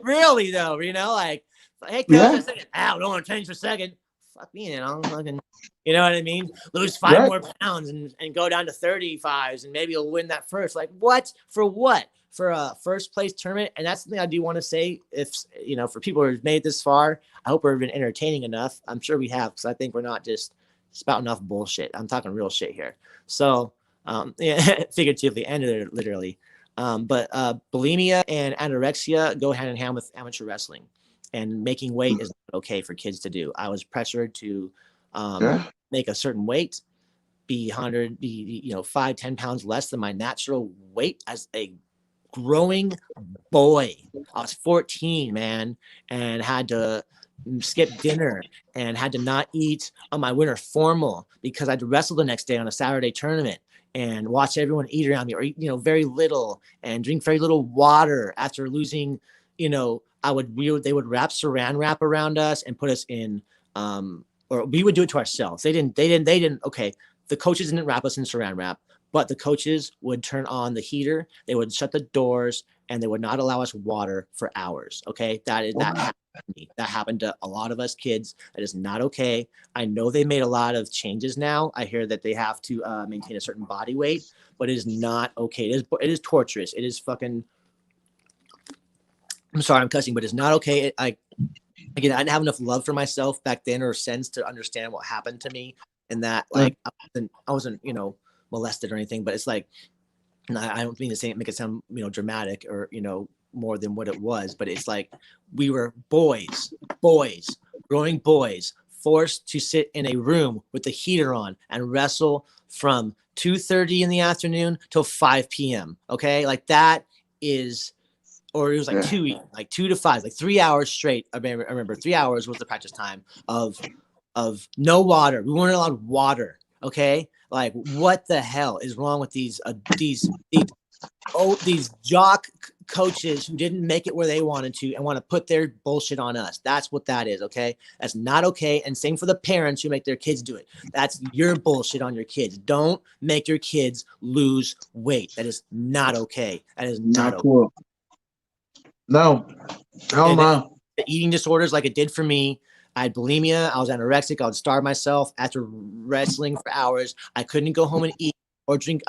really though, like, hey, coach, Yeah. second. No one trains for second. Fuck me, fucking, you know what I mean? Lose 5 more pounds and go down to 35s, and maybe you'll win that first. Like, what? For what? For a first place tournament. And that's something I do want to say. If for people who have made it this far, I hope we've been entertaining enough. I'm sure we have, because I think we're not just spouting off bullshit. I'm talking real shit here. So figuratively and literally. But bulimia and anorexia go hand in hand with amateur wrestling, and making weight is not okay for kids to do. I was pressured to make a certain weight, be 5, 10 pounds less than my natural weight as a growing boy. I was 14, man, and had to skip dinner and had to not eat on my winter formal because I had to wrestle the next day on a Saturday tournament, and watch everyone eat around me, or eat, very little, and drink very little water after losing. They would wrap saran wrap around us and put us in, or we would do it to ourselves. They didn't. Okay, the coaches didn't wrap us in saran wrap, but the coaches would turn on the heater. They would shut the doors, and they would not allow us water for hours. Okay, that happened to me. That happened to a lot of us kids. That is not okay. I know they made a lot of changes now. I hear that they have to maintain a certain body weight, but it is not okay. It is torturous. It is fucking. I'm sorry, I'm cussing, but it's not okay. I didn't have enough love for myself back then, or sense to understand what happened to me, and that I wasn't molested or anything, but it's like, I don't mean to say make it sound dramatic or more than what it was, but it's like we were boys, growing boys, forced to sit in a room with the heater on and wrestle from 2:30 in the afternoon till 5 p.m. Okay, like that is. Or it was like 2 to 5, like 3 hours straight. I remember 3 hours was the practice time of no water. We weren't allowed water. Okay, like what the hell is wrong with these jock coaches who didn't make it where they wanted to and want to put their bullshit on us? That's what that is. Okay, that's not okay. And same for the parents who make their kids do it. That's your bullshit on your kids. Don't make your kids lose weight. That is not okay. That is not cool. No, hell no. The eating disorders, like it did for me. I had bulimia. I was anorexic. I would starve myself after wrestling for hours. I couldn't go home and eat or drink.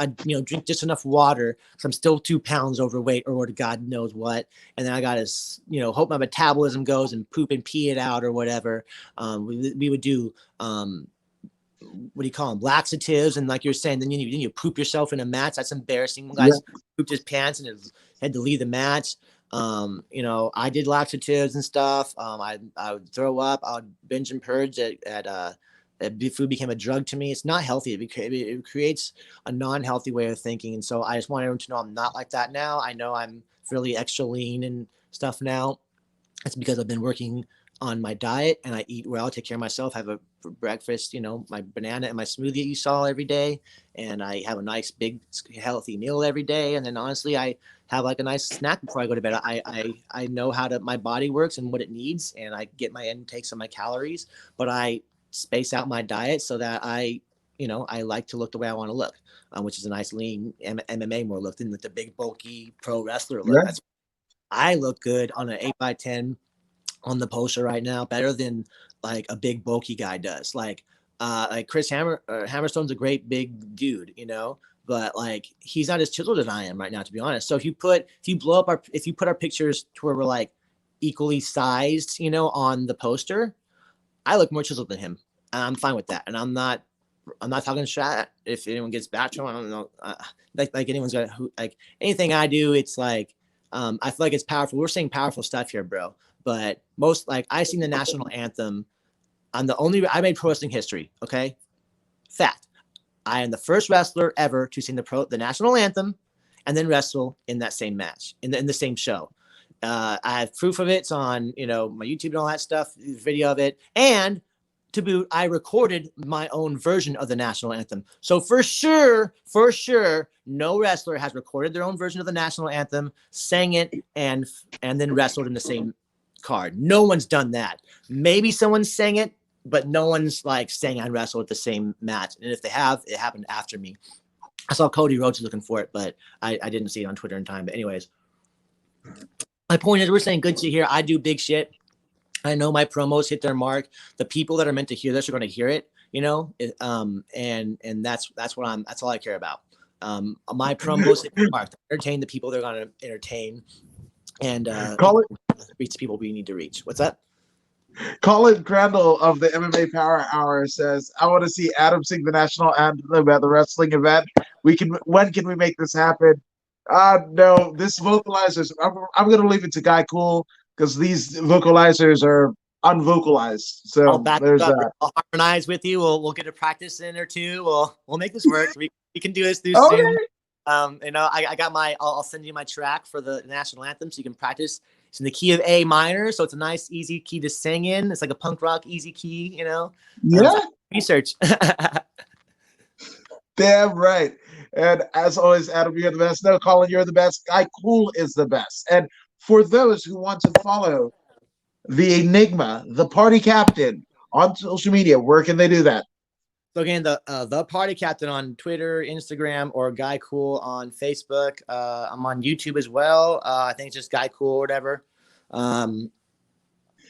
Drink just enough water because I'm still 2 pounds overweight, or what God knows what. And then I got to, hope my metabolism goes and poop and pee it out or whatever. We would do, what do you call them? Laxatives. And like you're saying, then you poop yourself in a match. That's embarrassing. One guy pooped his pants and had to leave the match. I did laxatives and stuff. I would throw up. I would binge and purge food became a drug to me. It's not healthy. It creates a non-healthy way of thinking. And so I just want everyone to know I'm not like that now. I know I'm fairly extra lean and stuff now. It's because I've been working on my diet, and I eat well, take care of myself, have a breakfast, my banana and my smoothie that you saw every day. And I have a nice big healthy meal every day. And then honestly, I have like a nice snack before I go to bed. I know how my body works and what it needs, and I get my intakes of my calories, but I space out my diet so that I like to look the way I want to look, which is a nice lean MMA more look than the big bulky pro wrestler look. Yeah. I look good on an 8x10 on the poster right now, better than like a big bulky guy does. Like Chris Hammerstone's a great big dude, but like he's not as chiseled as I am right now, to be honest. So if you put our pictures to where we're like equally sized, on the poster, I look more chiseled than him. I'm fine with that, and I'm not talking shit. If anyone gets back to him, I don't know. Like anyone's got like anything I do, it's like I feel like it's powerful. We're saying powerful stuff here, bro. But most, like, I sing the national anthem. I made pro wrestling history. Okay, fact. I am the first wrestler ever to sing the national anthem and then wrestle in that same match in the same show. I have proof of it. It's on my YouTube and all that stuff, video of it. And to boot, I recorded my own version of the national anthem. So for sure, no wrestler has recorded their own version of the national anthem, sang it, and then wrestled in the same card. No one's done that. Maybe someone sang it, but no one's like sang and wrestled at the same match. And if they have, it happened after me. I saw Cody Rhodes looking for it, but I didn't see it on Twitter in time. But anyways, my point is, we're saying good shit here. I do big shit. I know my promos hit their mark. The people that are meant to hear this are going to hear it, you know. And that's all I care about. My promos hit their mark to entertain the people they're going to entertain, and reach the people we need to reach. What's that? Colin Crandall of the MMA Power Hour says, "I want to see Adam sing the national anthem at the wrestling event. When can we make this happen?" No, this vocalizers. I'm going to leave it to Guy Cool because these vocalizers are unvocalized. So I'll back there's up. that. I'll harmonize with you. We'll get a practice in or two. We'll make this work. We can do this through Zoom. You know, I got I'll send you my track for the national anthem so you can practice. It's in the key of A minor, so it's a nice, easy key to sing in. It's like a punk rock easy key, you know. Yeah. Research. Damn right. And as always, Adam, you're the best. No, Colin, you're the best. Guy Cool is the best. And for those who want to follow the Enigma, the party captain, on social media, where can they do that? So again, the party captain on Twitter, Instagram, or Guy Cool on Facebook. I'm on YouTube as well. I think it's just Guy Cool or whatever. And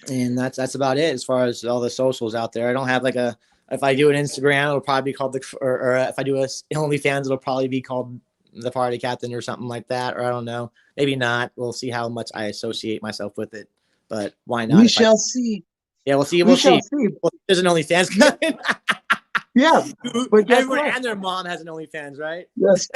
that's about it as far as all the socials out there. I don't have like if I do an Instagram, it'll probably be called or if I do a OnlyFans, it'll probably be called the party captain or something like that. Or I don't know, maybe not. We'll see how much I associate myself with it. But why not? We shall see. Yeah, we'll see. We'll see. Well, there's an OnlyFans coming. Yeah, but everyone and their mom has an OnlyFans, right? Yes.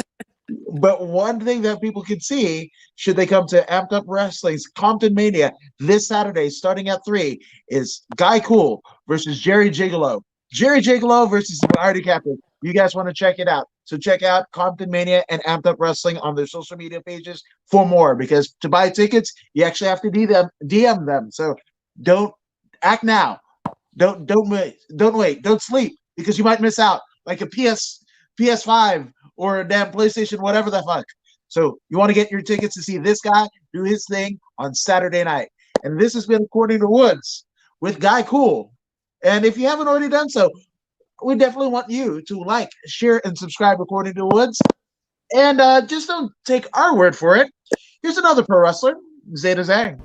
But one thing that people can see, should they come to Amped Up Wrestling's Compton Mania this Saturday, starting at 3, is Guy Cool versus Jerry Gigolo. Jerry Gigolo versus the party captain. You guys want to check it out. So check out Compton Mania and Amped Up Wrestling on their social media pages for more, because to buy tickets, you actually have to DM them. So don't act now. Don't wait. Don't sleep, because you might miss out, like a PS5 or a damn PlayStation, whatever the fuck. So you want to get your tickets to see this guy do his thing on Saturday night. And this has been According to Woods with Guy Cool. And if you haven't already done so, we definitely want you to like, share, and subscribe According to Woods. And just don't take our word for it. Here's another pro wrestler, Zeta Zhang.